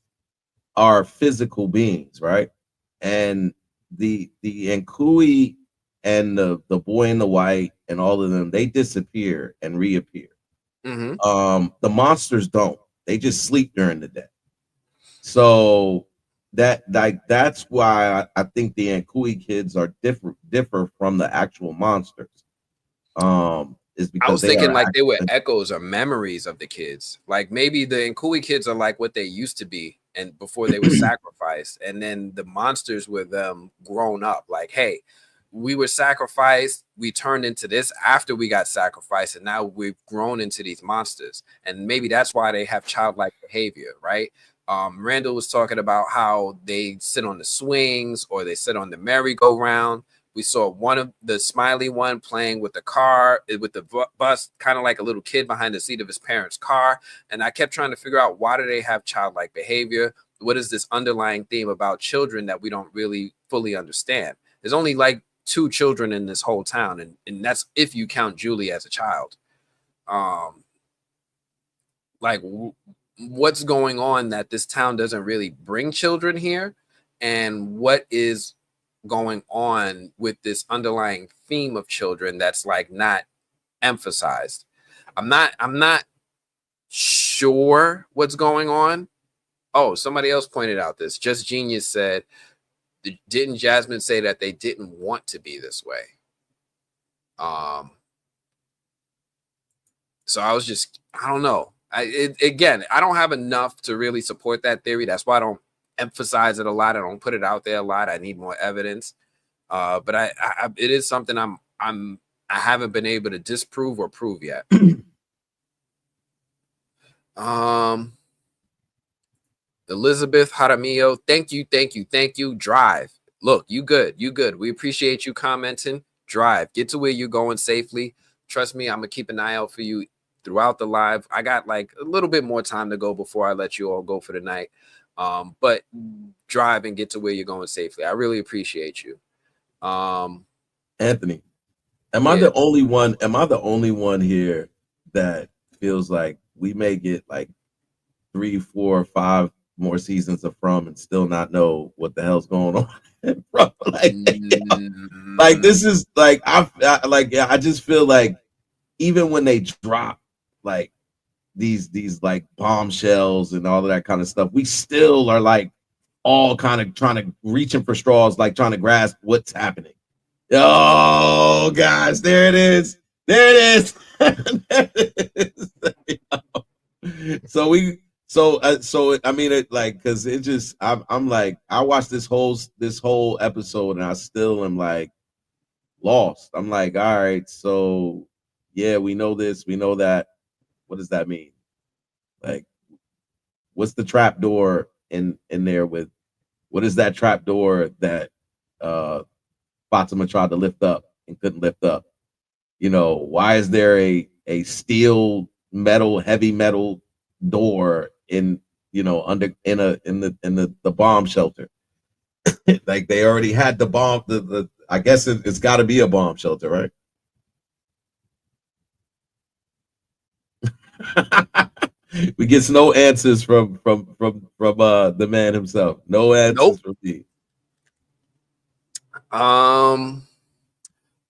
are physical beings, right? And the Nkui and the boy in the white and all of them, they disappear and reappear. Mm-hmm. The monsters don't. They just sleep during the day. So that's why I think the Nkui kids are differ from the actual monsters. Is because I was thinking like they were echoes or memories of the kids. Like maybe the Nkui kids are like what they used to be and before they were sacrificed, and then the monsters were them grown up. Like, hey, we were sacrificed, we turned into this after we got sacrificed, and now we've grown into these monsters. And maybe that's why they have childlike behavior, right? Randall was talking about how they sit on the swings or they sit on the merry-go-round. We saw one of the smiley one playing with the car, with the bus, kind of like a little kid behind the seat of his parents' car. And I kept trying to figure out, why do they have childlike behavior? What is this underlying theme about children that we don't really fully understand? There's only like 2 children in this whole town, and that's if you count Julie as a child. What's going on that this town doesn't really bring children here, and what is going on with this underlying theme of children that's like not emphasized. I'm not sure what's going on. Oh, somebody else pointed out this. Just Genius said, didn't Jasmine say that they didn't want to be this way? So I was just, I don't know. Again, I don't have enough to really support that theory. That's why I don't emphasize it a lot. I don't put it out there a lot. I need more evidence. But it is something I haven't been able to disprove or prove yet. Elizabeth Jaramillo, thank you. Drive. Look, you good. We appreciate you commenting. Drive. Get to where you're going safely. Trust me, I'm gonna keep an eye out for you throughout the live. I got like a little bit more time to go before I let you all go for the night. But drive and get to where you're going safely. I really appreciate you. Anthony, am I the only one here that feels like we may get like 3, 4, 5 more seasons of From and still not know what the hell's going on? Like this is like I just feel like even when they drop like these like bombshells and all of that kind of stuff, we still are like all kind of trying to reaching for straws, like trying to grasp what's happening. Oh guys, there it is. There it is. So I mean it like, because it just I'm like, I watched this whole episode and I still am like lost. I'm like, all right, so yeah, we know this, we know that. What does that mean? Like, what's the trap door in there with? What is that trap door that Fatima tried to lift up and couldn't lift up? You know, why is there a steel heavy metal door in, you know, under in the bomb shelter? Like they already had the bomb. I guess it's got to be a bomb shelter, right? We get no answers from the man himself. No answers Nope. from me.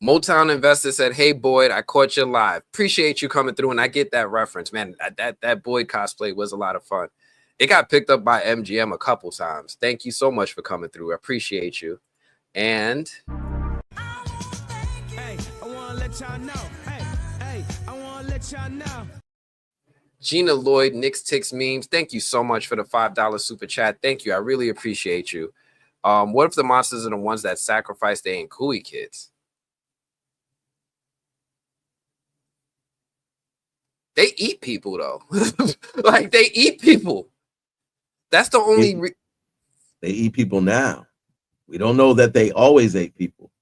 Motown investor said, "Hey Boyd, I caught you live. Appreciate you coming through." And I get that reference, man. That Boyd cosplay was a lot of fun. It got picked up by MGM a couple times. Thank you so much for coming through. I appreciate you. And Hey, I wanna let y'all know. Hey, I wanna let y'all know. Gina Lloyd, Nick's Ticks Memes, thank you so much for the $5 super chat. Thank you. I really appreciate you. What if the monsters are the ones that sacrifice their Nkui kids? They eat people, though. Like, they eat people. That's the only... They eat people now. We don't know that they always ate people.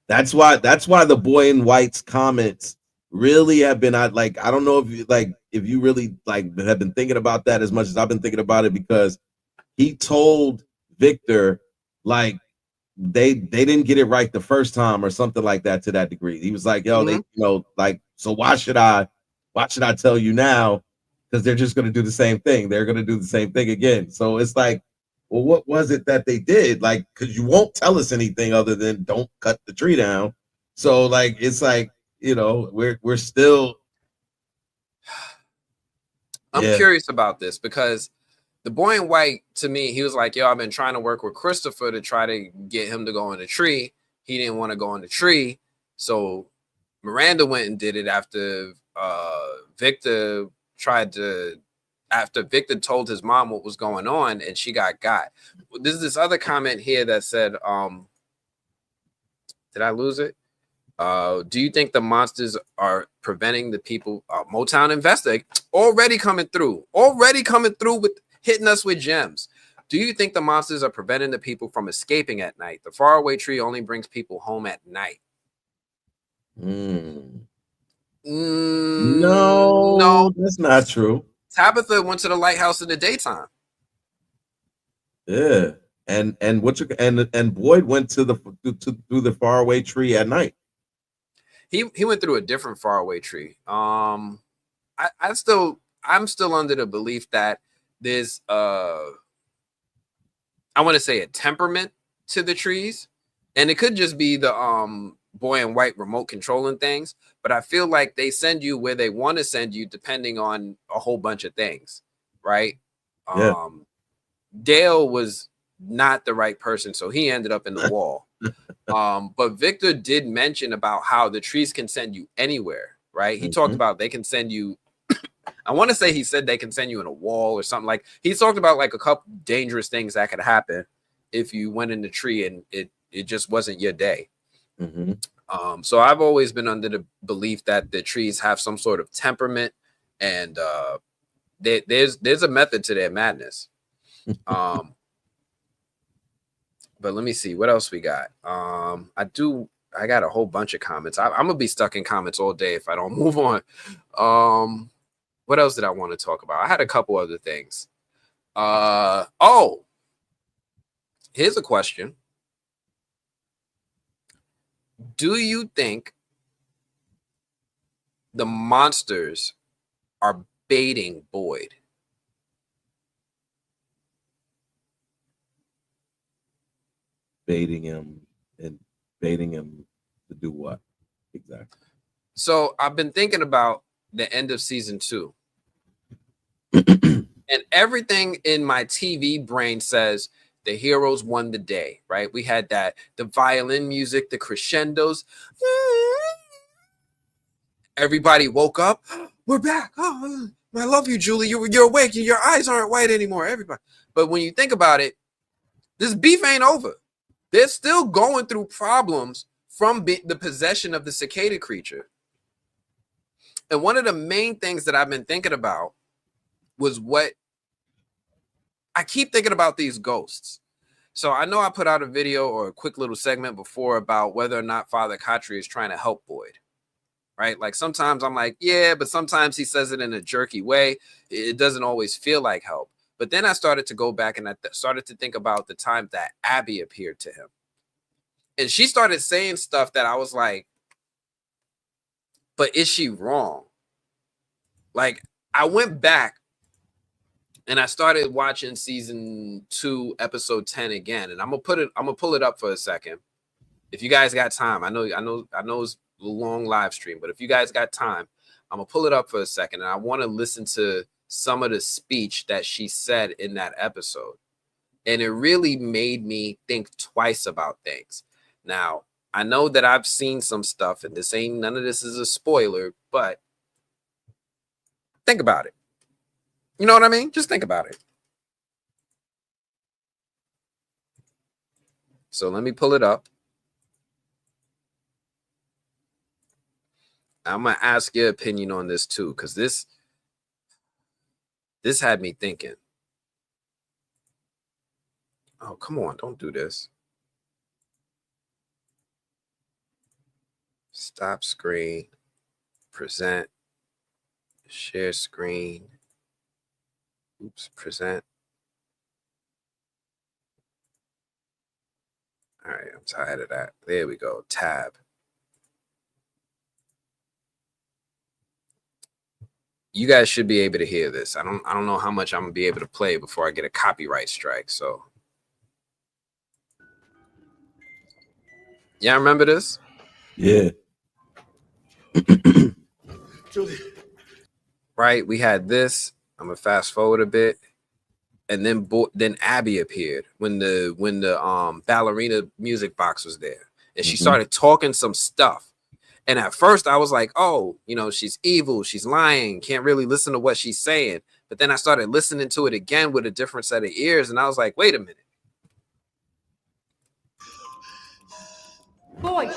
That's why the boy in white's comments really have been, I don't know if you really have been thinking about that as much as I've been thinking about it, because he told Victor like they didn't get it right the first time or something like that, to that degree. He was like, yo, so why should I tell you now? Because they're just going to do the same thing. They're going to do the same thing again. So it's like, well, what was it that they did? Like, because you won't tell us anything other than don't cut the tree down. So like, it's like, we're still. I'm curious about this, because the boy in white, to me, he was like, yo, I've been trying to work with Christopher to try to get him to go in the tree. He didn't want to go in the tree. So Miranda went and did it after Victor told his mom what was going on, and she got. There's this other comment here that said, did I lose it? Do you think the monsters are preventing the people? Motown investor already coming through with hitting us with gems. Do you think the monsters are preventing the people from escaping at night? The faraway tree only brings people home at night. No, that's not true. Tabitha went to the lighthouse in the daytime. Yeah, and Boyd went to through the faraway tree at night. He went through a different faraway tree. I'm still under the belief that there's I want to say a temperament to the trees, and it could just be the boy in white remote controlling things, but I feel like they send you where they want to send you depending on a whole bunch of things, right? Yeah. Dale was not the right person, so he ended up in the wall. But Victor did mention about how the trees can send you anywhere, right? He talked about they can send you, I want to say he said they can send you in a wall or something. Like, he talked about like a couple dangerous things that could happen if you went in the tree and it just wasn't your day. So I've always been under the belief that the trees have some sort of temperament, and there's a method to their madness. But let me see what else we got. I got a whole bunch of comments. I'm gonna be stuck in comments all day if I don't move on. What else did I want to talk about? I had a couple other things. Here's a question. Do you think the monsters are baiting Boyd? Baiting him to do what exactly? So I've been thinking about the end of season 2. And everything in my TV brain says the heroes won the day, right? We had the violin music, the crescendos. Everybody woke up. We're back. Oh, I love you, Julie. You're awake. Your eyes aren't white anymore. Everybody. But when you think about it, this beef ain't over. They're still going through problems from the possession of the cicada creature. And one of the main things that I've been thinking about was what I keep thinking about these ghosts. So I know I put out a video or a quick little segment before about whether or not Father Khatri is trying to help Boyd, right? Like, sometimes I'm like, yeah, but sometimes he says it in a jerky way. It doesn't always feel like help. But then I started to go back and I started to think about the time that Abby appeared to him. And she started saying stuff that I was like, but is she wrong? Like, I went back and I started watching season 2, episode 10 again. And I'm gonna pull it up for a second. If you guys got time, I know it's a long live stream, but if you guys got time, I'm gonna pull it up for a second, and I want to listen to some of the speech that she said in that episode. And it really made me think twice about things. Now, I know that I've seen some stuff, and none of this is a spoiler, but think about it. You know what I mean? Just think about it. So let me pull it up. I'm gonna ask your opinion on this too, because this had me thinking. Oh, come on, don't do this. Stop screen, present, share screen. Oops, present. All right, I'm tired of that. There we go. Tab. You guys should be able to hear this. I don't know how much I'm gonna be able to play before I get a copyright strike. So, yeah, remember this? Yeah. Right. We had this. I'm gonna fast forward a bit, and then Abby appeared when the ballerina music box was there, and she started talking some stuff. And at first I was like, oh, she's evil, she's lying, can't really listen to what she's saying. But then I started listening to it again with a different set of ears, and I was like, wait a minute. Boy,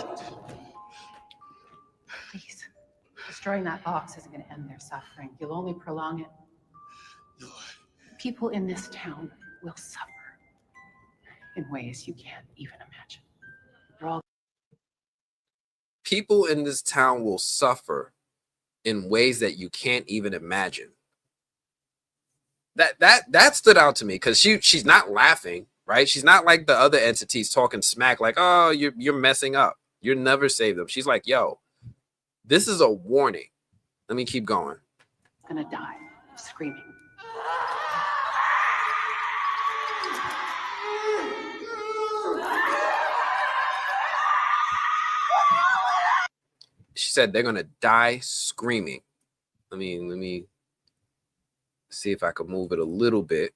please, destroying that box isn't going to end their suffering. You'll only prolong it. No. People in this town will suffer in ways you can't even imagine. People in this town will suffer in ways that you can't even imagine. That stood out to me, because she's not laughing, right? She's not like the other entities talking smack, like, oh, you're messing up, you'll never save them. She's like, yo, this is a warning. Let me keep going. I'm gonna die screaming. She said they're gonna die screaming. Let me see if I can move it a little bit.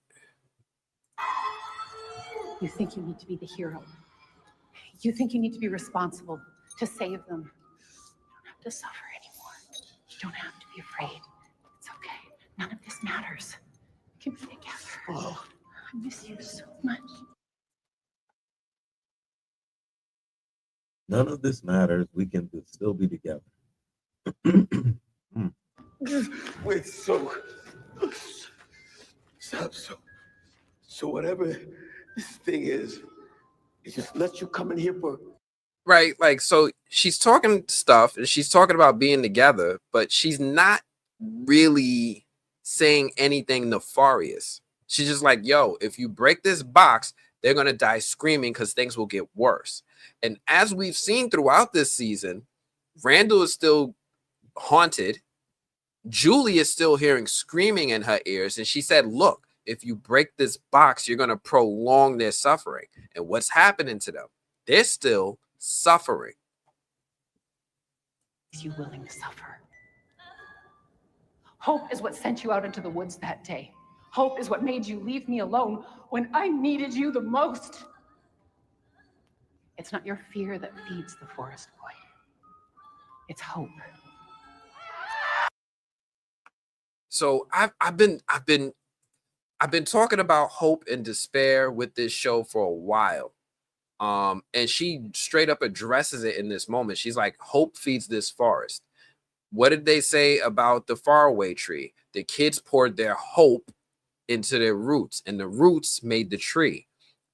You think you need to be the hero. You think you need to be responsible to save them. You don't have to suffer anymore. You don't have to be afraid. It's okay. None of this matters. We can be together. Oh. I miss you so much. None of this matters. We can still be together. Wait, so whatever this thing is, it just lets you come in here for... Right, like, so she's talking stuff, and she's talking about being together, but she's not really saying anything nefarious. She's just like, yo, if you break this box, they're gonna die screaming because things will get worse. And as we've seen throughout this season, Randall is still haunted. Julie is still hearing screaming in her ears. And she said, look, if you break this box, you're going to prolong their suffering. And what's happening to them? They're still suffering. Is you willing to suffer? Hope is what sent you out into the woods that day. Hope is what made you leave me alone when I needed you the most. It's not your fear that feeds the forest boy. It's hope. So I've been talking about hope and despair with this show for a while. And she straight up addresses it in this moment. She's like, hope feeds this forest. What did they say about the Faraway Tree? The kids poured their hope into their roots, and the roots made the tree.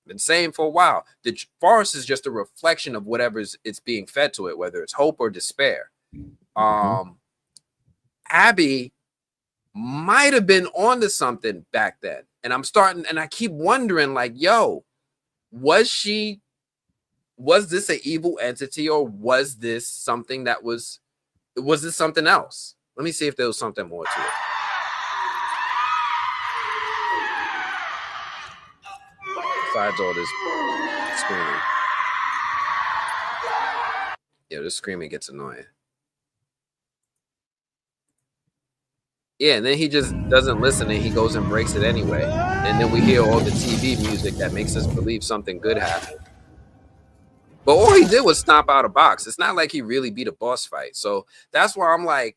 Been saying for a while, the forest is just a reflection of whatever it's being fed to it, whether it's hope or despair. Abby might have been onto something back then, and I keep wondering, like, yo, was this an evil entity, or was this something else? Let me see if there was something more to it. besides all this screaming. Yeah, this screaming gets annoying. Yeah, and then he just doesn't listen and he goes and breaks it anyway. And then we hear all the TV music that makes us believe something good happened. But all he did was stomp out a box. It's not like he really beat a boss fight. So that's why I'm like,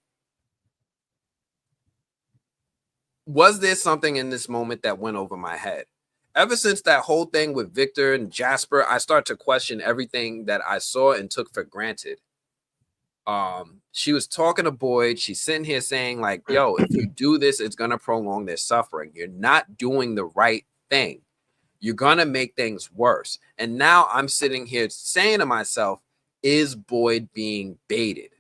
was there something in this moment that went over my head? Ever since that whole thing with Victor and Jasper, I start to question everything that I saw and took for granted. She was talking to Boyd. She's sitting here saying, like, yo, if you do this, it's going to prolong their suffering. You're not doing the right thing. You're going to make things worse. And now I'm sitting here saying to myself, is Boyd being baited?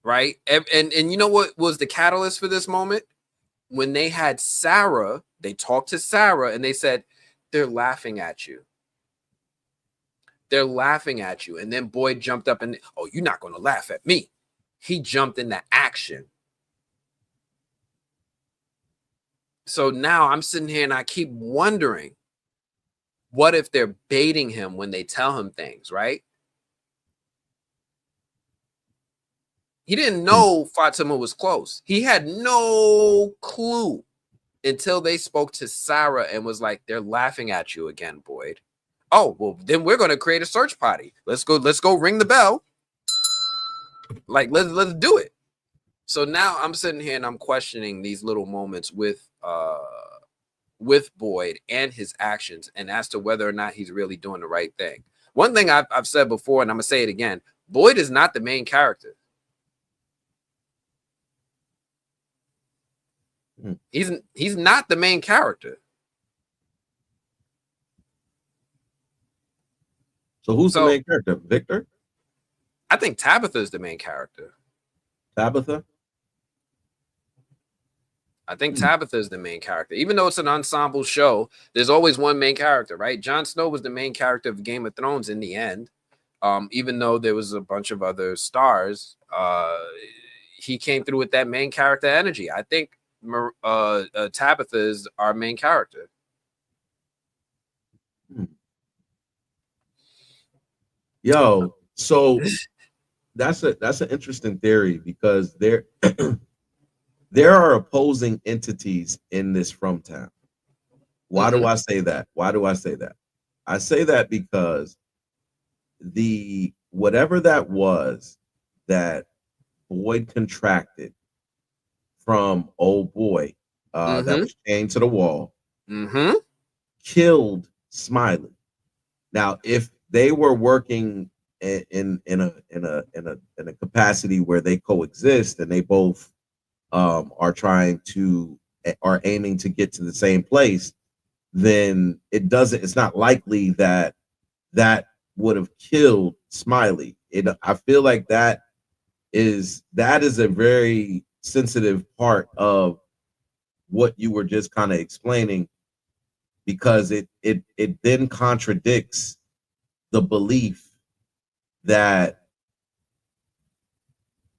Right? And you know what was the catalyst for this moment? When they had Sarah, they talked to Sarah and they said, they're laughing at you. They're laughing at you. And then Boyd jumped up and, oh, you're not going to laugh at me. He jumped into action. So now I'm sitting here and I keep wondering, what if they're baiting him when they tell him things, right? He didn't know Fatima was close. He had no clue until they spoke to Sarah and was like, they're laughing at you again, Boyd. Oh, well, then we're going to create a search party. Let's go ring the bell. Like, let's do it. So now I'm sitting here and I'm questioning these little moments with Boyd and his actions and as to whether or not he's really doing the right thing. One thing I've said before, and I'm going to say it again, Boyd is not the main character. He's not the main character. So who's the main character? Victor? I think Tabitha is the main character. Tabitha? I think Tabitha is the main character. Even though it's an ensemble show, there's always one main character, right? Jon Snow was the main character of Game of Thrones in the end. Even though there was a bunch of other stars, he came through with that main character energy. I think Tabitha is our main character. Yo, so that's an interesting theory because there are opposing entities in this from town. Why do I say that? Why do I say that? I say that because whatever that was that Boyd contracted from old boy that was chained to the wall killed Smiley. Now, if they were working in a capacity where they coexist and they both are aiming to get to the same place, then it's not likely that would have killed Smiley. I feel like that is a very sensitive part of what you were just kind of explaining, because it then contradicts the belief that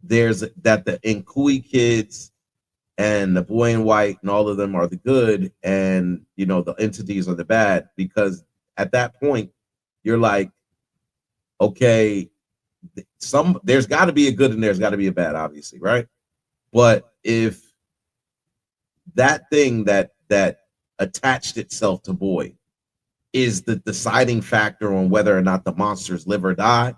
the Nkui kids and the boy in white and all of them are the good, and the entities are the bad. Because at that point you're like, okay, there's got to be a good and there's got to be a bad, obviously, right? But if that thing that attached itself to Boyd is the deciding factor on whether or not the monsters live or die,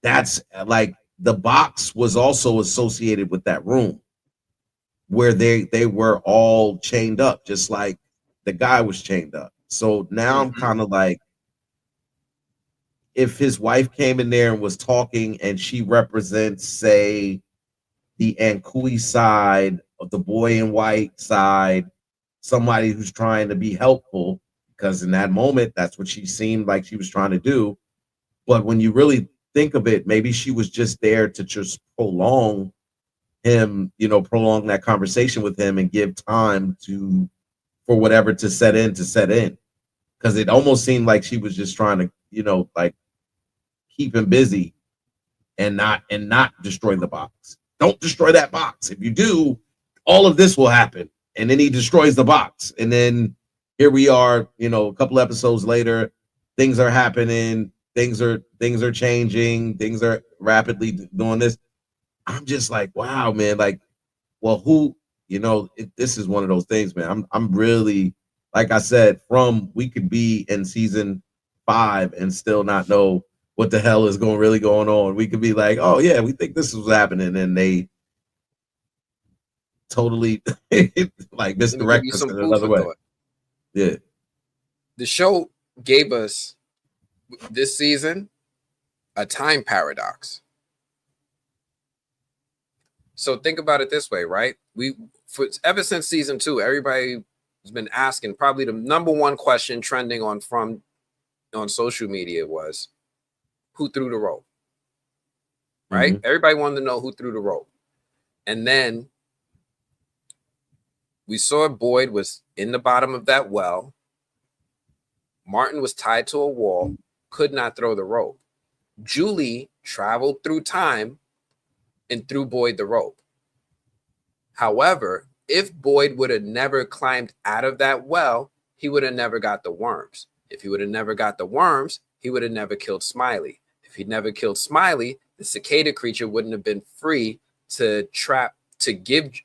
that's like, the box was also associated with that room where they were all chained up, just like the guy was chained up. So now I'm kind of like, if his wife came in there and was talking and she represents, say, the Nkui side of the boy in white side, somebody who's trying to be helpful, because in that moment, that's what she seemed like she was trying to do. But when you really think of it, maybe she was just there to just prolong that conversation with him and give time for whatever to set in. Because it almost seemed like she was just trying to, like, keep him busy and not destroy the box. Don't destroy that box. If you do, all of this will happen. and then he destroys the box, and then here we are, you know, a couple episodes later, things are happening, things are changing, things are rapidly doing this. I'm just like, wow, man, like, well, who, you know, this is one of those things, man. I'm really, like I said, we could be in season 5 and still not know what the hell is really going on. We could be like, oh yeah, we think this was happening, and they totally like Let me give misdirect you us some in food another for way. thought. Yeah. The show gave us this season a time paradox. So think about it this way, right? Ever since season 2, everybody has been asking, probably the number one question trending on social media was, who threw the rope? Right? Mm-hmm. Everybody wanted to know who threw the rope. And then we saw Boyd was in the bottom of that well. Martin was tied to a wall, could not throw the rope. Julie traveled through time and threw Boyd the rope. However, if Boyd would have never climbed out of that well, he would have never got the worms. If he would have never got the worms, he would have never killed Smiley. If he'd never killed Smiley, the cicada creature wouldn't have been free to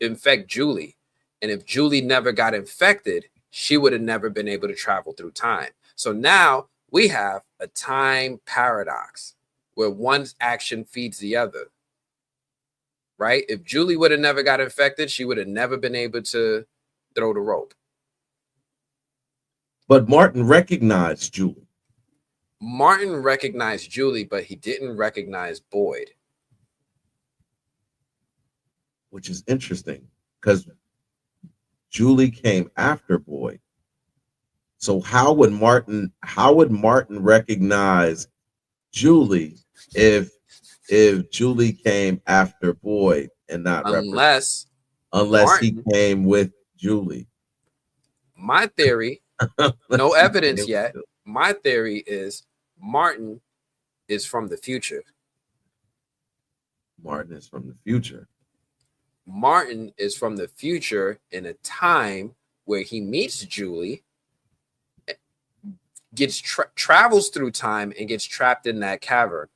infect Julie. And if Julie never got infected, she would have never been able to travel through time. So now we have a time paradox where one action feeds the other. Right? If Julie would have never got infected, she would have never been able to throw the rope. But Martin recognized Julie. Martin recognized Julie, but he didn't recognize Boyd. Which is interesting because Julie came after Boyd. So how would Martin recognize Julie if Julie came after Boyd and not unless Martin, he came with Julie? My theory, no evidence yet. My theory is Martin is from the future. Martin is from the future. Martin is from the future in a time where he meets Julie, travels through time and gets trapped in that cavern.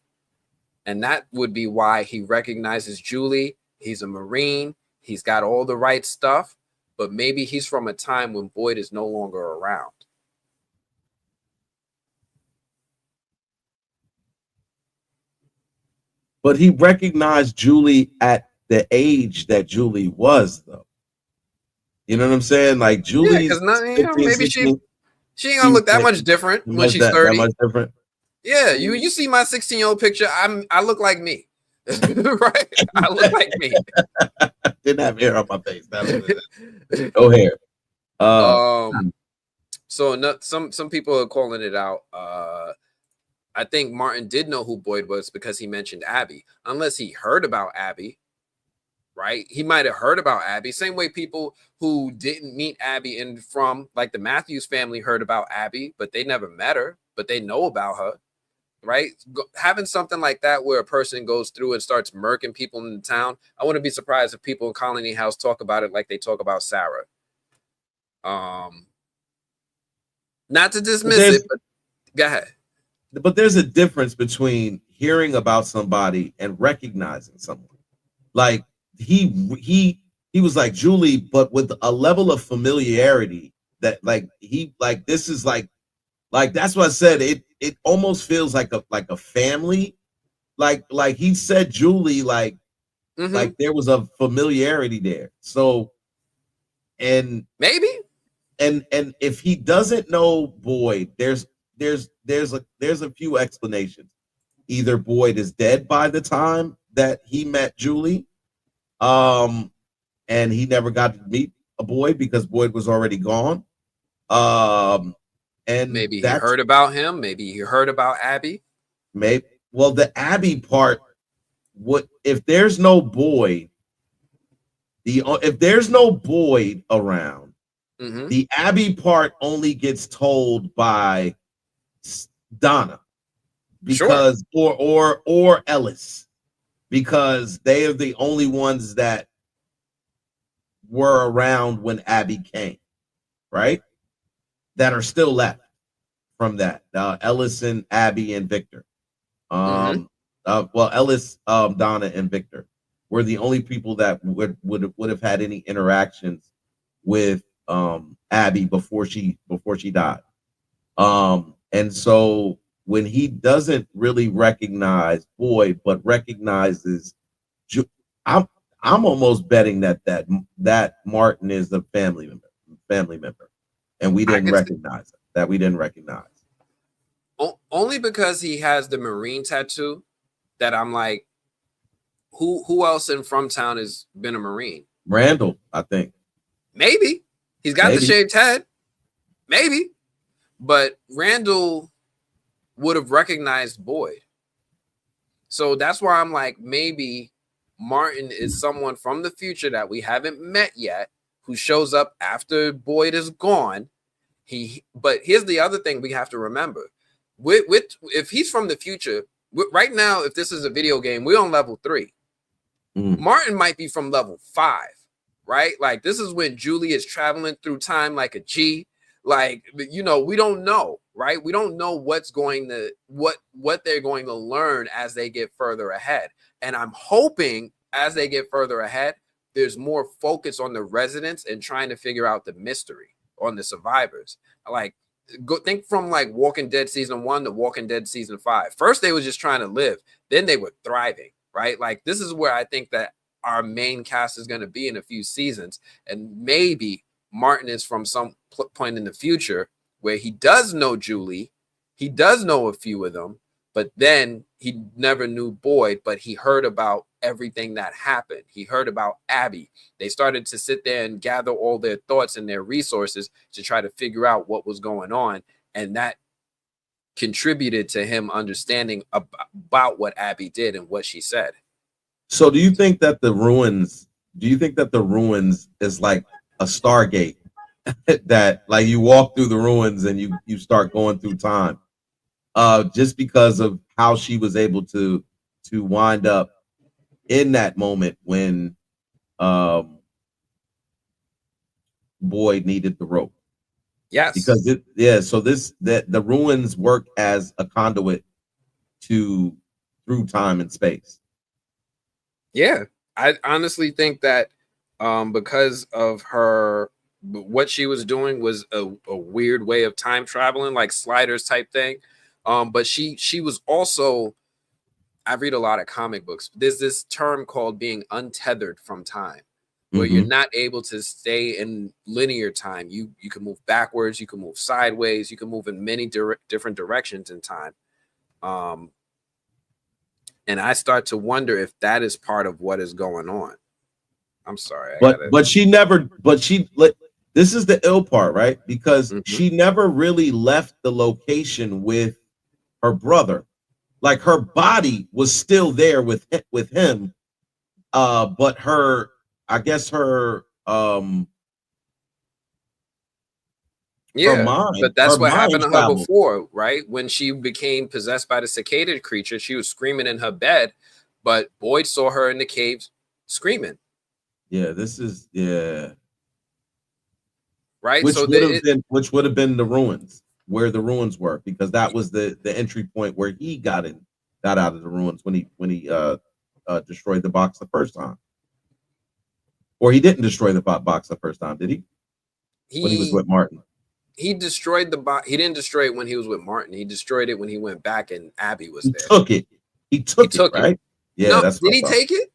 And that would be why he recognizes Julie. He's a Marine. He's got all the right stuff, but maybe he's from a time when Boyd is no longer around. But he recognized Julie at the age that Julie was, though. You know what I'm saying? Like Julie, maybe she ain't gonna look that much different when she's 30. That much different. Yeah, you see my 16-year-old picture. I look like me, right? I look like me. Didn't have hair on my face. No hair. So some people are calling it out. I think Martin did know who Boyd was because he mentioned Abby. Unless he heard about Abby, right? He might have heard about Abby. Same way people who didn't meet Abby and from like the Matthews family heard about Abby, but they never met her, but they know about her, right? Having something like that where a person goes through and starts murking people in the town. I wouldn't be surprised if people in Colony House talk about it like they talk about Sarah. Not to dismiss it, but go ahead. But there's a difference between hearing about somebody and recognizing someone. Like he was like Julie, but with a level of familiarity that like this is like that's what I said. It almost feels like a family. Like he said Julie, like there was a familiarity there. So and maybe and if he doesn't know Boyd, there's a few explanations. Either Boyd is dead by the time that he met Julie, and he never got to meet a Boyd because Boyd was already gone. And maybe he heard about him. Maybe he heard about Abby. Maybe. Well, the Abby part. What if there's no Boyd? If there's no Boyd around, the Abby part only gets told by Donna, because or Ellis, because they are the only ones that were around when Abby came, right? That are still left from that. Ellison, Abby, and Victor. Well, Ellis, Donna, and Victor were the only people that would have had any interactions with Abby before she died. And so when he doesn't really recognize Boyd, but recognizes, I'm almost betting that Martin is a family member, and we didn't recognize it. That we didn't recognize. Only because he has the Marine tattoo. That I'm like, who else in From Town has been a Marine? Randall, I think. Maybe he's got the shaved head. Maybe, but Randall would have recognized Boyd. So that's why I'm like, maybe Martin is someone from the future that we haven't met yet, who shows up after Boyd is gone. But here's the other thing we have to remember: with if he's from the future. Right now, if this is a video game, we're on level 3. Martin might be from level 5, right? Like, this is when Julie is traveling through time like a G. Like, we don't know, right? We don't know what they're going to learn as they get further ahead. And I'm hoping as they get further ahead, there's more focus on the residents and trying to figure out the mystery on the survivors. Like, go think from like Walking Dead season 1 to Walking Dead season 5. First, they were just trying to live. Then they were thriving, right? Like, this is where I think that our main cast is going to be in a few seasons. And maybe Martin is from some point in the future where he does know Julie. He does know a few of them, but then he never knew Boyd, but he heard about everything that happened. He heard about Abby. They started to sit there and gather all their thoughts and their resources to try to figure out what was going on. And that contributed to him understanding about what Abby did and what she said. So do you think that the ruins is like a Stargate that like you walk through the ruins and you start going through time? Just because of how she was able to wind up in that moment when Boyd needed the rope. Yes. Because the ruins work as a conduit through time and space. Yeah. I honestly think that because of what she was doing was a weird way of time traveling, like sliders type thing. But she was also, I read a lot of comic books. There's this term called being untethered from time, where you're not able to stay in linear time. You can move backwards, you can move sideways, you can move in many different directions in time. And I start to wonder if that is part of what is going on. I'm sorry. This is the ill part, right? Because she never really left the location with her brother. Like, her body was still there with him, but her mind, but that's what happened to her before, right? When she became possessed by the cicada creature, she was screaming in her bed, but Boyd saw her in the cave screaming. Yeah, right. Which would have been the ruins, where the ruins were, because that was the entry point where he got out of the ruins when he destroyed the box the first time. Or he didn't destroy the box the first time, did he? When he was with Martin. He destroyed the box. He didn't destroy it when he was with Martin. He destroyed it when he went back and Abby was there. He took it, right? Yeah. No, did he take it?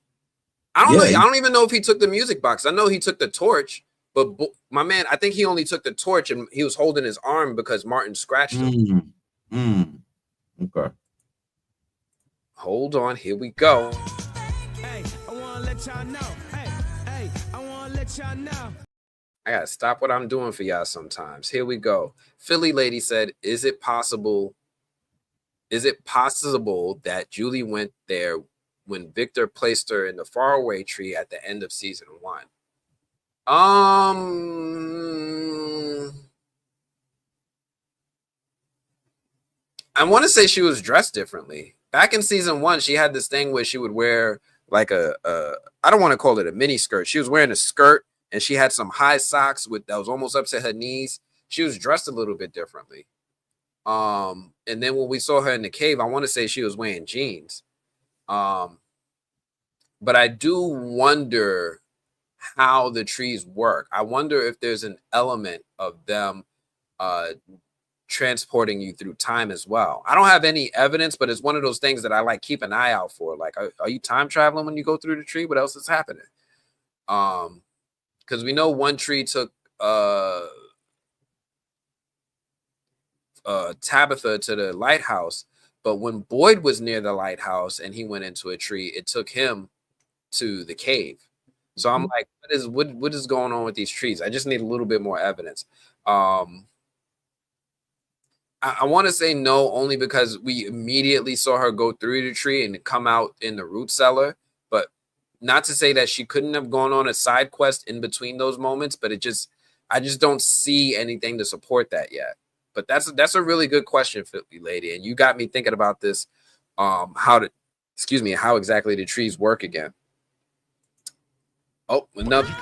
I don't know. I don't even know if he took the music box. I know he took the torch, but my man, I think he only took the torch and he was holding his arm because Martin scratched him. Okay. Hold on. Here we go. Hey, I want to let y'all know. Hey, I want to let y'all know. I gotta stop what I'm doing for y'all sometimes. Here we go. Philly lady said, is it possible that Julie went there when Victor placed her in the Faraway Tree at the end of season 1? I want to say she was dressed differently. Back in season 1, she had this thing where she would wear like I don't want to call it a mini skirt. She was wearing a skirt and she had some high socks that was almost up to her knees. She was dressed a little bit differently. And then when we saw her in the cave, I want to say she was wearing jeans. But I do wonder how the trees work. I wonder if there's an element of them transporting you through time as well. I don't have any evidence, but it's one of those things that I like keep an eye out for. Like, are you time traveling when you go through the tree? What else is happening? Because we know one tree took Tabitha to the lighthouse, but when Boyd was near the lighthouse and he went into a tree, it took him to the cave. So I'm like, what is going on with these trees? I just need a little bit more evidence. I want to say no, only because we immediately saw her go through the tree and come out in the root cellar. But not to say that she couldn't have gone on a side quest in between those moments, but I just don't see anything to support that yet. But that's a really good question, Philly lady, and you got me thinking about this. How exactly the trees work again? Oh, another.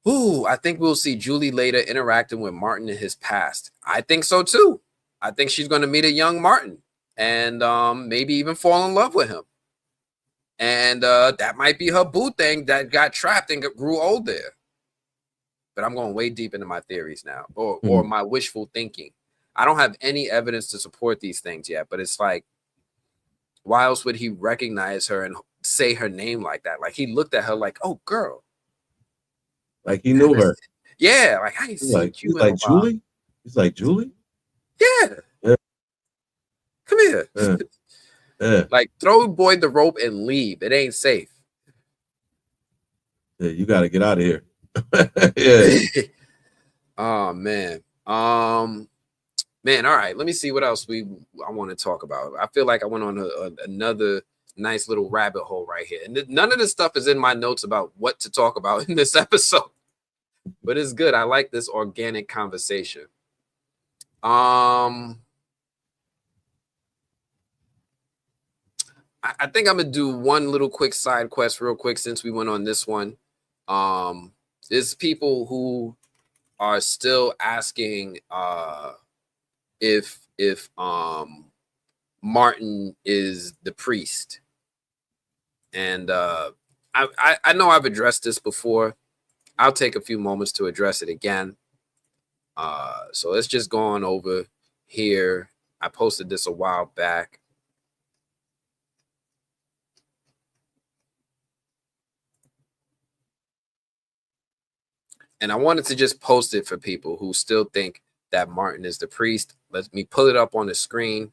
Ooh, I think we'll see Julie later interacting with Martin in his past. I think so too. I think she's going to meet a young Martin and maybe even fall in love with him. And that might be her boo thing that got trapped and grew old there. But I'm going way deep into my theories now, or my wishful thinking. I don't have any evidence to support these things yet, but it's like, why else would he recognize her and say her name like that? Like, he looked at her like, oh, girl. Like he knew her. Yeah, like I ain't seen you in a while. Julie? He's like, Julie? Yeah. Come here. Like, throw Boyd the rope and leave. It ain't safe. Yeah, you got to get out of here. Yeah. Oh, man. Man, all right. Let me see what else I want to talk about. I feel like I went on another nice little rabbit hole right here. And none of this stuff is in my notes about what to talk about in this episode. But it's good. I like this organic conversation. I think I'm gonna do one little quick side quest real quick since we went on this one. There's people who are still asking if Martin is the priest. And I know I've addressed this before. I'll take a few moments to address it again. So let's just go on over here. I posted this a while back. And I wanted to just post it for people who still think that Martin is the priest. Let me pull it up on the screen.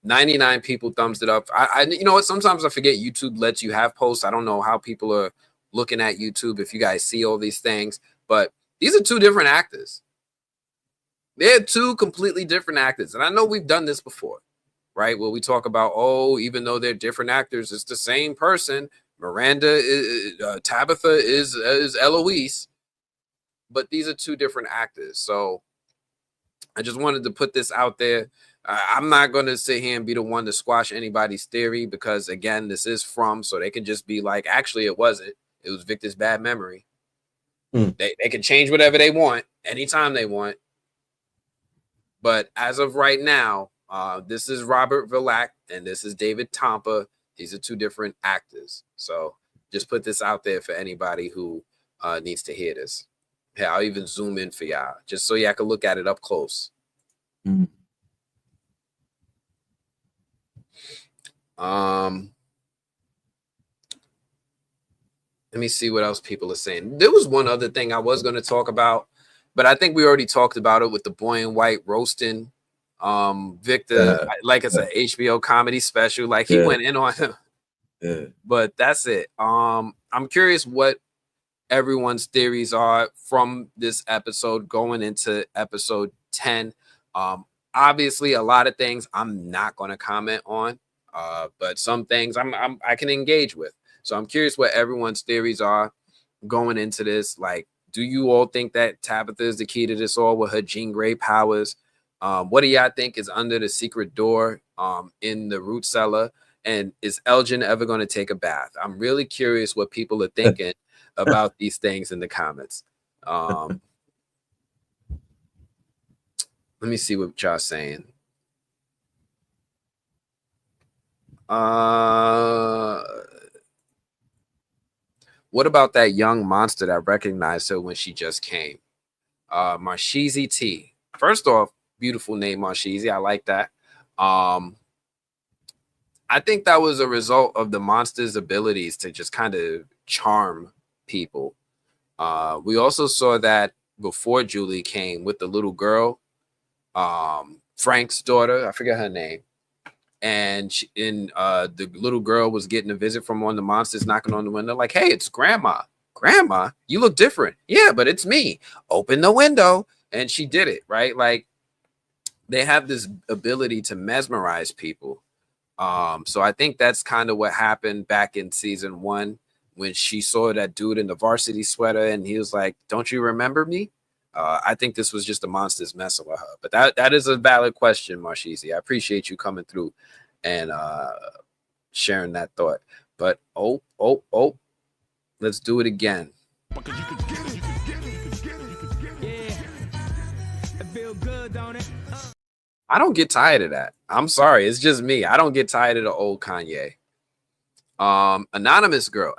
99 people thumbs it up. I you know what? Sometimes I forget YouTube lets you have posts. I don't know how people are looking at YouTube if you guys see all these things, but these are two different actors. They're two completely different actors. And I know we've done this before, right? Where we talk about, even though they're different actors, it's the same person. Miranda, Tabitha is Eloise, but these are two different actors. So I just wanted to put this out there. I'm not going to sit here and be the one to squash anybody's theory because, again, this is so they can just be like, actually, it wasn't. It was Victor's bad memory. They can change whatever they want anytime they want. But as of right now, this is Robert Villac and this is David Tompa. These are two different actors. So just put this out there for anybody who needs to hear this. Hey, I'll even zoom in for y'all just so y'all can look at it up close. Let me see what else people are saying. There was one other thing I was going to talk about, but I think we already talked about it with the Boy in White roasting Victor. Like it's an HBO comedy special. Like he went in on him. But that's it. I'm curious what everyone's theories are from this episode going into episode 10. Obviously, a lot of things I'm not going to comment on, but some things I can engage with. So I'm curious what everyone's theories are going into this. Like, do you all think that Tabitha is the key to this all with her Jean Grey powers? What do y'all think is under the secret door in the root cellar? And is Elgin ever going to take a bath? I'm really curious what people are thinking about these things in the comments. Let me see what y'all saying. What about that young monster that recognized her when she just came? Marshizi T. First off, beautiful name, Marshizi. I like that. I think that was a result of the monster's abilities to just kind of charm people. We also saw that before Julie came with the little girl, Frank's daughter. I forget her name. And the little girl was getting a visit from one of the monsters, knocking on the window like, hey, it's grandma. Grandma, you look different. Yeah, but it's me. Open the window. And she did it, right? Like, they have this ability to mesmerize people. So I think that's kind of what happened back in season 1 when she saw that dude in the varsity sweater and he was like, don't you remember me? I think this was just the monsters messing with her. But that is a valid question, Marshizi. I appreciate you coming through and sharing that thought. But oh, let's do it again. Because you could get it, you could get it, you could get it, you could get it. Yeah. It feel good, don't it? I don't get tired of that. I'm sorry. It's just me. I don't get tired of the old Kanye. Anonymous girl.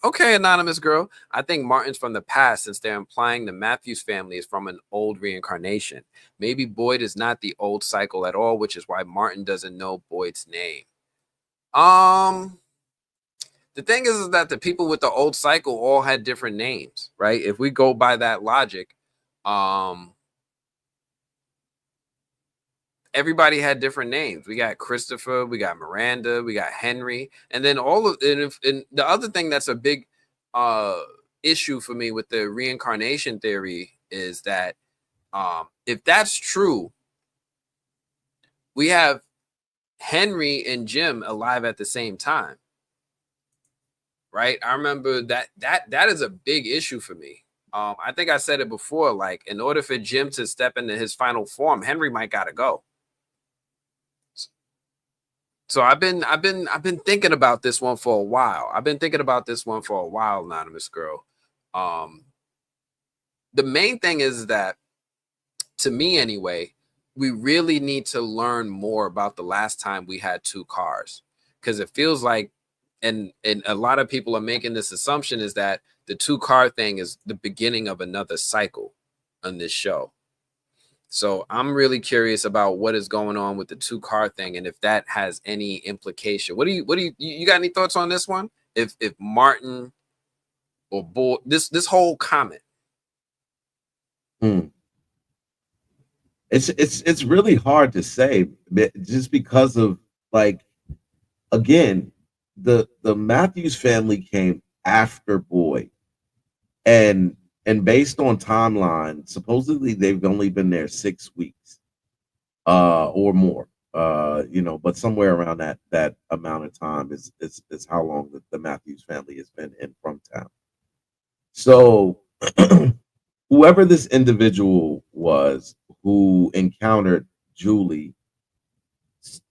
Okay, anonymous girl. I think Martin's from the past since they're implying the Matthews family is from an old reincarnation. Maybe Boyd is not the old cycle at all, which is why Martin doesn't know Boyd's name. The thing is that the people with the old cycle all had different names, right? If we go by that logic, everybody had different names. We got Christopher, we got Miranda, we got Henry, and then and the other thing that's a big issue for me with the reincarnation theory is that if that's true, we have Henry and Jim alive at the same time, right? I remember that is a big issue for me. I think I said it before, like in order for Jim to step into his final form, Henry might gotta go. So I've been thinking about this one for a while. Anonymous girl. The main thing is that, to me anyway, we really need to learn more about the last time we had 2 cars, because it feels like, and a lot of people are making this assumption, is that the 2-car thing is the beginning of another cycle on this show. So I'm really curious about what is going on with the 2-car thing and if that has any implication. What do you got any thoughts on this one? If Martin or Boyd, this whole comment. It's really hard to say, just because of, like, again, the Matthews family came after Boyd, and based on timeline, supposedly they've only been there 6 weeks, or more, but somewhere around that amount of time is how long the Matthews family has been in Frumtown. So whoever this individual was who encountered Julie,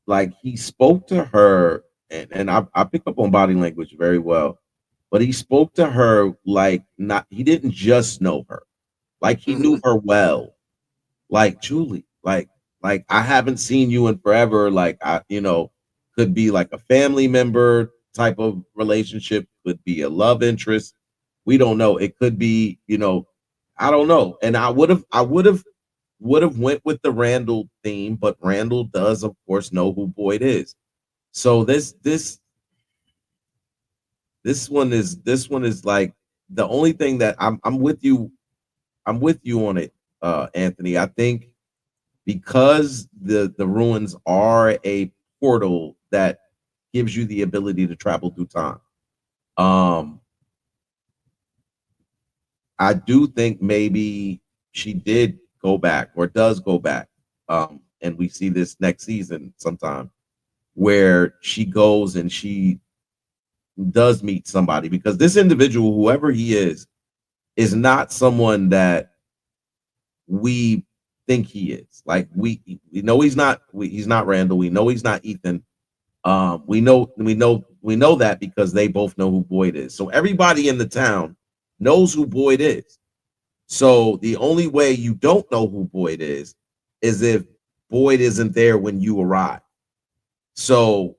like, he spoke to her, and I pick up on body language very well. But he spoke to her like, he didn't just know her. Like, he knew her well. Like, Julie, like I haven't seen you in forever. Like, could be like a family member type of relationship, could be a love interest. We don't know. It could be, I don't know. And I would have went with the Randall theme, but Randall does, of course, know who Boyd is. So this one is like, the only thing that I'm with you on it, Anthony. I think because the ruins are a portal that gives you the ability to travel through time. I do think maybe she did go back, or does go back, and we see this next season sometime, where she goes and she does meet somebody, because this individual, whoever he is not someone that we think he is. Like, we know he's not Randall. We know he's not Ethan. We know that because they both know who Boyd is. So everybody in the town knows who Boyd is. So the only way you don't know who Boyd is if Boyd isn't there when you arrive. So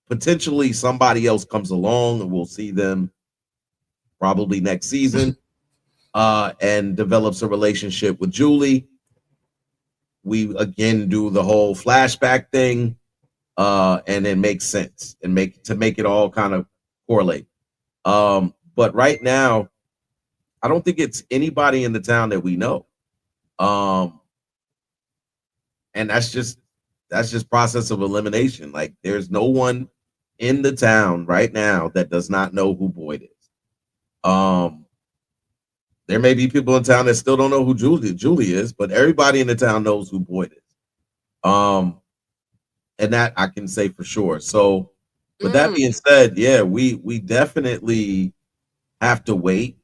potentially somebody else comes along and we'll see them probably next season and develops a relationship with Julie. We again do the whole flashback thing and it makes sense and make it all kind of correlate. But right now, I don't think it's anybody in the town that we know. And that's just process of elimination. Like there's no one in the town right now that does not know who Boyd is. There may be people in town that still don't know who Julie is, but everybody in the town knows who Boyd is. And that I can say for sure. So with that being said, yeah, we definitely have to wait.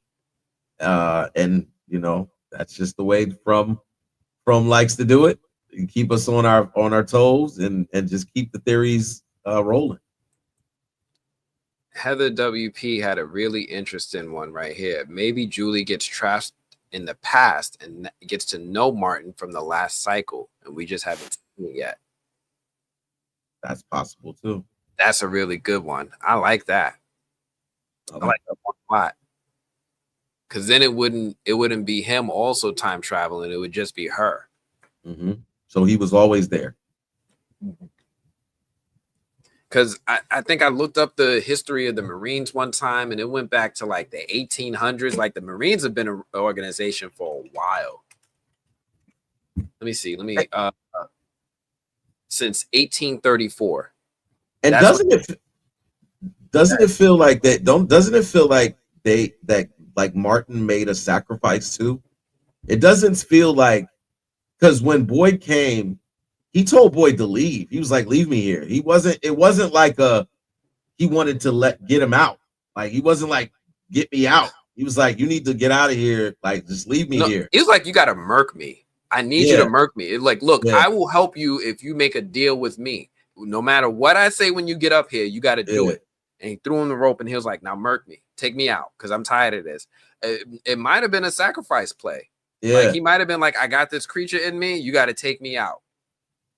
And you know, that's just the way from likes to do it and keep us on our toes and just keep the theories rolling. Heather WP had a really interesting one right here. Maybe Julie gets trapped in the past and gets to know Martin from the last cycle, and we just haven't seen it yet. That's possible too. That's a really good one. I like that. I like that one a lot. Because then it wouldn't be him also time traveling. It would just be her. Mm-hmm. So he was always there. Because I think I looked up the history of the Marines one time, and it went back to like the 1800s. Like the Marines have been an organization for a while. Let me see. Since 1834. And doesn't it feel like that? Doesn't it feel like like Martin made a sacrifice too? It doesn't feel like, because when Boyd came, he told Boyd to leave. He was like, "Leave me here." It wasn't like he wanted to get him out. Like he wasn't like, "Get me out." He was like, "You need to get out of here. Like just leave me here." He was like, "You got to murk me. I need you to murk me." It's like, look, I will help you if you make a deal with me. No matter what I say when you get up here, you got to do it. And he threw him the rope and he was like, "Now murk me. Take me out because I'm tired of this." It might have been a sacrifice play. Yeah. Like he might have been like, "I got this creature in me. You got to take me out."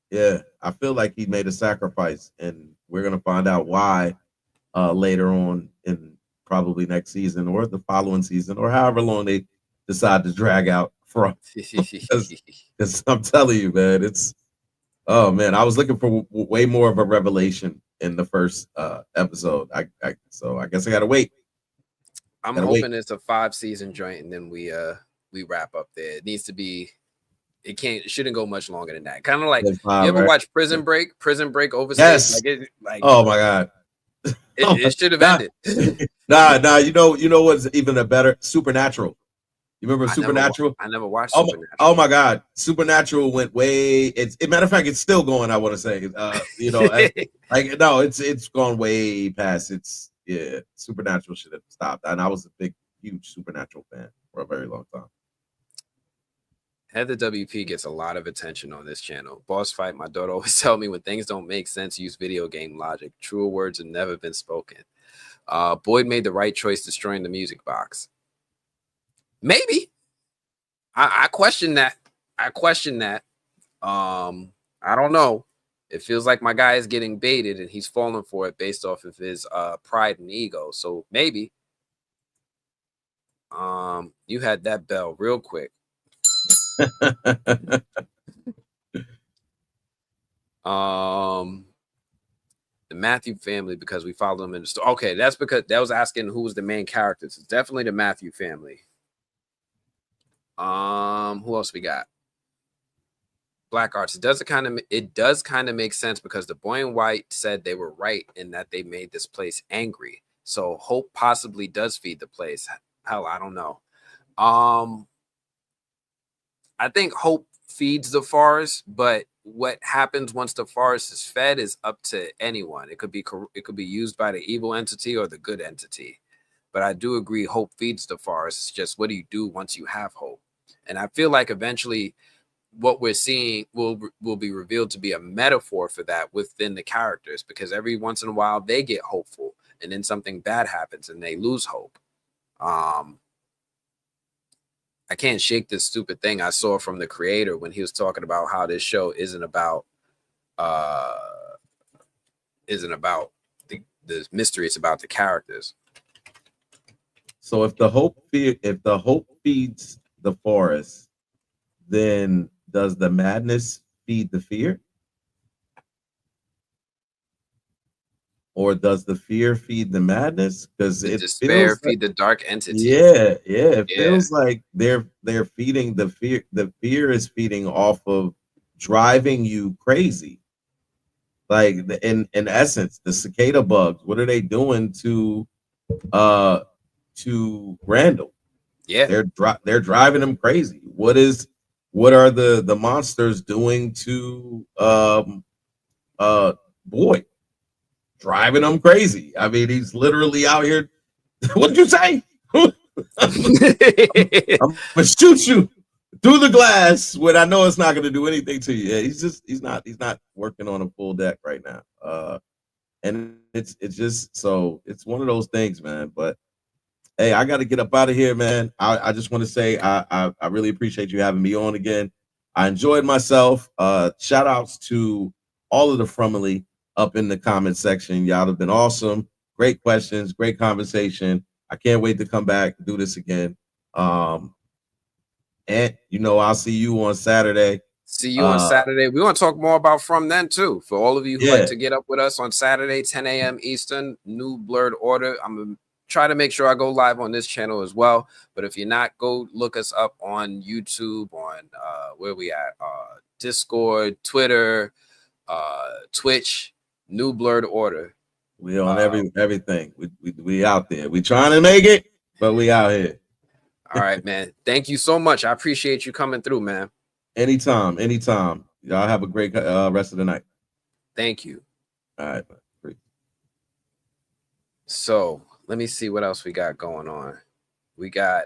Yeah, I feel like he made a sacrifice, and we're gonna find out why later on in probably next season or the following season or however long they decide to drag out from. Because I'm telling you, man, oh man, I was looking for way more of a revelation in the first episode. So I guess I gotta wait. I'm hoping it's a 5-season joint, and then we wrap up there. It needs to be. It shouldn't go much longer than that. Kind of like, you ever watch Prison Break? Prison Break overseas? Yes. Oh my god, it should have ended. Nah. You know what's even a better? Supernatural. You remember Supernatural? I never watched Supernatural. Oh my god, Supernatural went way. Matter of fact, it's still going. I want to say, it's gone way past. Supernatural should have stopped, and I was a huge Supernatural fan for a very long time. Heather WP gets a lot of attention on this channel. Boss Fight, my daughter always tell me when things don't make sense, use video game logic. Truer words have never been spoken. Boyd made the right choice destroying the music box. Maybe. I question that. I don't know. It feels like my guy is getting baited and he's falling for it based off of his pride and ego. So maybe. You had that bell real quick. The Matthew family, because we followed them in the story. Okay, that's because that was asking who was the main characters. It's definitely the Matthew family. Who else we got? Black Arts. It does kind of make sense because the boy and white said they were right in that they made this place angry. So Hope possibly does feed the place. Hell, I don't know. I think Hope feeds the forest, but what happens once the forest is fed is up to anyone. It could be used by the evil entity or the good entity. But I do agree Hope feeds the forest. It's just what do you do once you have hope? And I feel like eventually what we're seeing will be revealed to be a metaphor for that within the characters, because every once in a while they get hopeful and then something bad happens and they lose hope. I can't shake this stupid thing I saw from the creator when he was talking about how this show isn't about the mystery, it's about the characters. So if the hope feeds the forest, then does the madness feed the fear? Or does the fear feed the madness? Because The it despair feels feed the dark entity. it feels like they're feeding the fear. The fear is feeding off of driving you crazy. Like in essence, the cicada bugs, what are they doing to Randall? Yeah. They're driving him crazy. What are the monsters doing to Boyd? Driving him crazy. I mean, he's literally out here. What did you say? I'm gonna shoot you through the glass when I know it's not gonna do anything to you. Yeah, he's not working on a full deck right now. And it's just, so it's one of those things, man. But hey, I got to get up out of here, man. I just want to say I really appreciate you having me on again. I enjoyed myself. Shout outs to all of the Frumily up in the comment section. Y'all have been awesome. Great questions, great conversation. I can't wait to come back and do this again. And I'll see you on Saturday. See you on Saturday. We want to talk more about From Then too. For all of you who like to get up with us on Saturday, 10 a.m. Eastern, New Blurred Order. I'm gonna try to make sure I go live on this channel as well. But if you're not, go look us up on YouTube, on where we at, Discord, Twitter, Twitch, New Blurred Order. We on everything. We out there. We trying to make it, but we out here. All right, man. Thank you so much. I appreciate you coming through, man. Anytime. Y'all have a great rest of the night. Thank you. All right. Great. So let me see what else we got going on. We got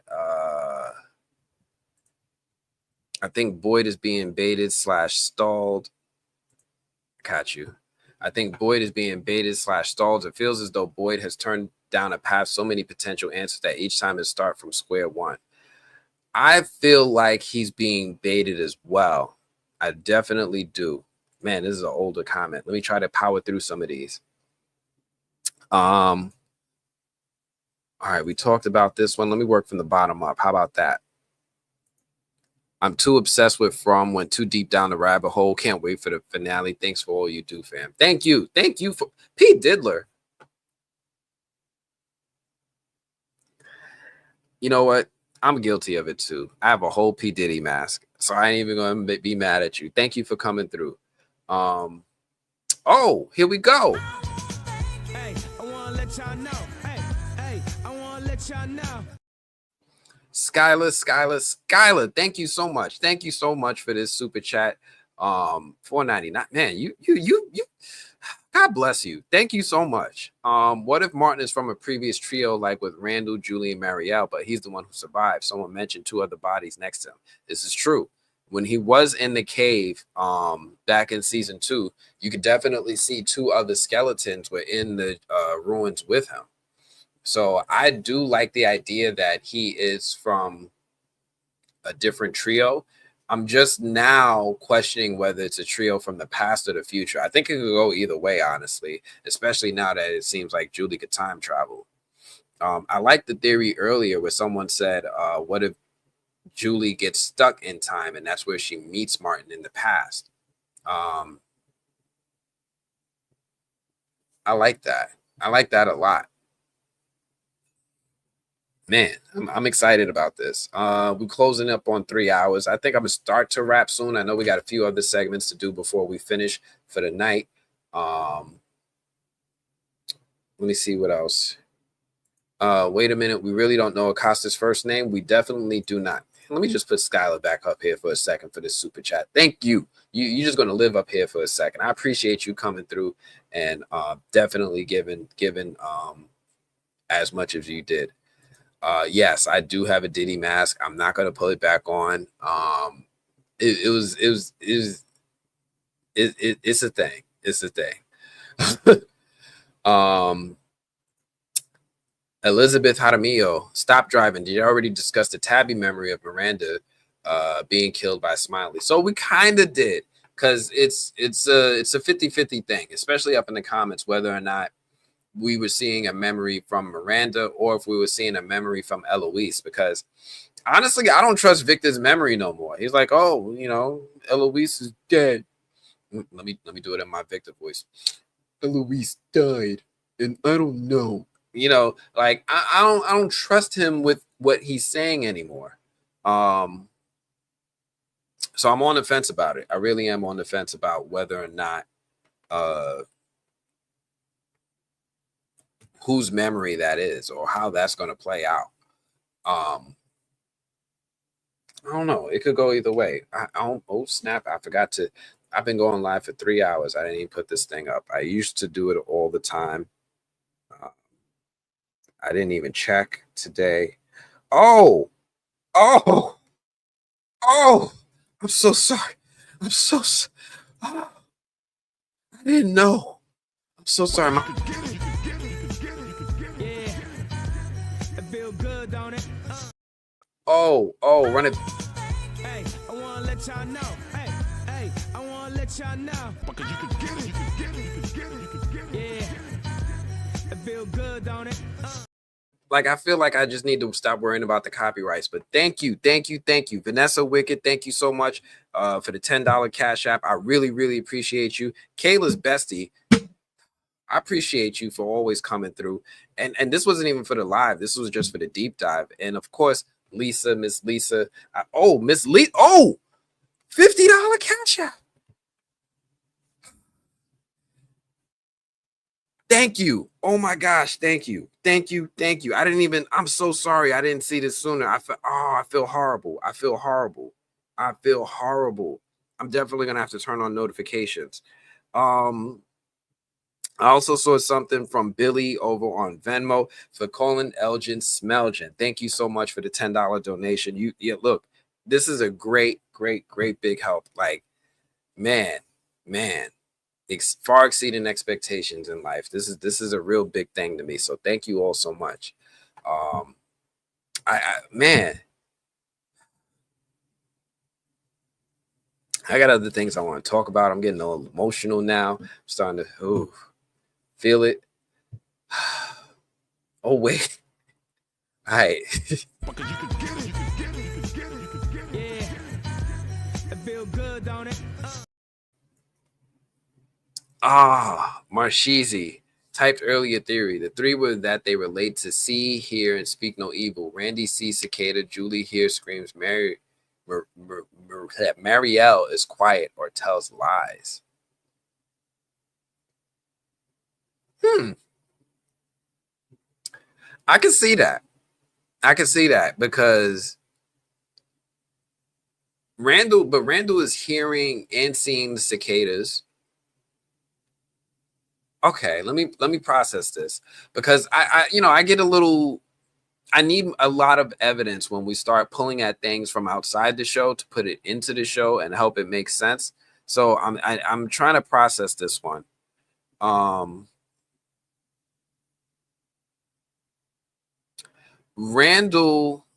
I think Boyd is being baited / stalled. Got you. I think Boyd is being baited / stalled. It feels as though Boyd has turned down a path, so many potential answers that each time is start from square one. I feel like he's being baited as well. I definitely do. Man, this is an older comment. Let me try to power through some of these. All right, we talked about this one. Let me work from the bottom up. How about that? I'm too obsessed with From, went too deep down the rabbit hole. Can't wait for the finale. Thanks for all you do, fam. Thank you. Thank you for Pete Diddler. You know what? I'm guilty of it too. I have a whole P. Diddy mask, so I ain't even going to be mad at you. Thank you for coming through. Oh, here we go. Hey, I want to let y'all know. Hey, I want to let y'all know. Skylar, thank you so much. Thank you so much for this super chat. $4.99. Man, you God bless you. Thank you so much. What if Martin is from a previous trio, like with Randall, Julie, and Marielle, but he's the one who survived? Someone mentioned 2 other bodies next to him. This is true. When he was in the cave back in season 2, you could definitely see 2 other skeletons were in the ruins with him. So I do like the idea that he is from a different trio. I'm just now questioning whether it's a trio from the past or the future. I think it could go either way, honestly, especially now that it seems like Julie could time travel. I like the theory earlier where someone said, what if Julie gets stuck in time and that's where she meets Martin in the past? I like that. I like that a lot. Man, I'm excited about this. We're closing up on 3 hours. I think I'm going to start to wrap soon. I know we got a few other segments to do before we finish for the night. Let me see what else. Wait a minute. We really don't know Acosta's first name. We definitely do not. Let me just put Skylar back up here for a second for this super chat. Thank you. You're just going to live up here for a second. I appreciate you coming through and definitely giving as much as you did. Yes, I do have a Diddy mask. I'm not going to pull it back on. It's a thing. It's a thing. Elizabeth Jaramillo, stop driving. Did you already discuss the tabby memory of Miranda being killed by Smiley? So we kind of did, because it's a 50-50 thing, especially up in the comments, whether or not we were seeing a memory from Miranda or if we were seeing a memory from Eloise. Because honestly, I don't trust Victor's memory no more. He's like, oh, Eloise is dead. Let me do it in my Victor voice. Eloise died, and I don't know. Like I don't trust him with what he's saying anymore. So I'm on the fence about it. I really am on the fence about whether or not whose memory that is or how that's going to play out. I don't know. It could go either way. I don't. Oh snap! I forgot to. I've been going live for 3 hours. I didn't even put this thing up. I used to do it all the time. I didn't even check today. Oh. I'm so sorry. I'm so sorry. Oh, I didn't know. I'm so sorry. Yeah. It feel good, don't it? Oh, run it. Hey, I wanna let y'all know. Hey, I wanna let y'all know. Because you could get it. Yeah. It feel good, don't it? Like, I feel like I just need to stop worrying about the copyrights. But thank you. Vanessa Wicked, thank you so much for the $10 Cash App. I really, really appreciate you. Kayla's bestie, I appreciate you for always coming through. And this wasn't even for the live. This was just for the deep dive. And of course, Lisa, Miss Lisa. Miss Lee. $50 Cash App. Thank you. Oh my gosh. Thank you. I'm so sorry. I didn't see this sooner. I feel horrible. I'm definitely going to have to turn on notifications. I also saw something from Billy over on Venmo for calling Elgen Smelgen. Thank you so much for the $10 donation. Look, this is a great big help. Like, man. Far exceeding expectations in life. This is a real big thing to me. So thank you all so much. Man, I got other things I want to talk about. I'm getting a little emotional now. I'm starting to feel it. Oh wait. All right. Yeah. It feel good, don't it? Marshizi typed earlier theory. The three were that they relate to see, hear, and speak no evil. Randy sees cicada. Julie hears screams. Marielle is quiet or tells lies. I can see that. Because Randall is hearing and seeing the cicadas. Okay, let me process this, because I get a little. I need a lot of evidence when we start pulling at things from outside the show to put it into the show and help it make sense. So I'm trying to process this one. Randall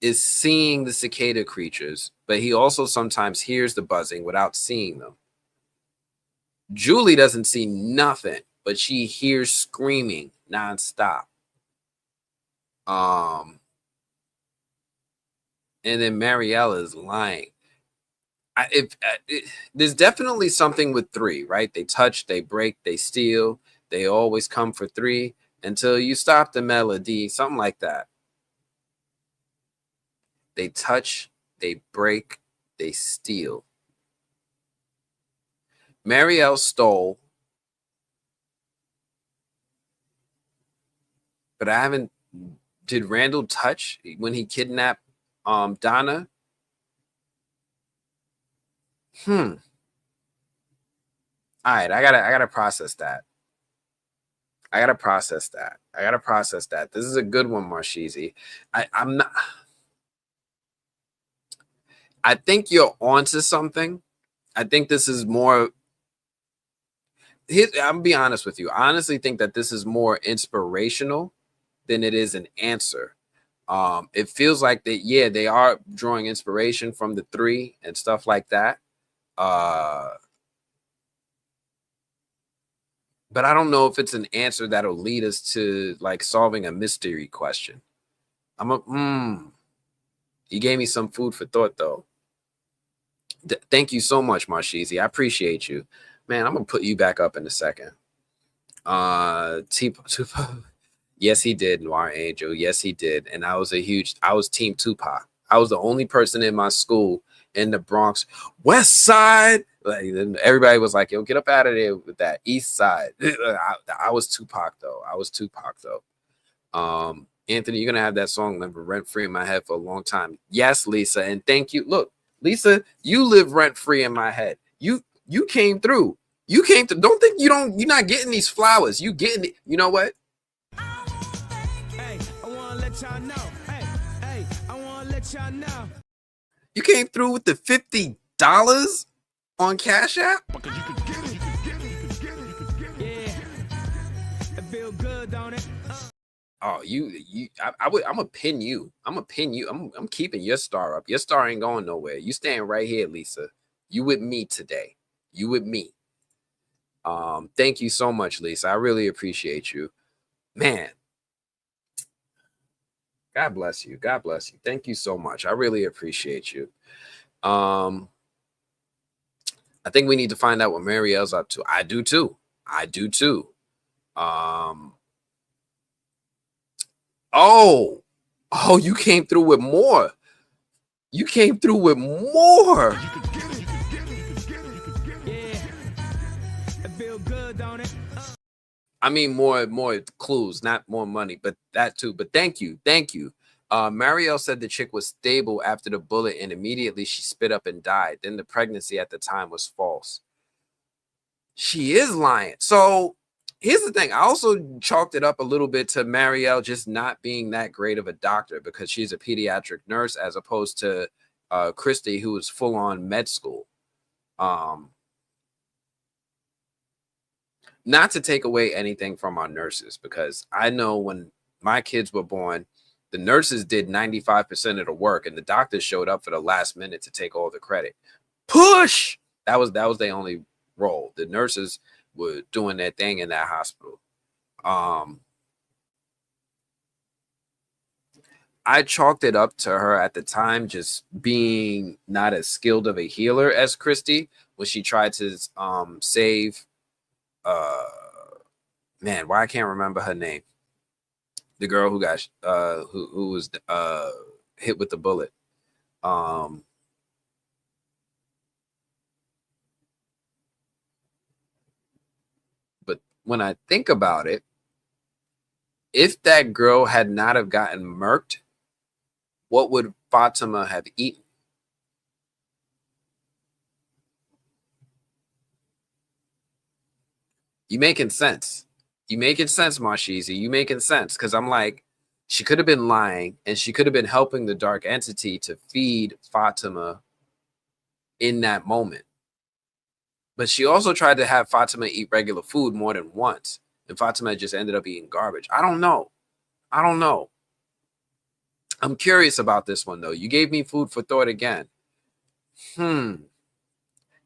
is seeing the cicada creatures, but he also sometimes hears the buzzing without seeing them. Julie doesn't see nothing, but she hears screaming nonstop. And then Mariella is lying. There's definitely something with three, right? They touch, they break, they steal. They always come for three until you stop the melody, something like that. They touch, they break, they steal. Marielle stole, but I haven't. Did Randall touch when he kidnapped Donna? All right, I gotta process that. I gotta process that. This is a good one, Marshizi. I'm not. I think you're onto something. I think this is more. I'm gonna be honest with you. I honestly think that this is more inspirational than it is an answer. It feels like that, yeah, they are drawing inspiration from the three and stuff like that. But I don't know if it's an answer that'll lead us to like solving a mystery question. You gave me some food for thought though. Thank you so much, Marshizi. I appreciate you. Man, I'm gonna put you back up in a second. Tupac. Yes, he did, Noir Angel. Yes, he did. And I was team Tupac. I was the only person in my school in the Bronx, West Side. Like everybody was like, yo, get up out of there with that East Side. I was Tupac though. Anthony, you're gonna have that song remember rent free in my head for a long time. Yes, Lisa, and thank you. Look, Lisa, you live rent free in my head. You came through. You came through. Don't think you're not getting these flowers. You getting it. You know what? Hey, I wanna let y'all know. Hey, I wanna let y'all know. You came through with the $50 on Cash App. Because you could get it. Yeah, it feel good, don't it? Oh, I'm gonna pin you. I'm keeping your star up. Your star ain't going nowhere. You staying right here, Lisa. You with me today. You with me. Thank you so much, Lisa. I really appreciate you. Man. God bless you. God bless you. Thank you so much. I really appreciate you. I think we need to find out what Marielle's up to. I do too. Oh, you came through with more. You came through with more. I mean, more clues, not more money, but that too. But thank you. Marielle said the chick was stable after the bullet, and immediately she spit up and died. Then the pregnancy at the time was false. She is lying. So here's the thing. I also chalked it up a little bit to Marielle just not being that great of a doctor because she's a pediatric nurse as opposed to Christy, who was full on med school. Not to take away anything from our nurses, because I know when my kids were born, the nurses did 95% of the work and the doctors showed up for the last minute to take all the credit. Push! That was their only role. The nurses were doing their thing in that hospital. I chalked it up to her at the time just being not as skilled of a healer as Christy when she tried to save man, why I can't remember her name. The girl who got who was hit with the bullet. But when I think about it, if that girl had not have gotten murked, what would Fatima have eaten? You making sense. Marshizi. You making sense. Because I'm like, she could have been lying and she could have been helping the dark entity to feed Fatima in that moment. But she also tried to have Fatima eat regular food more than once. And Fatima just ended up eating garbage. I don't know. I'm curious about this one, though. You gave me food for thought again.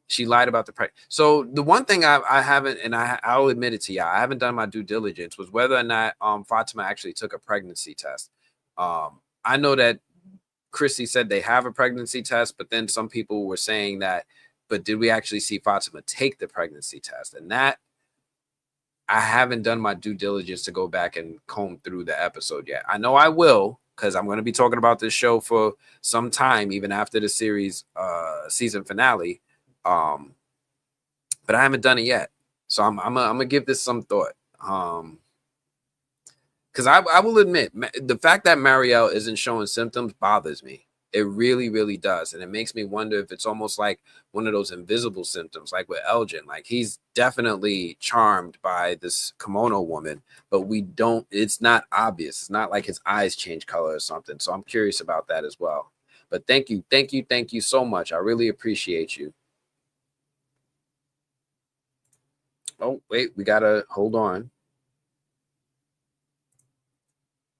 She lied about the price. So the one thing I haven't, and I'll admit it to you, I haven't done my due diligence, was whether or not Fatima actually took a pregnancy test. I know that Chrissy said they have a pregnancy test, but then some people were saying that, but did we actually see Fatima take the pregnancy test? And that, I haven't done my due diligence to go back and comb through the episode yet. I know I will, because I'm going to be talking about this show for some time, even after the series season finale. But I haven't done it yet. So I'm gonna give this some thought. Because I will admit, the fact that Marielle isn't showing symptoms bothers me. It really, really does. And it makes me wonder if it's almost like one of those invisible symptoms, like with Elgen. Like, he's definitely charmed by this kimono woman, but it's not obvious. It's not like his eyes change color or something. So I'm curious about that as well. But thank you so much. I really appreciate you. Oh, wait, we gotta hold on.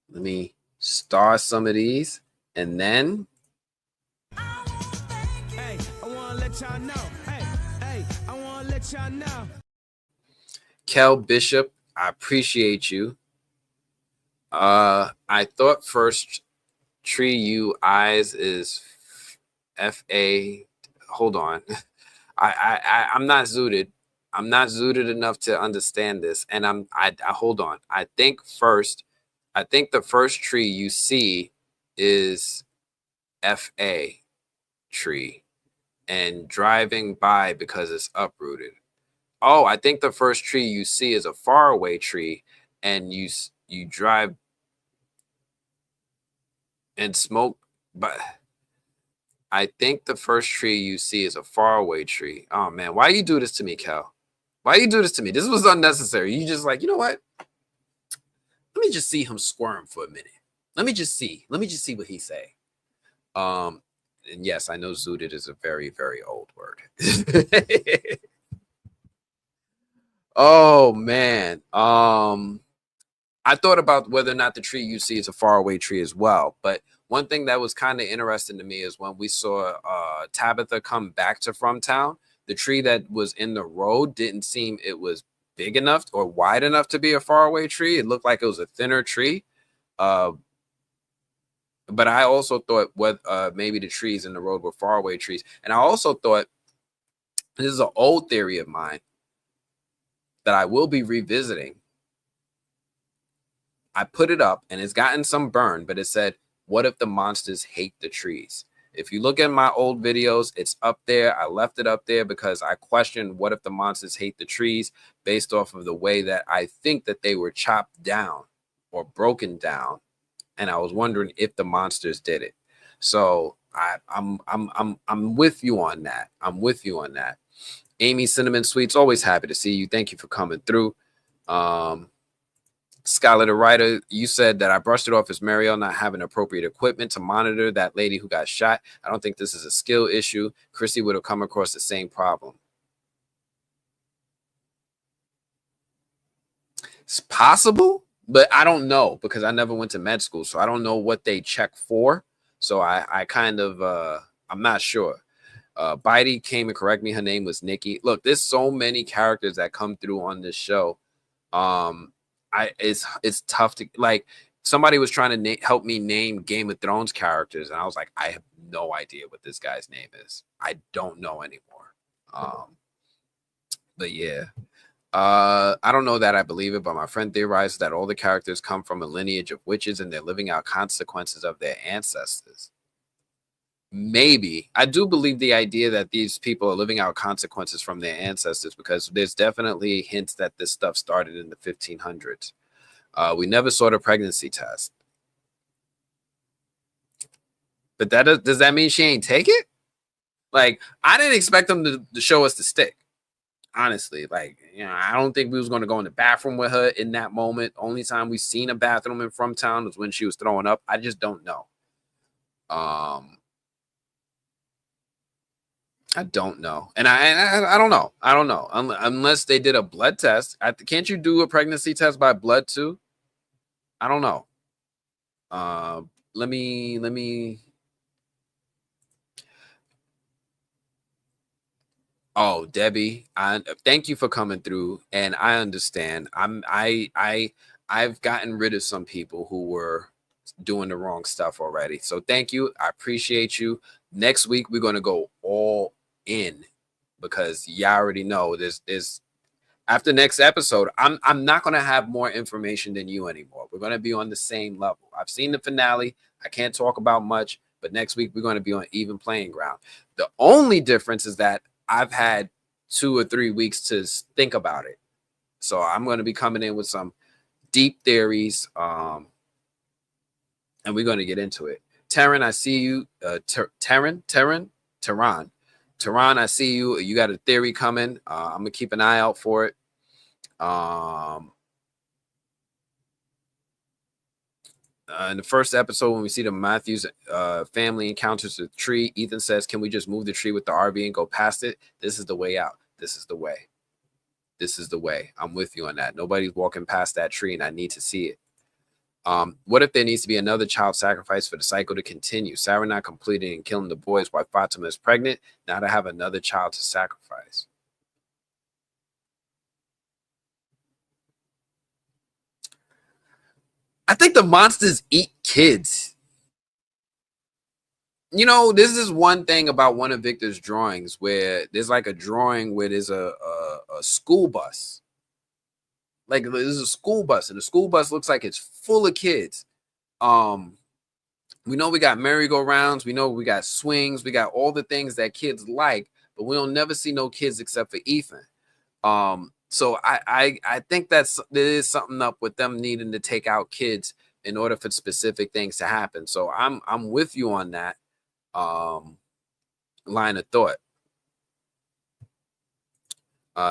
Let me star some of these, and then Hey, I wanna let y'all know. Hey, I wanna let y'all know. Kel Bishop, I appreciate you. I thought first tree you eyes is FA. Hold on. I'm not zooted. I'm not zooted enough to understand this. And I hold on. I think the first tree you see is FA tree and driving by because it's uprooted. Oh, I think the first tree you see is a faraway tree and you drive and smoke, but I think the first tree you see is a faraway tree. Oh man, why you do this to me, Cal? Why you do this to me? This was unnecessary. You just like, you know what? Let me just see him squirm for a minute. Let me just see what he say. And yes, I know zooted is a very, very old word. Oh man. I thought about whether or not the tree you see is a faraway tree as well. But one thing that was kind of interesting to me is when we saw Tabitha come back to From Town, the tree that was in the road didn't seem it was big enough or wide enough to be a faraway tree. It looked like it was a thinner tree. But I also thought maybe the trees in the road were faraway trees. And I also thought, this is an old theory of mine that I will be revisiting. I put it up and it's gotten some burn, but it said, what if the monsters hate the trees? If you look at my old videos, it's up there. I left it up there because I questioned what if the monsters hate the trees based off of the way that I think that they were chopped down or broken down. And I was wondering if the monsters did it. So I'm with you on that. I'm with you on that. Amy Cinnamon Sweets, always happy to see you. Thank you for coming through. Skylar the writer, you said that I brushed it off as Mariel not having appropriate equipment to monitor that lady who got shot. I don't think this is a skill issue. Chrissy would have come across the same problem. It's possible, but I don't know because I never went to med school, so I don't know what they check for. So I kind of I'm not sure. Bitey came and correct me. Her name was Nikki. Look, there's so many characters that come through on this show. It's tough to like. Somebody was trying to help me name Game of Thrones characters, and I was like, I have no idea what this guy's name is. I don't know anymore. But yeah, I don't know that I believe it, but my friend theorizes that all the characters come from a lineage of witches, and they're living out consequences of their ancestors. Maybe. I do believe the idea that these people are living out consequences from their ancestors because there's definitely hints that this stuff started in the 1500s. We never saw the pregnancy test. But does that mean she ain't take it? Like, I didn't expect them to show us the stick. Honestly, like, you know, I don't think we was going to go in the bathroom with her in that moment. Only time we seen a bathroom in From Town was when she was throwing up. I just don't know. I don't know. And I don't know. I don't know. Unless they did a blood test. Can't you do a pregnancy test by blood too? I don't know. Let me. Oh, Debbie, thank you for coming through. And I understand. I've gotten rid of some people who were doing the wrong stuff already. So thank you. I appreciate you. Next week, we're going to go all in because you already know there's after next episode, I'm not going to have more information than you anymore. We're going to be on the same level. I've seen the finale. I can't talk about much, but next week we're going to be on even playing ground. The only difference is that I've had 2 or 3 weeks to think about it. So I'm going to be coming in with some deep theories. And we're going to get into it. Taryn, I see you. Tehran, I see you. You got a theory coming. I'm going to keep an eye out for it. In the first episode, when we see the Matthews family encounters the tree, Ethan says, "Can we just move the tree with the RV and go past it? This is the way out. This is the way. This is the way." I'm with you on that. Nobody's walking past that tree, and I need to see it. What if there needs to be another child sacrifice for the cycle to continue? Sarah not completing and killing the boys while Fatima is pregnant. Now to have another child to sacrifice. I think the monsters eat kids. You know, this is one thing about one of Victor's drawings where there's like a drawing where there's a school bus. Like there's a school bus, and the school bus looks like it's full of kids. We know we got merry-go-rounds, we know we got swings, we got all the things that kids like, but we don't never see no kids except for Ethan. So I think there is something up with them needing to take out kids in order for specific things to happen. So I'm with you on that line of thought.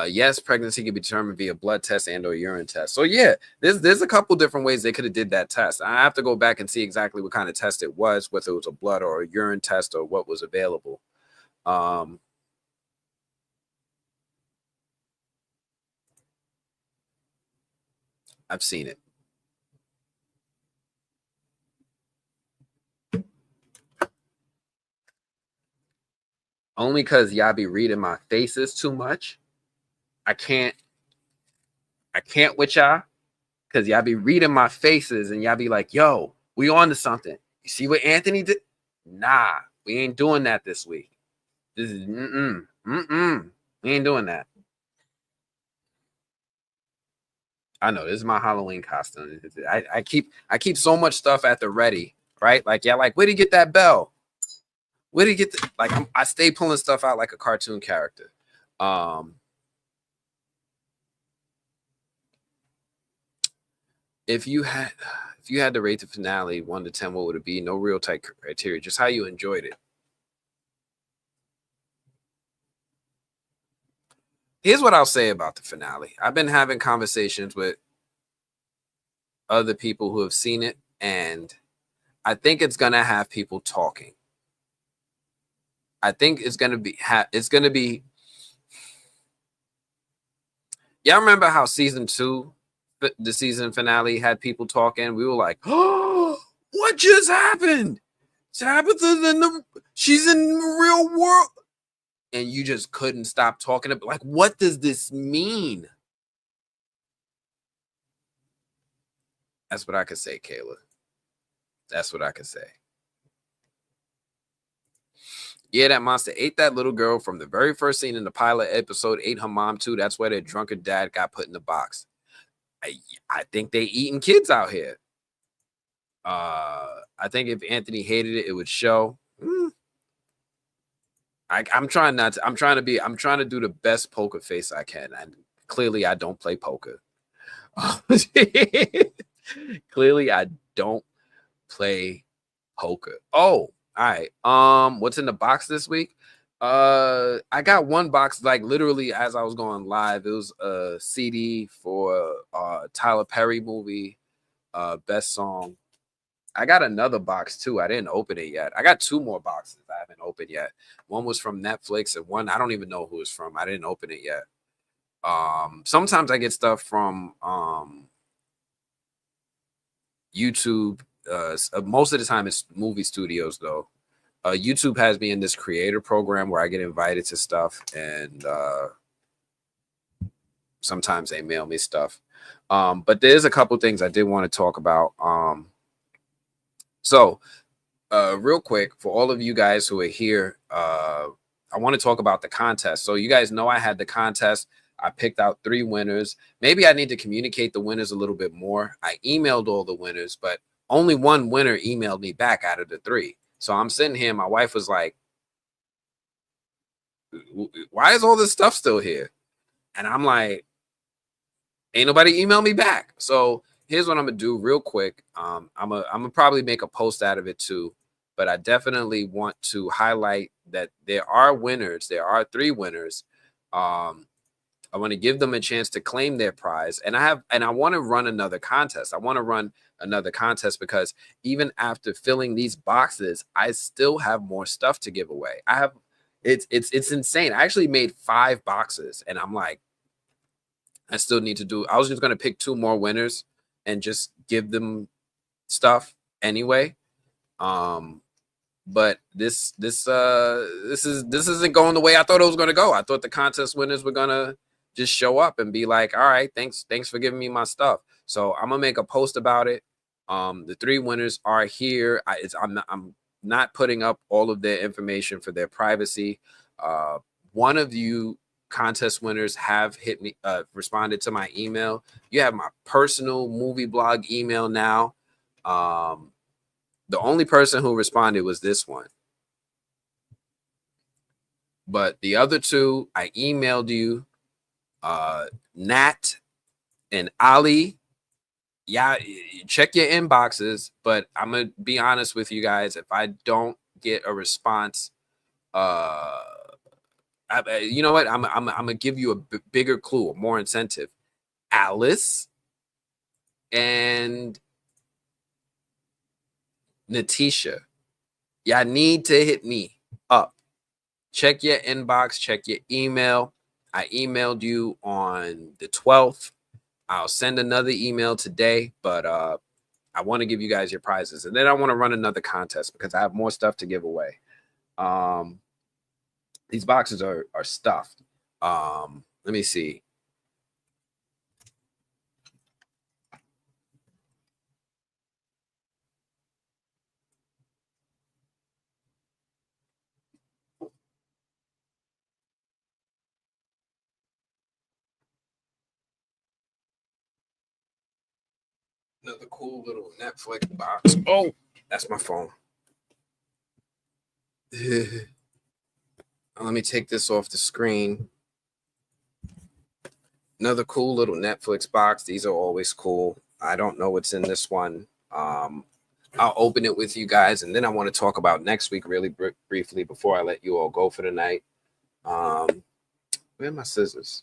Yes, pregnancy can be determined via blood test and or urine test. So yeah, there's a couple different ways they could have did that test. I have to go back and see exactly what kind of test it was, whether it was a blood or a urine test or what was available. I've seen it. Only because y'all be reading my faces too much. I can't with y'all because y'all be reading my faces and y'all be like, yo, we on to something. You see what Anthony did? Nah, we ain't doing that this week. This is we ain't doing that. I know this is my Halloween costume. I keep so much stuff at the ready, right? Like, yeah, like, where'd he get that bell? Where'd he get the, like, I stay pulling stuff out like a cartoon character. If you had to rate the finale 1 to 10, what would it be? No real tight criteria, just how you enjoyed it. Here's what I'll say about the finale. I've been having conversations with other people who have seen it, and I think it's gonna have people talking. I think it's gonna be y'all remember how season 2, the season finale, had people talking? We were like, oh, what just happened? Tabitha's she's in the real world. And you just couldn't stop talking about, like, what does this mean? That's what I could say, Kayla. That's what I could say. Yeah, that monster ate that little girl from the very first scene in the pilot episode, ate her mom too. That's why their drunken dad got put in the box. I think they eating kids out here. I think if Anthony hated it, it would show. I'm trying to do the best poker face I can. And clearly I don't play poker. Clearly I don't play poker. Oh, all right. What's in the box this week? I got one box, like literally as I was going live. It was a CD for Tyler Perry movie, best song. I got another box too. I didn't open it yet. I got 2 more boxes I haven't opened yet. One was from Netflix and one I don't even know who it's from. I didn't open it yet. Sometimes I get stuff from YouTube. Most of the time it's movie studios though. YouTube has me in this creator program where I get invited to stuff, and sometimes they mail me stuff. But there's a couple things I did want to talk about. So real quick, for all of you guys who are here, I want to talk about the contest. So you guys know I had the contest. I picked out 3 winners. Maybe I need to communicate the winners a little bit more. I emailed all the winners, but only 1 winner emailed me back out of the 3. So I'm sitting here. My wife was like, why is all this stuff still here? And I'm like, ain't nobody email me back. So here's what I'm gonna do real quick. I'm gonna probably make a post out of it too, but I definitely want to highlight that there are winners. There are 3 winners. I want to give them a chance to claim their prize. And I want to run another contest. I want to run another contest because even after filling these boxes, I still have more stuff to give away. It's insane. I actually made 5 boxes and I'm like, I still need to do. I was just going to pick 2 more winners and just give them stuff anyway. But this isn't going the way I thought it was going to go. I thought the contest winners were going to just show up and be like, all right, thanks for giving me my stuff. So I'm gonna make a post about it. The 3 winners are here. I'm not putting up all of their information for their privacy. One of you contest winners have hit me, responded to my email. You have my personal movie blog email now. The only person who responded was this one. But the other 2, I emailed you. Nat and Ali, yeah, check your inboxes, but I'm gonna be honest with you guys. If I don't get a response, you know what? I'm gonna give you a bigger clue, a more incentive. Alice and Natisha, y'all need to hit me up. Check your inbox, check your email. I emailed you on the 12th. I'll send another email today, but I want to give you guys your prizes. And then I want to run another contest because I have more stuff to give away. These boxes are stuffed. Let me see. Another cool little Netflix box. Oh, that's my phone. Let me take this off the screen. Another cool little Netflix box. These are always cool. I don't know what's in this one. I'll open it with you guys, and then I want to talk about next week really briefly before I let you all go for the night. Where are my scissors?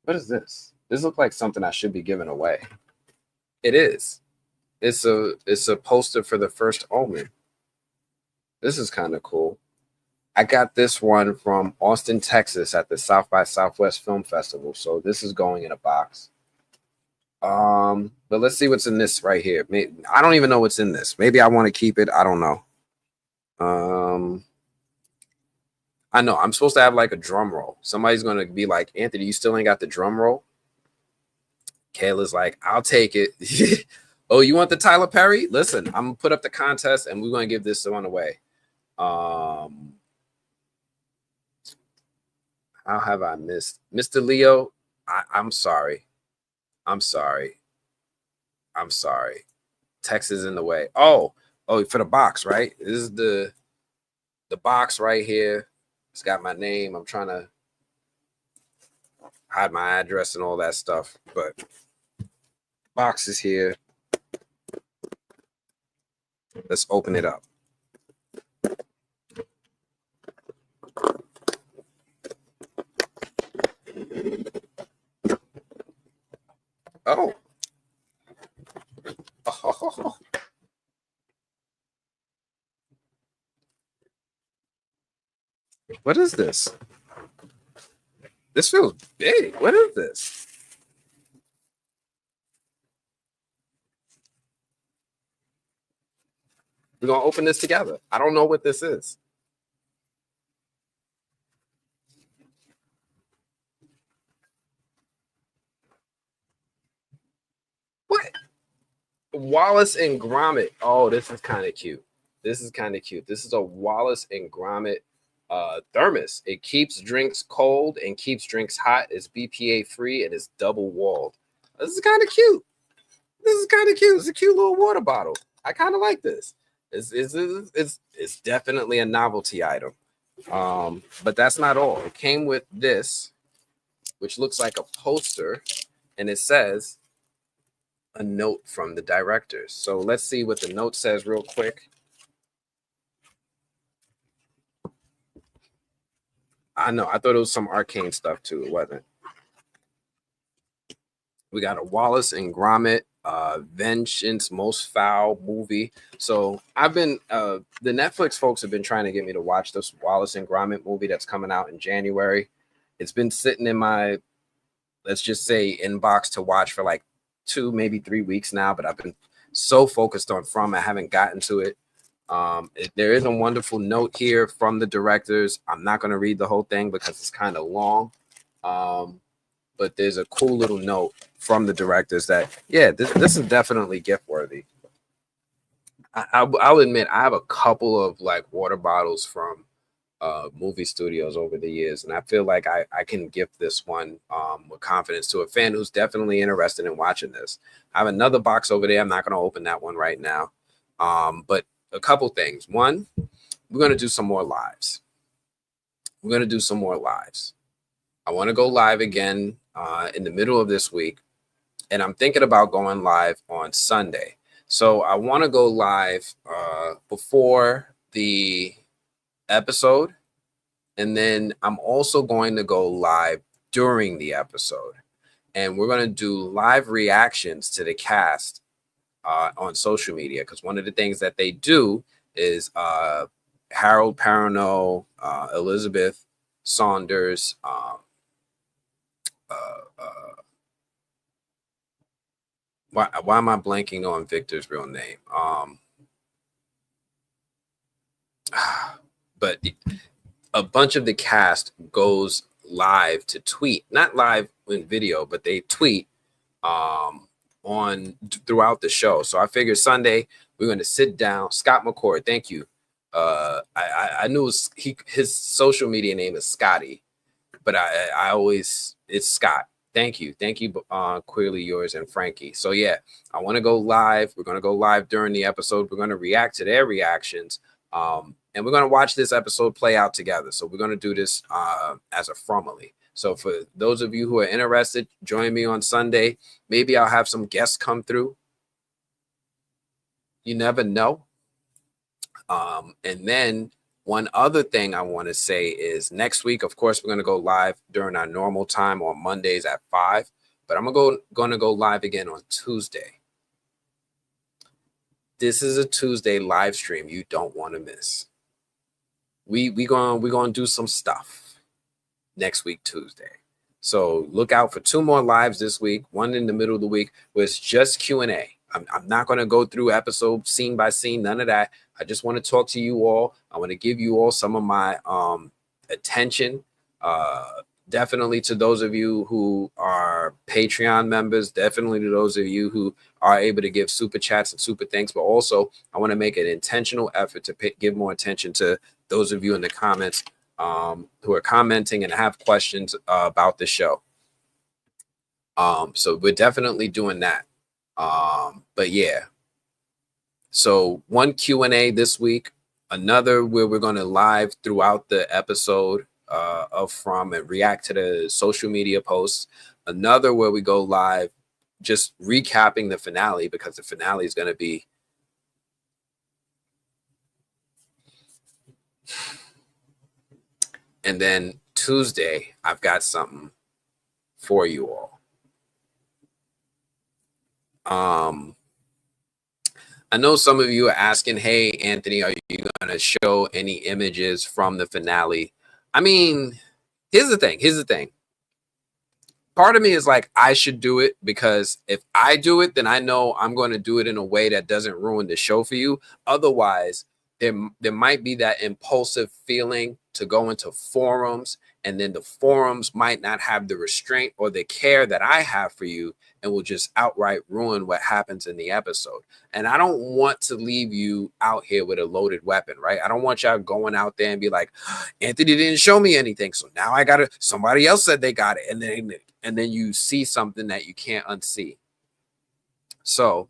What is this? This looks like something I should be giving away. It is. It's a poster for the first Omen. This is kind of cool. I got this one from Austin, Texas at the South by Southwest Film Festival. So this is going in a box. But let's see what's in this right here. I don't even know what's in this. Maybe I want to keep it. I don't know. I know I'm supposed to have like a drum roll. Somebody's going to be like, Anthony, you still ain't got the drum roll? Kayla's like, I'll take it. Oh, you want the Tyler Perry? Listen, I'm going to put up the contest and we're going to give this one away. How have I missed? Mr. Leo, I'm sorry. I'm sorry. Text is in the way. Oh, for the box, right? This is the box right here. It's got my name. I'm trying to hide my address and all that stuff, but box is here. Let's open it up. Oh. Oh. What is this? This feels big. What is this? We're going to open this together. I don't know what this is. What? Wallace and Gromit. Oh, this is kind of cute. This is a Wallace and Gromit thermos. It keeps drinks cold and keeps drinks hot. It's BPA free and it's double walled. This is kind of cute. It's a cute little water bottle. I kind of like this. It's definitely a novelty item. But that's not all. It came with this, which looks like a poster, and it says a note from the directors. So let's see what the note says real quick. I know. I thought it was some arcane stuff too. It wasn't. We got a Wallace and Gromit Vengeance Most Foul movie. So I've been the Netflix folks have been trying to get me to watch this Wallace and Gromit movie that's coming out in January. It's been sitting in my, let's just say, inbox to watch for like 2, maybe 3 weeks now, but I've been so focused on From, I haven't gotten to it. There is a wonderful note here from the directors. I'm not going to read the whole thing because it's kind of long. But there's a cool little note from the directors that, yeah, this is definitely gift worthy. I'll admit I have a couple of like water bottles from movie studios over the years, and I feel like I can gift this one with confidence to a fan who's definitely interested in watching this. I have another box over there. I'm not going to open that one right now. But a couple things. One, we're going to do some more lives. We're going to do some more lives. I want to go live again in the middle of this week, and I'm thinking about going live on Sunday. So I want to go live before the episode, and then I'm also going to go live during the episode, and we're going to do live reactions to the cast on social media, because one of the things that they do is Harold Perrineau, Elizabeth Saunders, why am I blanking on Victor's real name? But a bunch of the cast goes live to tweet, not live in video, but they tweet on throughout the show. So I figured Sunday we're going to sit down. Scott McCord, thank you. I knew his social media name is Scotty, but I always, it's Scott. Thank you, Queerly Yours and Frankie. So yeah, I want to go live. We're going to go live during the episode. We're going to react to their reactions, and we're going to watch this episode play out together. So we're going to do this as a formally. So for those of you who are interested, join me on Sunday. Maybe I'll have some guests come through. You never know. And then one other thing I want to say is next week, of course, we're going to go live during our normal time on Mondays at 5. But I'm going to go live again on Tuesday. This is a Tuesday live stream you don't want to miss. We're going to do some stuff next week, Tuesday. So look out for 2 more lives this week, one in the middle of the week where it's just Q&A. I'm not going to go through episodes scene by scene, none of that. I just want to talk to you all. I want to give you all some of my attention. Definitely to those of you who are Patreon members, definitely to those of you who are able to give super chats and super thanks, but also I want to make an intentional effort to give more attention to those of you in the comments who are commenting and have questions about the show. So we're definitely doing that. But yeah, so one Q&A this week, another where we're going to live throughout the episode of From and react to the social media posts, another where we go live just recapping the finale, because the finale is going to be and then Tuesday I've got something for you all. I know some of you are asking, hey, Anthony, are you going to show any images from the finale? I mean, here's the thing. Part of me is like, I should do it, because if I do it, then I know I'm going to do it in a way that doesn't ruin the show for you. Otherwise, there might be that impulsive feeling to go into forums, and then the forums might not have the restraint or the care that I have for you, and will just outright ruin what happens in the episode. And I don't want to leave you out here with a loaded weapon, right? I don't want y'all going out there and be like, Anthony didn't show me anything, so now I gotta, somebody else said they got it, and then you see something that you can't unsee. So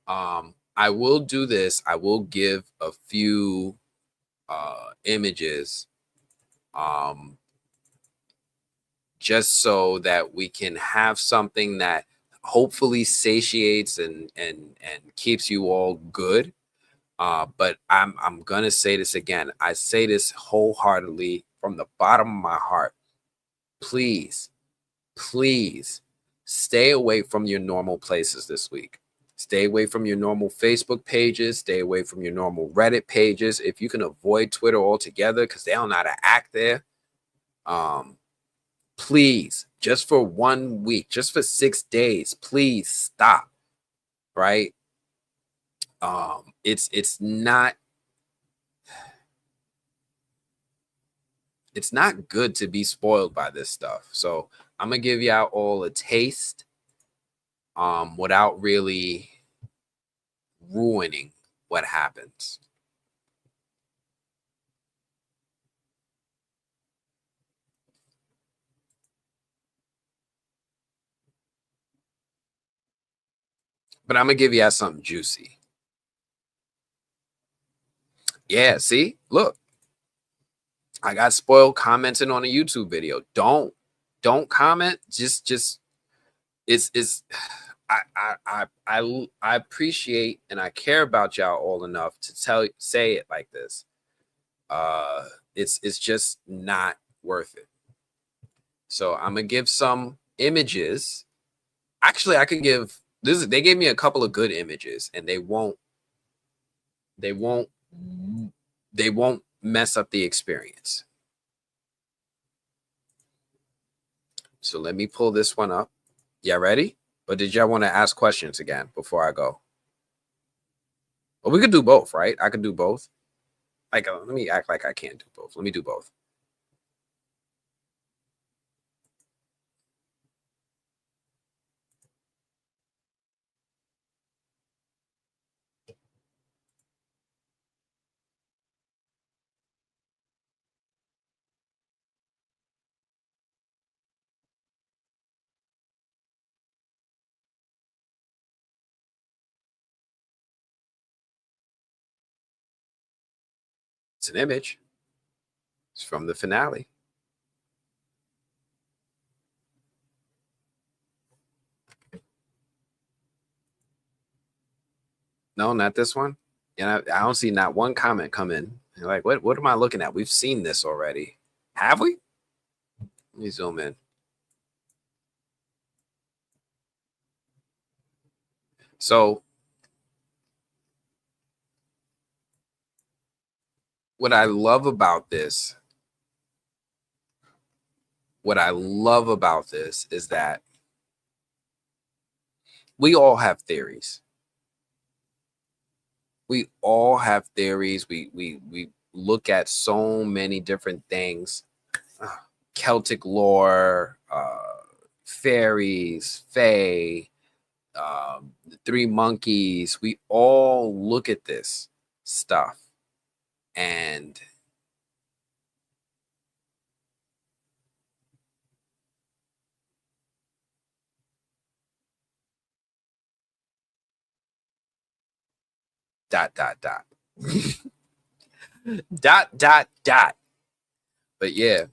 I will do this. I will give a few images just so that we can have something that hopefully satiates and keeps you all good. But I'm gonna say this again. I say this wholeheartedly from the bottom of my heart. Please stay away from your normal places this week. Stay away from your normal Facebook pages. Stay away from your normal Reddit pages. If you can avoid Twitter altogether because they don't know how to act there, please, just for 1 week, just for 6 days, please stop. Right? It's not good to be spoiled by this stuff. So I'm gonna give y'all all a taste without really ruining what happens. But I'm gonna give y'all something juicy. Yeah, see, look, I got spoiled commenting on a YouTube video. Don't comment. Just it's I appreciate and I care about y'all all enough to say it like this. It's just not worth it. So I'm gonna give some images. Actually, I could give this. They gave me a couple of good images, and they won't mess up the experience. So let me pull this one up. Y'all ready? But did y'all want to ask questions again before I go? Well, we could do both, right? I could do both. Like, let me act like I can't do both. Let me do both. It's an image. It's from the finale. No, not this one. And I don't see not one comment come in. You're like, what am I looking at? We've seen this already. Have we? Let me zoom in. So what I love about this is that we all have theories. We all have theories. We look at so many different things. Celtic lore, fairies, fae, the three monkeys. We all look at this stuff and dot dot dot dot dot dot. But yeah,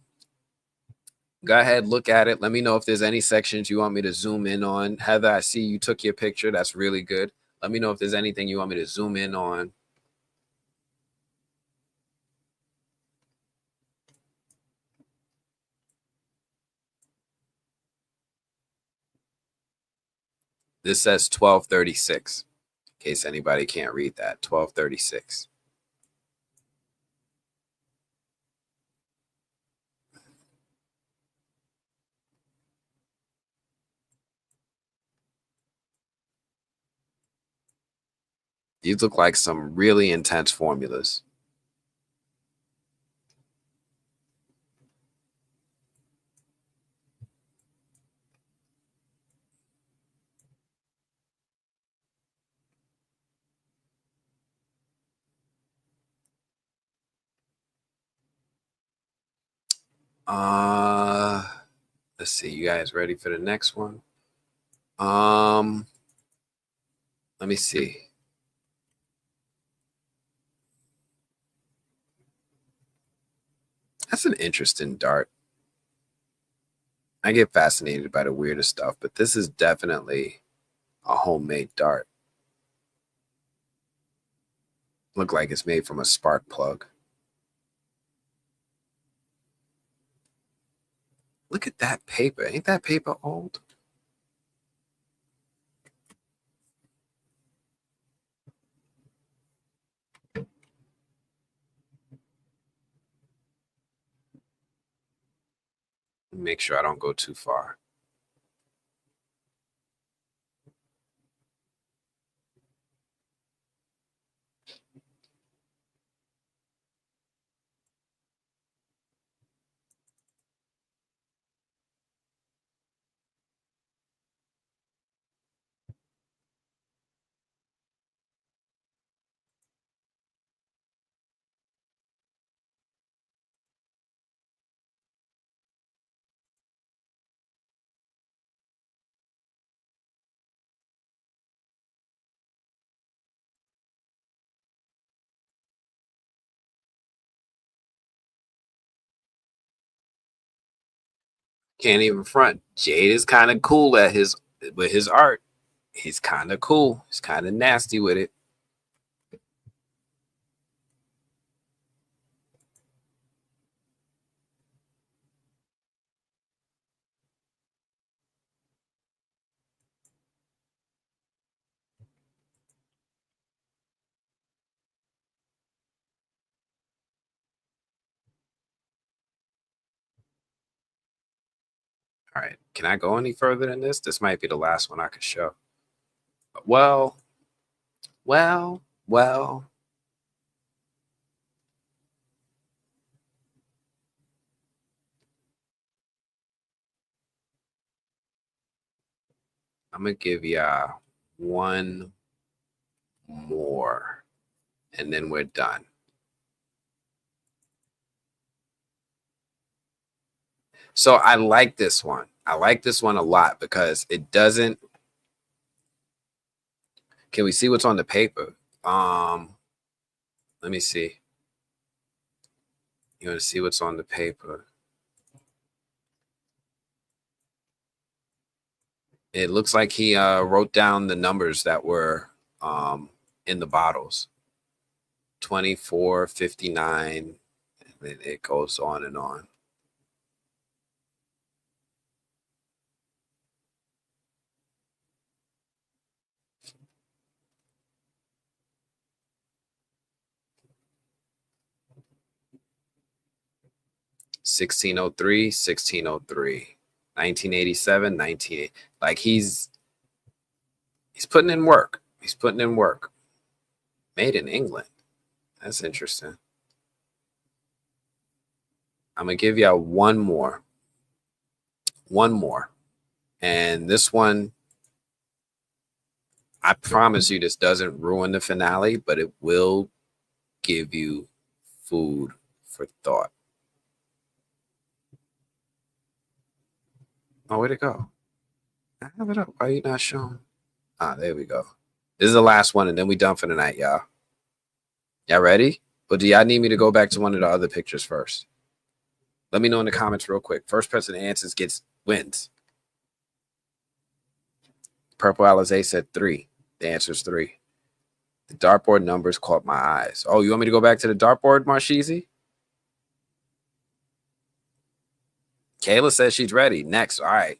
go ahead, look at it. Let me know if there's any sections you want me to zoom in on. Heather, I see you took your picture. That's really good. Let me know if there's anything you want me to zoom in on. This says 1236. In case anybody can't read that. 1236. These look like some really intense formulas. Let's see. You guys ready for the next one? Let me see. That's an interesting dart. I get fascinated by the weirdest stuff, but this is definitely a homemade dart. Look like it's made from a spark plug. Look at that paper. Ain't that paper old? Make sure I don't go too far. Can't even front. Jade is kind of cool at with his art. He's kind of cool. He's kind of nasty with it. All right. Can I go any further than this? This might be the last one I could show. Well. I'm going to give y'all one more, and then we're done. So I like this one. I like this one a lot because it doesn't. Can we see what's on the paper? Let me see. You want to see what's on the paper? It looks like he wrote down the numbers that were in the bottles. 24, 59, and it goes on and on. (1603, 1603, 1987, 1980). Like he's putting in work. He's putting in work. Made in England. That's interesting. I'm gonna give y'all one more. One more. And this one, I promise you this doesn't ruin the finale, but it will give you food for thought. Oh, where'd it go? I have it up. Why are you not showing? Ah, there we go. This is the last one, and then we done for the night, y'all. Y'all ready? But do y'all need me to go back to one of the other pictures first? Let me know in the comments real quick. First person that answers wins. Purple Alizé said 3. The answer is 3. The dartboard numbers caught my eyes. Oh, you want me to go back to the dartboard, Marshizi? Kayla says she's ready. Next. All right.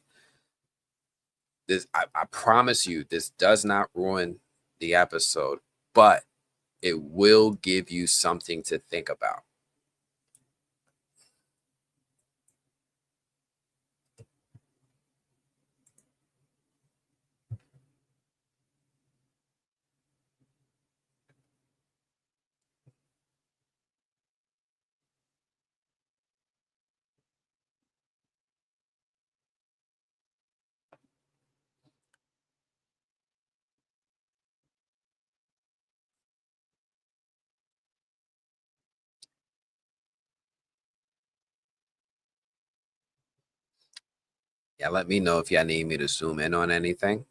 I promise you, this does not ruin the episode, but it will give you something to think about. Yeah, let me know if y'all need me to zoom in on anything.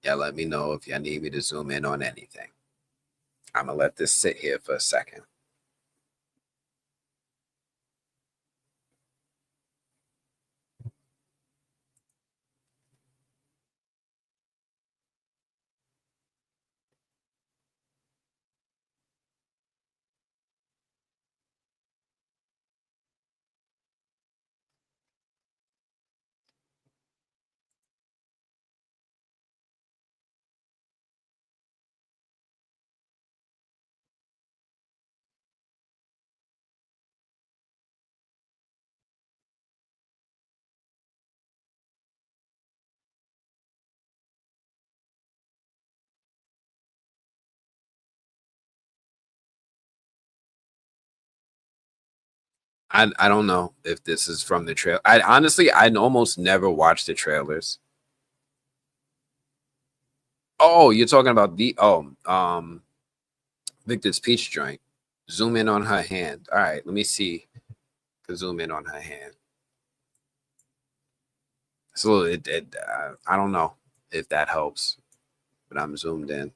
Yeah, let me know if y'all need me to zoom in on anything. I'm going to let this sit here for a second. I don't know if this is from the trail. I honestly, I almost never watch the trailers. Oh, you're talking about the Victor's Peach joint. Zoom in on her hand. All right, let me see. Zoom in on her hand. So I don't know if that helps, but I'm zoomed in.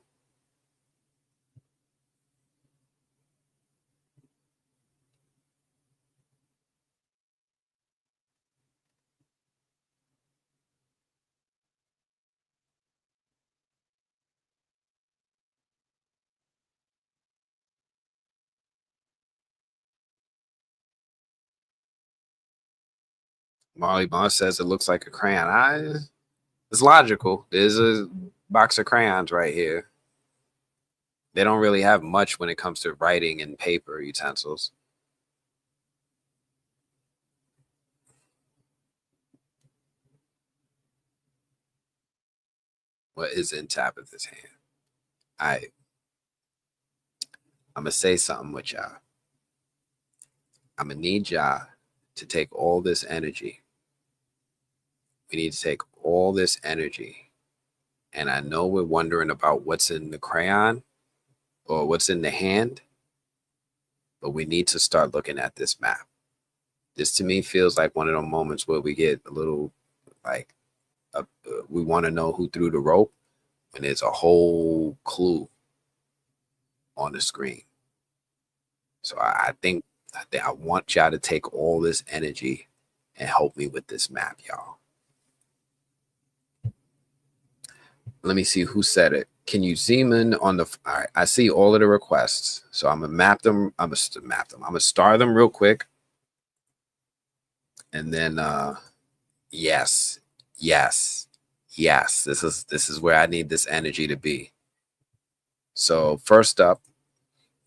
Molly Boss says it looks like a crayon. It's logical. There's a box of crayons right here. They don't really have much when it comes to writing and paper utensils. What is in Tabitha's hand? I'm going to say something with y'all. I'm going to need y'all to take all this energy. We need to take all this energy. And I know we're wondering about what's in the crayon or what's in the hand, but we need to start looking at this map. This to me feels like one of those moments where we get a little like, we want to know who threw the rope when there's a whole clue on the screen. So I think I want y'all to take all this energy and help me with this map, y'all. Let me see who said it. Can you zoom in on the? All right, I see all of the requests, so I'm gonna map them. I'm gonna star them real quick, and then yes. This is where I need this energy to be. So first up,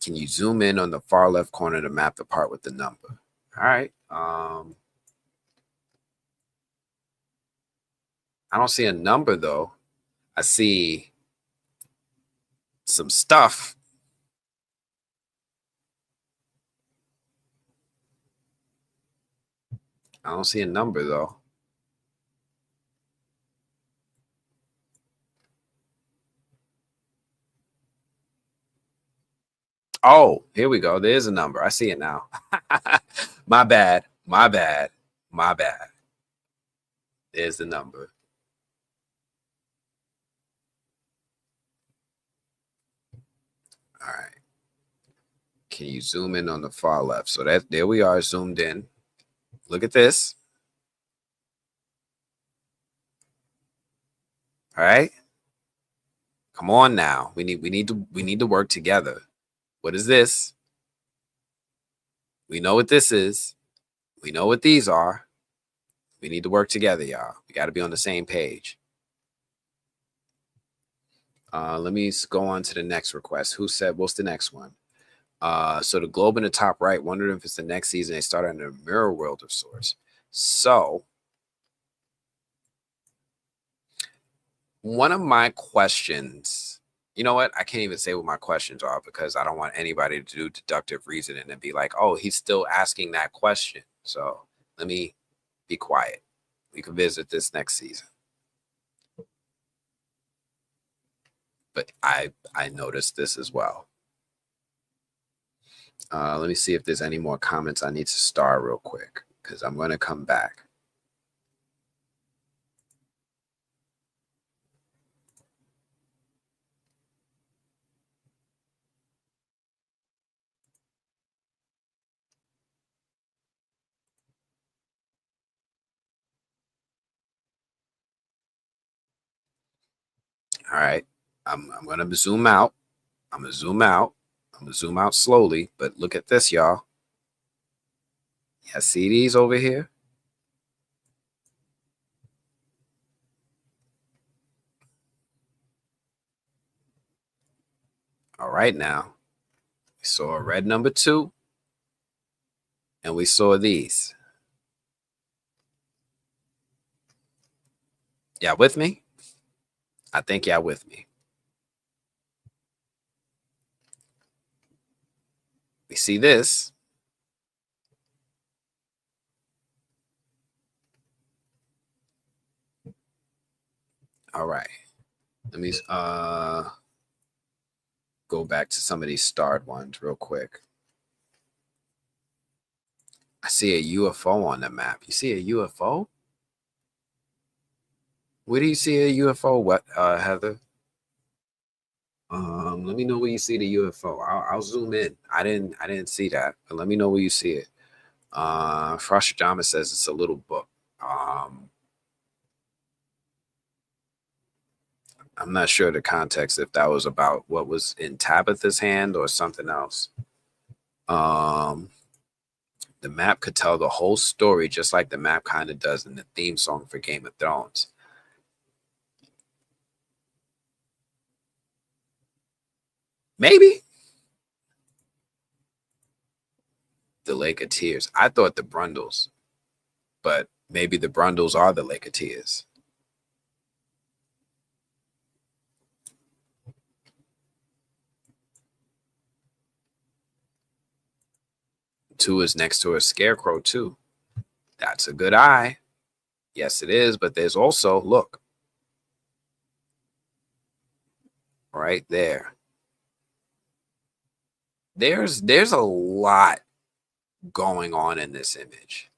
can you zoom in on the far left corner to map the part with the number? All right. I don't see a number though. I see some stuff. I don't see a number though. Oh, here we go. There's a number. I see it now. My bad. There's the number. All right. Can you zoom in on the far left? So there we are, zoomed in. Look at this. All right. Come on now. We need to work together. What is this? We know what this is. We know what these are. We need to work together, y'all. We got to be on the same page. Let me go on to the next request. Who said, what's the next one? So the globe in the top right, wondering if it's the next season they start in a mirror world of sorts. So one of my questions, you know what? I can't even say what my questions are because I don't want anybody to do deductive reasoning and be like, oh, he's still asking that question. So let me be quiet. We can visit this next season. But I noticed this as well. Let me see if there's any more comments I need to star real quick because I'm going to come back. All right. I'm going to zoom out. I'm going to zoom out. I'm going to zoom out slowly. But look at this, y'all. Yeah, see these over here? All right, now. We saw a red number 2. And we saw these. Y'all with me? I think y'all with me. We see this. All right. Let me go back to some of these starred ones real quick. I see a UFO on the map. You see a UFO? Where do you see a UFO? What, Heather? Let me know where you see the UFO. I'll zoom in. I didn't see that, but let me know where you see it. Frost Jama says it's a little book. I'm not sure the context if that was about what was in Tabitha's hand or something else. The map could tell the whole story just like the map kind of does in the theme song for Game of Thrones. Maybe. The Lake of Tears. I thought the Brundles, but maybe the Brundles are the Lake of Tears. Two is next to a scarecrow too. That's a good eye. Yes, it is, but there's also, look, right there. There's a lot going on in this image.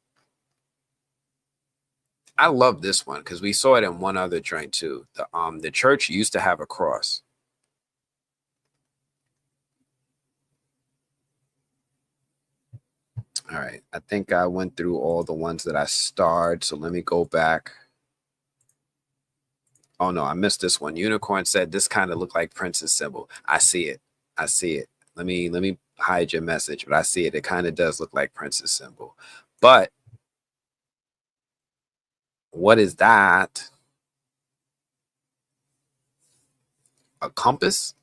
I love this one because we saw it in one other joint too. The church used to have a cross. All right, I think I went through all the ones that I starred, so let me go back. Oh no, I missed this one. Unicorn said this kind of looked like Prince's symbol. I see it. I see it. Let me hide your message, but I see it. It kind of does look like Prince's symbol. But what is that? A compass?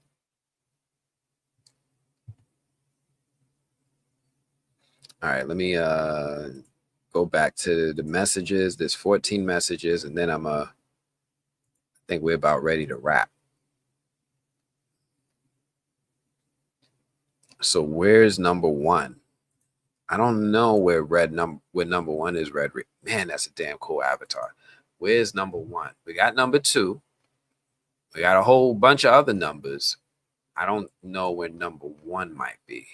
All right, let me go back to the messages. There's 14 messages, and then I think we're about ready to wrap. So where's number one? I don't know where number one is. Red. Man, that's a damn cool avatar. Where's number one? We got number two. We got a whole bunch of other numbers. I don't know where number one might be.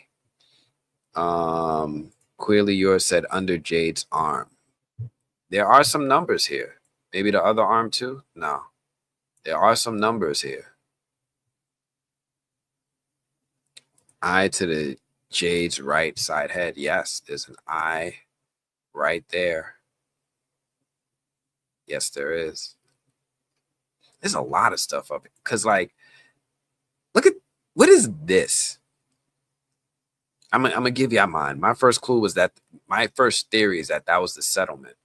Clearly yours said under Jade's arm. There are some numbers here. Maybe the other arm too? No. There are some numbers here. Eye to the Jade's right side head. Yes, there's an eye right there. Yes, there is. There's a lot of stuff up because, like, look at what is this? I'm gonna give you mine. My first clue was that my first theory is that was the settlement.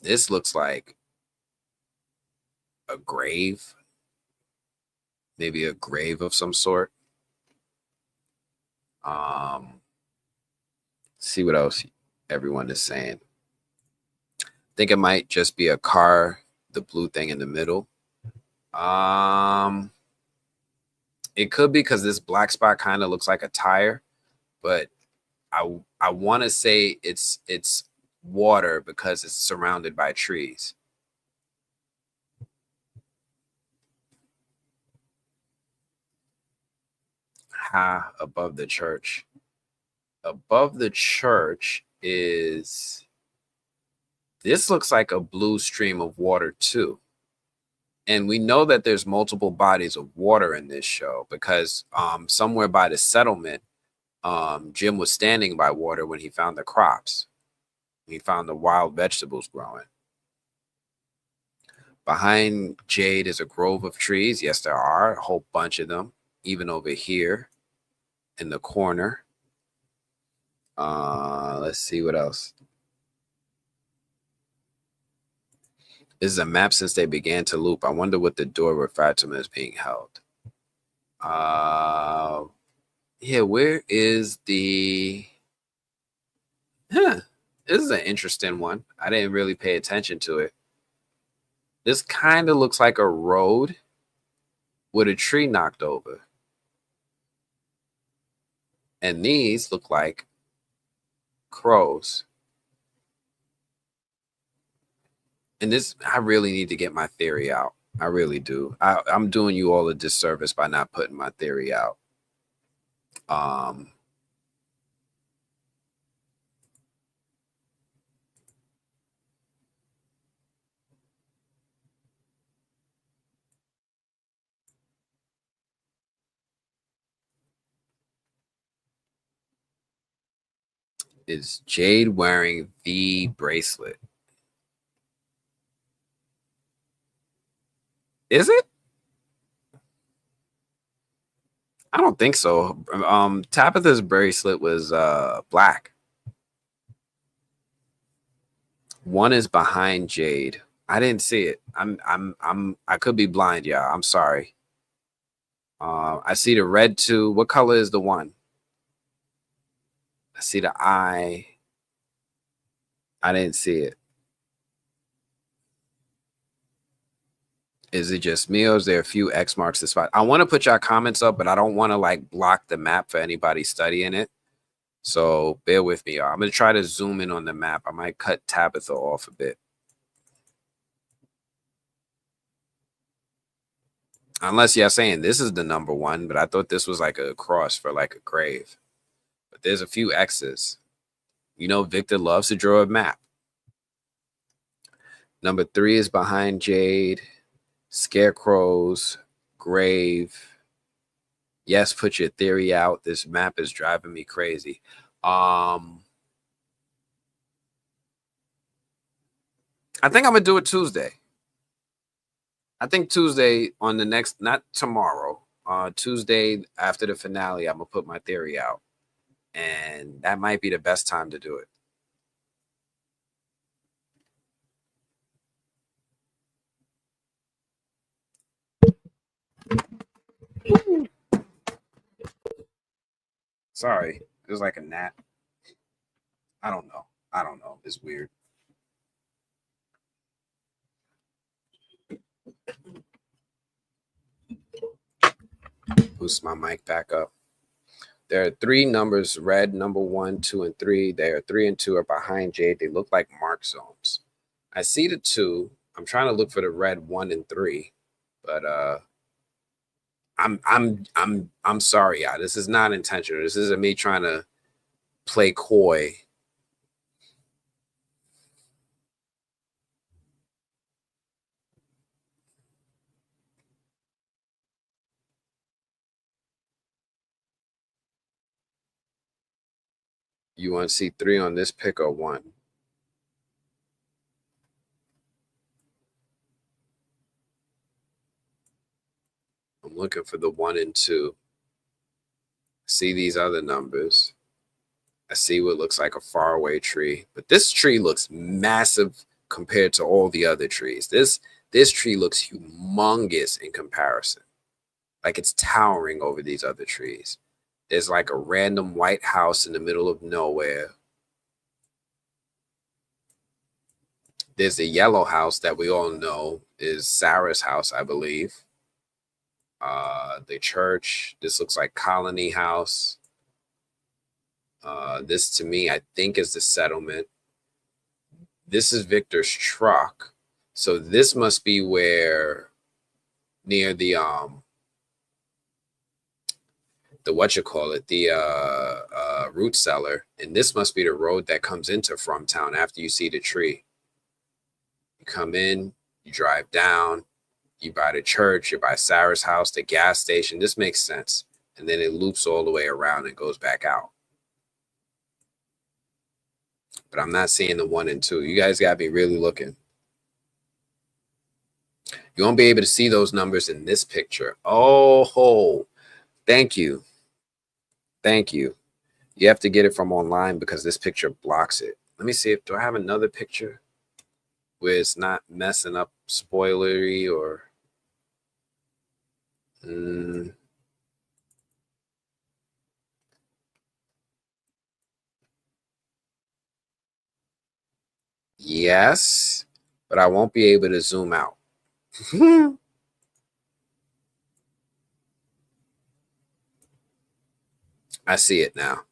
This looks like a grave, maybe a grave of some sort. See what else everyone is saying. I think it might just be a car, the blue thing in the middle. It could be because this black spot kind of looks like a tire, but I want to say it's water because it's surrounded by trees. Above the church. Above the church is, this looks like a blue stream of water too. And we know that there's multiple bodies of water in this show because somewhere by the settlement, Jim was standing by water when he found the crops. He found the wild vegetables growing. Behind Jade is a grove of trees. Yes, there are a whole bunch of them, even over here in the corner. Let's see what else. This is a map since they began to loop. I wonder what the door referred to as being held. Yeah, where is the... This is an interesting one. I didn't really pay attention to it. This kind of looks like a road with a tree knocked over. And these look like crows. And this, I really need to get my theory out. I really do. I'm doing you all a disservice by not putting my theory out. Is Jade wearing the bracelet? Is it? I don't think so. Tabitha's bracelet was black. One is behind Jade. I didn't see it. I could be blind, y'all. I'm sorry. I see the red two. What color is the one? I see the eye. I didn't see it. Is it just me, or is there a few X marks the spot? I want to put y'all comments up, but I don't want to like block the map for anybody studying it. So bear with me, y'all. I'm gonna try to zoom in on the map. I might cut Tabitha off a bit. Unless y'all saying this is the number one, but I thought this was like a cross for like a grave. But there's a few X's. You know, Victor loves to draw a map. Number 3 is behind Jade. Scarecrows, grave. Yes, put your theory out. This map is driving me crazy. I think I'm gonna do it Tuesday. I think Tuesday on the next, not tomorrow. Tuesday after the finale, I'm gonna put my theory out, and that might be the best time to do it. Sorry, it was like a gnat. I don't know. It's weird. Boost my mic back up. There are 3 numbers, red, number 1, 2, and 3. There 3 and 2 are behind Jade. They look like mark zones. I see the 2. I'm trying to look for the red 1 and 3, but I'm sorry, y'all. This is not intentional. This isn't me trying to play coy. You want to see 3 on this pick or 1? I'm looking for the 1 and 2. See these other numbers. I see what looks like a faraway tree, but this tree looks massive compared to all the other trees. This tree looks humongous in comparison. Like it's towering over these other trees. There's like a random white house in the middle of nowhere. There's a yellow house that we all know is Sarah's house, I believe. The church. This looks like Colony House. This to me, I think, is the settlement. This is Victor's truck. So this must be where near the root cellar. And this must be the road that comes into Fromtown after you see the tree. You come in, you drive down, you buy the church, you buy Sarah's house, the gas station. This makes sense. And then it loops all the way around and goes back out. But I'm not seeing the 1 and 2. You guys got to be really looking. You won't be able to see those numbers in this picture. Oh, thank you. Thank you. You have to get it from online because this picture blocks it. Let me see if, do I have another picture where it's not messing up spoilery or... Yes, but I won't be able to zoom out. I see it now.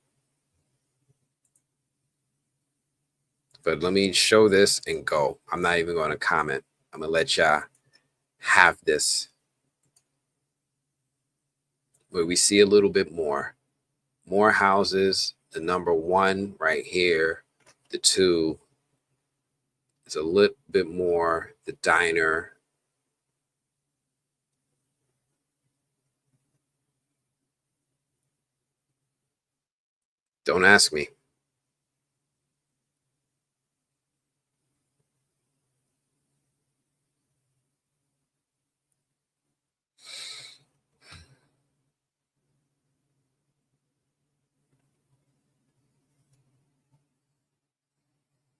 But let me show this and go. I'm not even going to comment. I'm going to let y'all have this, where we see a little bit more houses. The number 1 right here, the 2 is a little bit more, the diner. Don't ask me.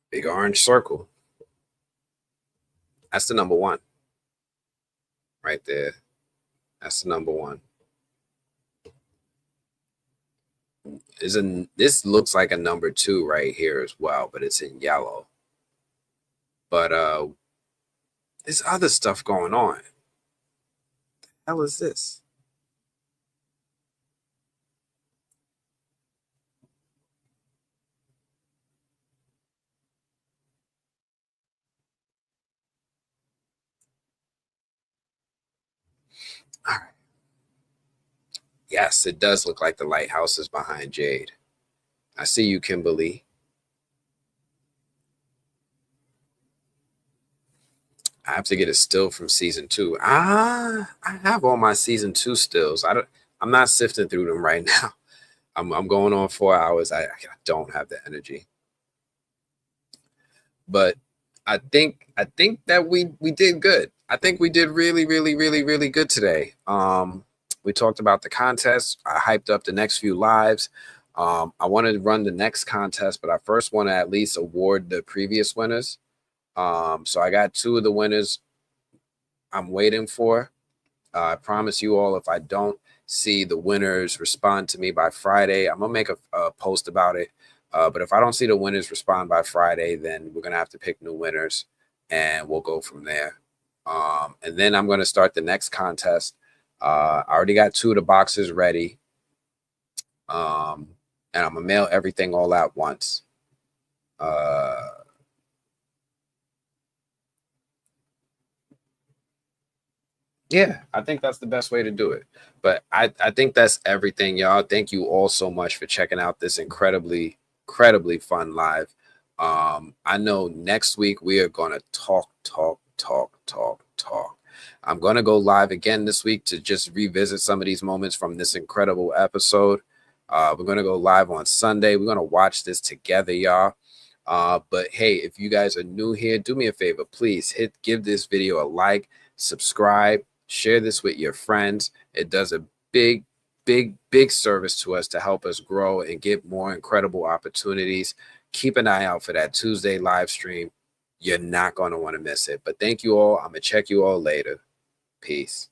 Big orange circle. That's the number 1 right there. That's the number 1. This looks like a number 2 right here as well, but it's in yellow. But there's other stuff going on. What the hell is this? All right. Yes, it does look like the lighthouse is behind Jade. I see you, Kimberly. I have to get a still from season 2. I have all my season 2 stills. I'm not sifting through them right now. I'm going on 4 hours. I don't have the energy. But I think that we did good. I think we did really, really, really, really good today. We talked about the contest. I hyped up the next few lives. I wanted to run the next contest, but I first want to at least award the previous winners. So I got 2 of the winners I'm waiting for. I promise you all, if I don't see the winners respond to me by Friday, I'm going to make a post about it. But if I don't see the winners respond by Friday, then we're going to have to pick new winners and we'll go from there. And then I'm going to start the next contest. I already got 2 of the boxes ready. And I'm going to mail everything all at once. Yeah, I think that's the best way to do it. But I think that's everything, y'all. Thank you all so much for checking out this incredibly fun live. I know next week we are going to talk. I'm going to go live again this week to just revisit some of these moments from this incredible episode. We're going to go live on Sunday. We're going to watch this together, y'all. But hey, if you guys are new here, do me a favor, please give this video a like, subscribe, share this with your friends. It does a big service to us to help us grow and get more incredible opportunities. Keep an eye out for that Tuesday live stream. You're not going to want to miss it. But thank you all. I'm going to check you all later. Peace.